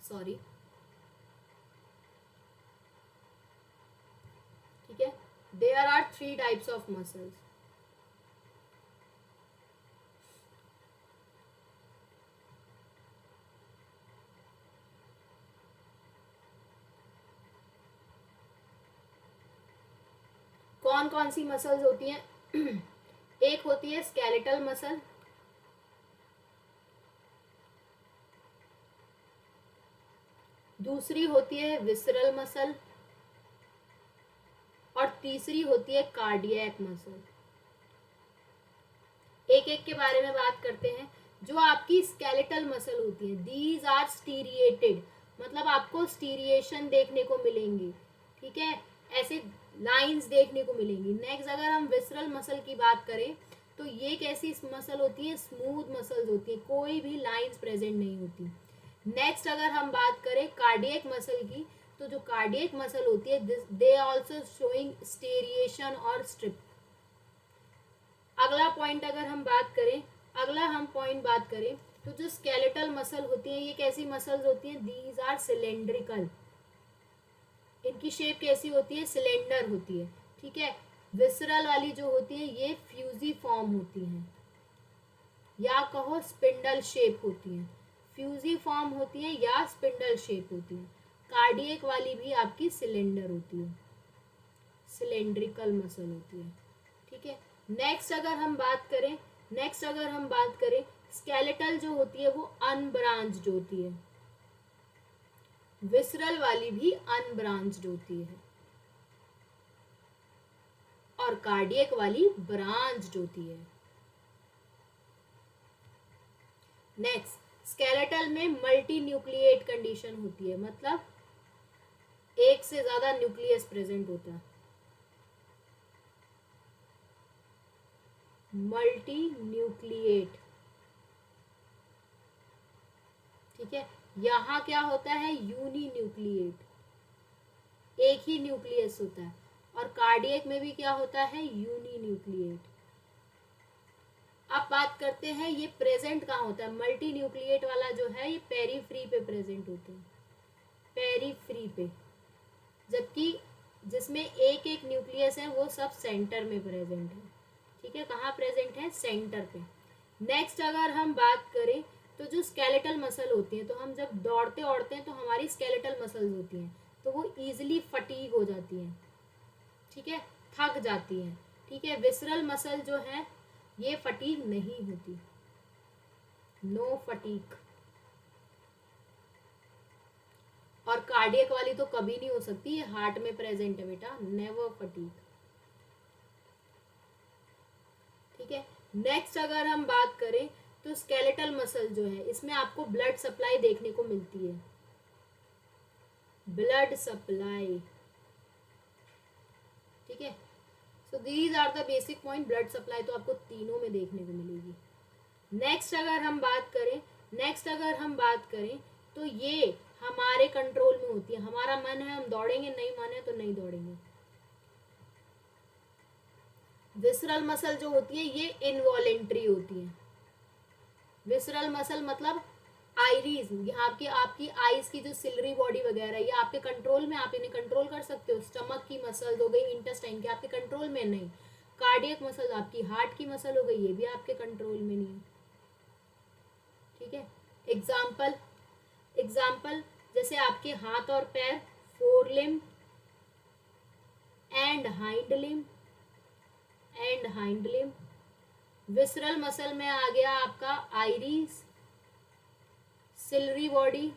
सॉरी। ठीक है, there are 3 types of muscles. कौन कौन सी मसल्स होती हैं? एक होती है स्केलेटल मसल, दूसरी होती है विसरल मसल, और तीसरी होती है कार्डियक मसल। एक एक के बारे में बात करते हैं। जो आपकी स्केलेटल मसल होती है, दीज आर स्टीरिएटेड, मतलब आपको स्टीरिएशन देखने को मिलेंगी। ठीक है, ऐसे लाइंस देखने को मिलेंगी। नेक्स्ट अगर हम विसरल मसल की बात करें तो ये कैसी मसल होती है, स्मूथ मसल्स होती है, कोई भी लाइंस प्रेजेंट नहीं होती। नेक्स्ट अगर हम बात करें कार्डियक मसल की, तो जो कार्डियक मसल होती है दे आल्सो शोइंग स्टेरिएशन और स्ट्रिप। अगला पॉइंट अगर हम बात करें, अगला हम पॉइंट बात करें तो जो स्केलेटल मसल होती है ये कैसी मसल्स होती हैं, दीज आर सिलेंड्रिकल, इनकी शेप कैसी होती है, सिलेंडर होती है। ठीक है, विसरल वाली जो होती है ये फ्यूजी फॉर्म होती हैं, या कहो स्पिंडल शेप होती हैं, फ्यूजी फॉर्म होती है या स्पिंडल शेप होती है। कार्डियक वाली भी आपकी सिलेंडर होती है, सिलेंड्रिकल मसल होती है। ठीक है, नेक्स्ट अगर हम बात करें, नेक्स्ट अगर हम बात करें स्केलेटल जो होती है वो अनब्रांच्ड होती है, विसरल वाली भी अनब्रांच्ड होती है, और कार्डियक वाली ब्रांच्ड होती है। नेक्स्ट, स्केलेटल में मल्टी न्यूक्लिएट कंडीशन होती है, मतलब एक से ज्यादा न्यूक्लियस प्रेजेंट होता है, मल्टी न्यूक्लिएट। ठीक है, यहां क्या होता है, यूनी न्यूक्लिएट, एक ही न्यूक्लियस होता है, और कार्डियक में भी क्या होता है, यूनी न्यूक्लिएट। अब बात करते हैं ये प्रेजेंट कहाँ होता है, मल्टी न्यूक्लिएट वाला जो है ये पेरीफ्री पे प्रेजेंट होते हैं, पेरीफ्री पे, जबकि जिसमें एक एक न्यूक्लियस है वो सब सेंटर में प्रेजेंट है। ठीक है, कहाँ प्रेजेंट है, सेंटर पे। नेक्स्ट अगर हम बात करें तो जो स्केलेटल मसल होती है, तो हम जब दौड़ते औड़ते हैं तो हमारी स्केलेटल मसल्स होती हैं तो वो इजीली फटीग हो जाती हैं। ठीक है, थक जाती हैं। ठीक है, विसरल मसल जो है ये फटीग नहीं होती, नो फटीग। और कार्डियक वाली तो कभी नहीं हो सकती, ये हार्ट में प्रेजेंट है बेटा, नेवर फटीग। ठीक है, नेक्स्ट अगर हम बात करें तो स्केलेटल मसल जो है इसमें आपको ब्लड सप्लाई देखने को मिलती है, ब्लड सप्लाई। ठीक है, so these are the basic point, blood supply तो आपको तीनों में देखने को मिलेगी। नेक्स्ट अगर हम बात करें, नेक्स्ट अगर हम बात करें तो ये हमारे कंट्रोल में होती है, हमारा मन है हम दौड़ेंगे, नहीं मन है तो नहीं दौड़ेंगे। विसरल मसल जो होती है ये इनवॉलेंट्री होती है, विसरल मसल मतलब आईरीज, यहाँ आपकी आपकी आईज की जो सिलरी बॉडी वगैरह ये आपके कंट्रोल में, आप इन्हें कंट्रोल कर सकते हो। स्टमक की मसल हो गई, इंटेस्टाइन की, आपके कंट्रोल में नहीं। कार्डियक मसल आपकी हार्ट की मसल हो गई, ये भी आपके कंट्रोल में नहीं है। ठीक है, एग्जाम्पल, एग्जाम्पल जैसे आपके हाथ और पैर, fore limb, and hind limb, and hind limb. Visceral muscle में आ गया आपका iris, ciliary body,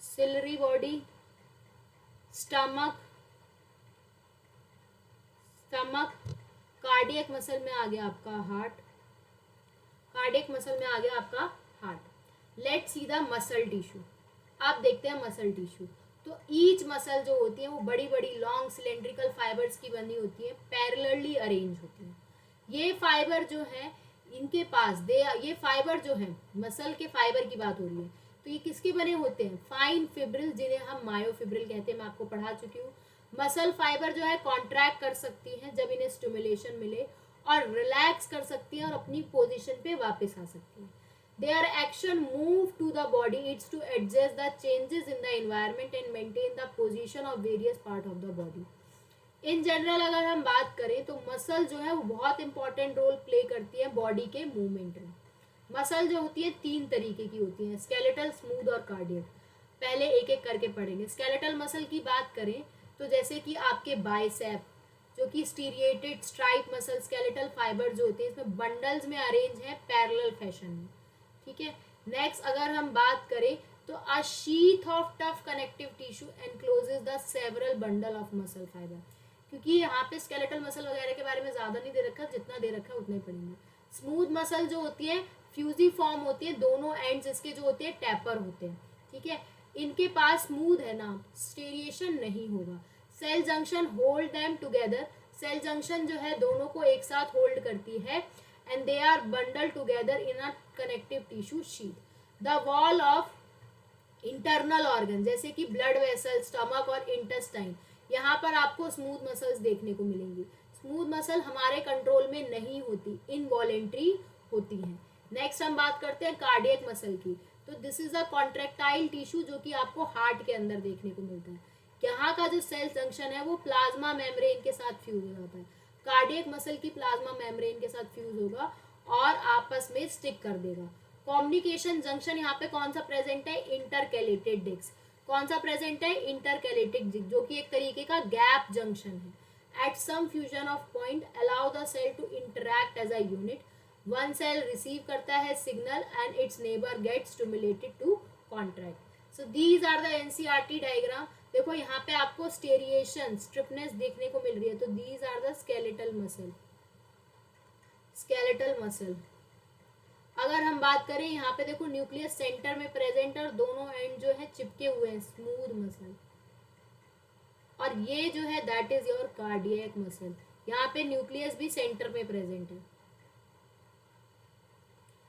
ciliary body, stomach, stomach. Cardiac muscle में आ गया आपका हार्ट, कार्डियक मसल में आ गया आपका heart. Let's see the muscle tissue. आप देखते हैं मसल टिश्यू, तो ईच मसल जो होती है वो बड़ी बड़ी लॉन्ग सिलेंड्रिकल फाइबर्स की बनी होती है, पैरेलली अरेंज होती है। ये फाइबर जो है इनके पास ये फाइबर जो है मसल के फाइबर की बात हो रही है, तो ये किसके बने होते हैं? फाइन फिब्रिल, जिन्हें हम मायोफिब्रिल कहते हैं, मैं आपको पढ़ा चुकी हूँ। मसल फाइबर जो है कॉन्ट्रैक्ट कर सकती हैं जब इन्हें स्टिमुलेशन मिले, और रिलैक्स कर सकती हैं और अपनी पोजीशन पे वापस आ सकती हैं। Their action move to the body is to adjust the changes in the environment and maintain the position of various part of the body. In general अगर हम बात करें तो मसल जो है वो बहुत इंपॉर्टेंट रोल प्ले करती है बॉडी के मूवमेंट में। मसल जो होती है तीन तरीके की होती है, स्केलेटल, स्मूथ और कार्डियक। पहले एक एक करके पढ़ेंगे। स्केलेटल मसल की बात करें तो जैसे कि आपके बाइसेप, जो कि स्टीरिएटेड स्ट्राइप मसल स्केलेटल फाइबर जो होते हैं इसमें बंडल्स में अरेंज है पैरेलल फैशन में, ठीक है। नेक्स्ट अगर हम बात करें तो अ sheath of tough connective tissue encloses the several bundle of muscle fibre. क्योंकि यहाँ पे स्केलेटल मसल वगैरह के बारे में ज़्यादा नहीं दे रखा, जितना दे रखा है उतना ही पढ़ेंगे। स्मूथ मसल जो होती है फ्यूजी फॉर्म होती है, दोनों एंड्स इसके जो होते हैं टैपर होते हैं, ठीक है। इनके पास स्मूथ है ना, स्टेरिएशन नहीं होगा। Cell junction hold them together, cell junction जो है दोनों को एक साथ होल्ड करती है, and they are bundle together in a connective tissue sheath. The wall of internal organ जैसे कि ब्लड वेसल, स्टमक और इंटेस्टाइन, यहाँ पर आपको स्मूथ मसल्स देखने को मिलेंगी। स्मूथ मसल हमारे कंट्रोल में नहीं होती, इनवॉलेंट्री होती है। नेक्स्ट हम बात करते हैं कार्डियक मसल की। तो this is a contractile tissue जो कि आपको हार्ट के अंदर देखने को मिलता है। यहाँ का जो सेल जंक्शन है वो प्लाज्मा मेम्ब्रेन के साथ फ्यूज हो जाता है। कार्डियक मसल की प्लाज्मा मेम्ब्रेन के साथ फ्यूज होगा और आपस में स्टिक कर देगा। कम्युनिकेशन जंक्शन यहाँ पे कौन सा प्रेजेंट है? Intercalated disc. कौन सा प्रेजेंट है? इंटरकैलेटिक डिस्क, जो कि एक तरीके का गैप जंक्शन है। At some fusion of point allow the cell to interact as a unit. One cell receive करता है signal and its neighbour get stimulated to contract. So these are the NCERT diagram. देखो यहाँ पे आपको स्टेरिएशन, स्ट्रिपनेस देखने को मिल रही है, तो these are the skeletal muscle, skeletal muscle. अगर हम बात करें यहाँ पे देखो न्यूक्लियस सेंटर में प्रेजेंट और दोनों एंड जो है चिपके हुए हैं, स्मूथ मसल। और ये जो है that is your cardiac muscle. यहाँ पे न्यूक्लियस भी सेंटर में प्रेजेंट है।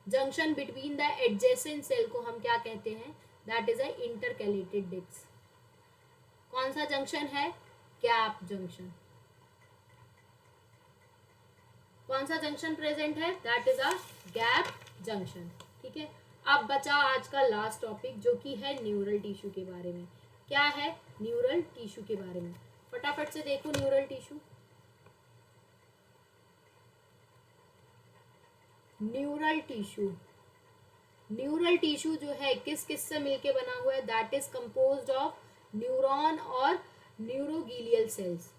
Junction between the adjacent cell को हम क्या कहते हैं? That is a intercalated disc. कौन सा जंक्शन है? Gap junction. कौन सा जंक्शन प्रेजेंट है? That is a gap junction, ठीक है। अब बचा आज का लास्ट टॉपिक जो कि है न्यूरल टिश्यू के बारे में। क्या है? न्यूरल टिश्यू के बारे में फटाफट से देखो। Neural tissue, neural tissue, neural tissue जो है किस किस से मिलके बना हुआ है? That is composed of neuron और neuroglial cells,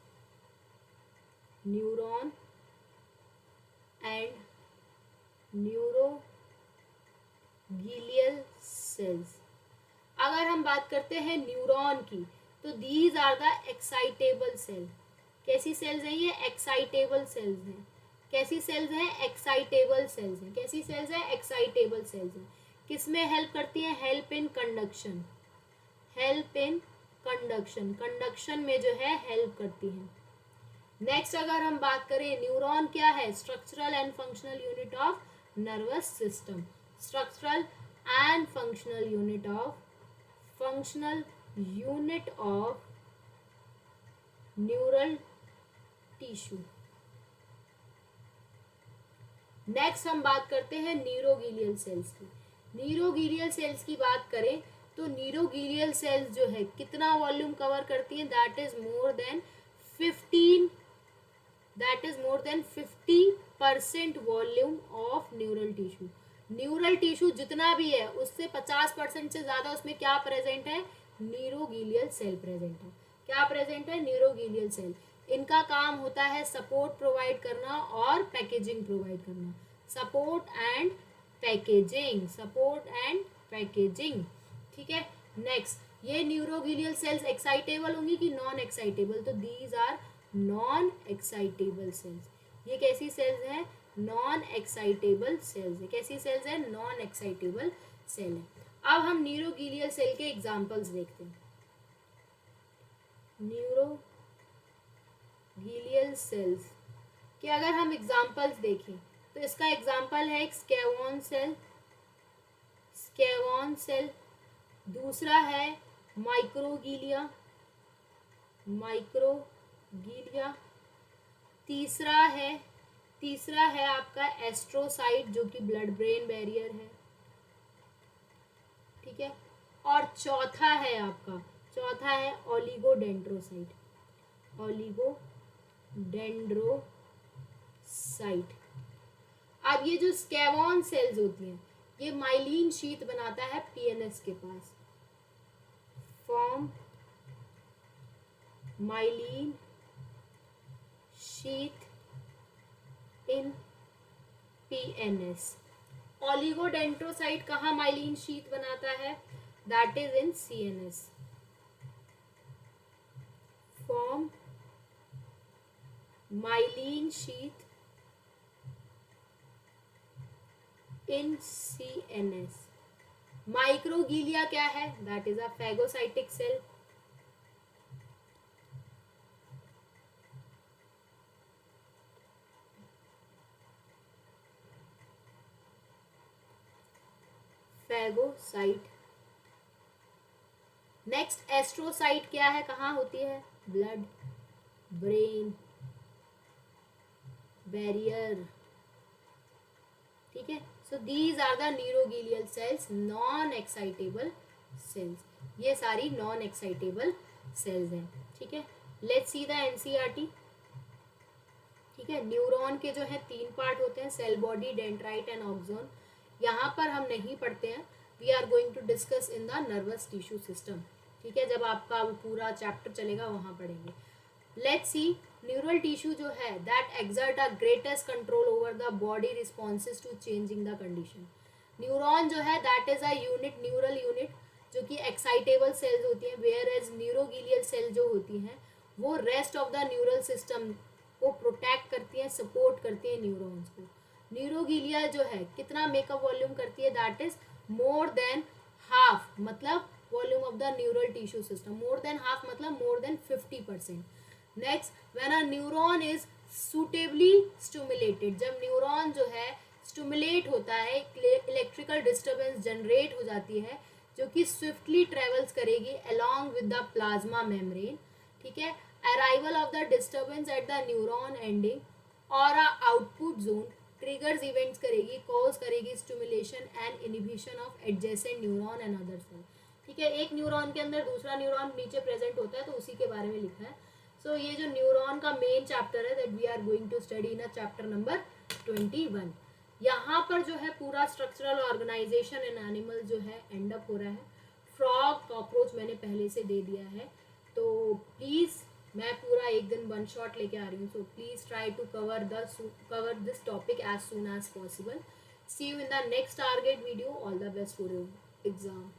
neuron and neuroglial cells. अगर हम बात करते हैं न्यूरॉन की, तो these are the excitable cell. कैसी सेल्स हैं ये? एक्साइटेबल सेल्स हैं। कैसी सेल्स हैं? एक्साइटेबल सेल्स हैं। कैसी सेल्स हैं? एक्साइटेबल सेल्स हैं। किसमें हेल्प करती हैं? Help in conduction, help in conduction, conduction में जो है हेल्प करती हैं। नेक्स्ट अगर हम बात करें, न्यूरॉन क्या है? Structural and functional unit of nervous system, structural and functional unit of, functional unit of neural tissue. Next हम बात करते हैं न्यूरोगीलियल सेल्स की। न्यूरोगीलियल सेल्स की बात करें तो न्यूरोगीलियल सेल्स जो है कितना वॉल्यूम कवर करती हैं? That is more then 15, that is more than 50% volume of neural tissue. Neural tissue जितना भी है उससे 50% से ज्यादा उसमें क्या प्रेजेंट है? न्यूरोगीलियल सेल प्रेजेंट है। क्या प्रेजेंट है, न्यूरोगीलियल सेल। इनका काम होता है सपोर्ट प्रोवाइड करना और पैकेजिंग प्रोवाइड करना, support and packaging, support and packaging, ठीक है। नेक्स्ट, ये न्यूरोगीलियल सेल्स एक्साइटेबल होंगी कि नॉन एक्साइटेबल, तो these are non excitable cells. ये कैसी सेल्स हैं, नॉन एक्साइटेबल सेल्स है। कैसी सेल्स है, नॉन एक्साइटेबल सेल है। अब हम न्यूरोगीलियल सेल के एग्जांपल्स देखते हैं। न्यूरोगीलियल सेल्स के अगर हम एग्जांपल्स देखें तो इसका एग्जांपल है एक स्कैवॉन सेल, स्कैवॉन सेल। दूसरा है माइक्रोगीलिया, माइक्रोगीलिया। तीसरा है आपका एस्ट्रोसाइट जो कि ब्लड ब्रेन बैरियर है, ठीक है। और चौथा है ओलिगोडेंड्रोसाइट, ओलिगोडेंड्रोसाइट। अब ये जो स्कैवॉन सेल्स होती हैं ये माइलिन शीथ बनाता है पीएनएस के पास, form myelin sheath in PNS. Oligodendrocyte कहाँ माइलिन शीथ बनाता है, that is in CNS, form myelin sheath in CNS. Microglia क्या है, that is a phagocytic cell, phagocyte. Next astrocyte क्या है, कहाँ होती है, ब्लड ब्रेन बैरियर, ठीक है। So these are the neuroglial cells, non excitable cells. ये सारी नॉन एक्साइटेबल सेल्स हैं, ठीक है। लेट्स सी द एनसीईआरटी, ठीक है। न्यूरॉन के जो है 3 पार्ट होते हैं, cell body, dendrite and axon. यहाँ पर हम नहीं पढ़ते हैं, we are going to discuss in the nervous tissue system, ठीक है। जब आपका पूरा चैप्टर चलेगा वहाँ पढ़ेंगे। लेट्स सी, न्यूरल टिश्यू जो है that exert a greatest control over the body responses to changing the condition. Neuron जो है that is a unit, neural unit जो कि एक्साइटेबल सेल्स होती हैं, वेयर एज न्यूरोगीलियल सेल जो होती हैं वो rest of the neural system को प्रोटेक्ट करती हैं, सपोर्ट करती हैं न्यूरॉन्स को। न्यूरोगीलिया जो है कितना मेकअप वॉल्यूम करती है, that is more than half, मतलब volume of the neural tissue system, more than half मतलब more than 50%। Next, when a neuron is suitably stimulated, जब न्यूरॉन जो है स्टिमुलेट होता है, इलेक्ट्रिकल डिस्टर्बेंस जनरेट हो जाती है जो कि स्विफ्टली ट्रेवल्स करेगी along with the plasma membrane, ठीक है। Arrival of the disturbance at the neuron ending और a output zone triggers events करेगी, कॉज करेगी stimulation and inhibition of adjacent neuron and other cell, ठीक है। एक न्यूरॉन के अंदर दूसरा न्यूरॉन नीचे प्रेजेंट होता है तो उसी के बारे में लिखा है। सो ये जो न्यूरॉन का मेन चैप्टर है that we are going to study in a chapter number 21। यहाँ पर जो है पूरा स्ट्रक्चरल ऑर्गेनाइजेशन इन एनिमल जो है एंड अप हो रहा है। फ्रॉग, कॉकरोच मैंने पहले से दे दिया है, तो प्लीज़ मैं पूरा एक दिन 1 शॉट लेके आ रही हूँ, so please try to cover this topic as soon as possible. See you in the next target video, all the best for your exam.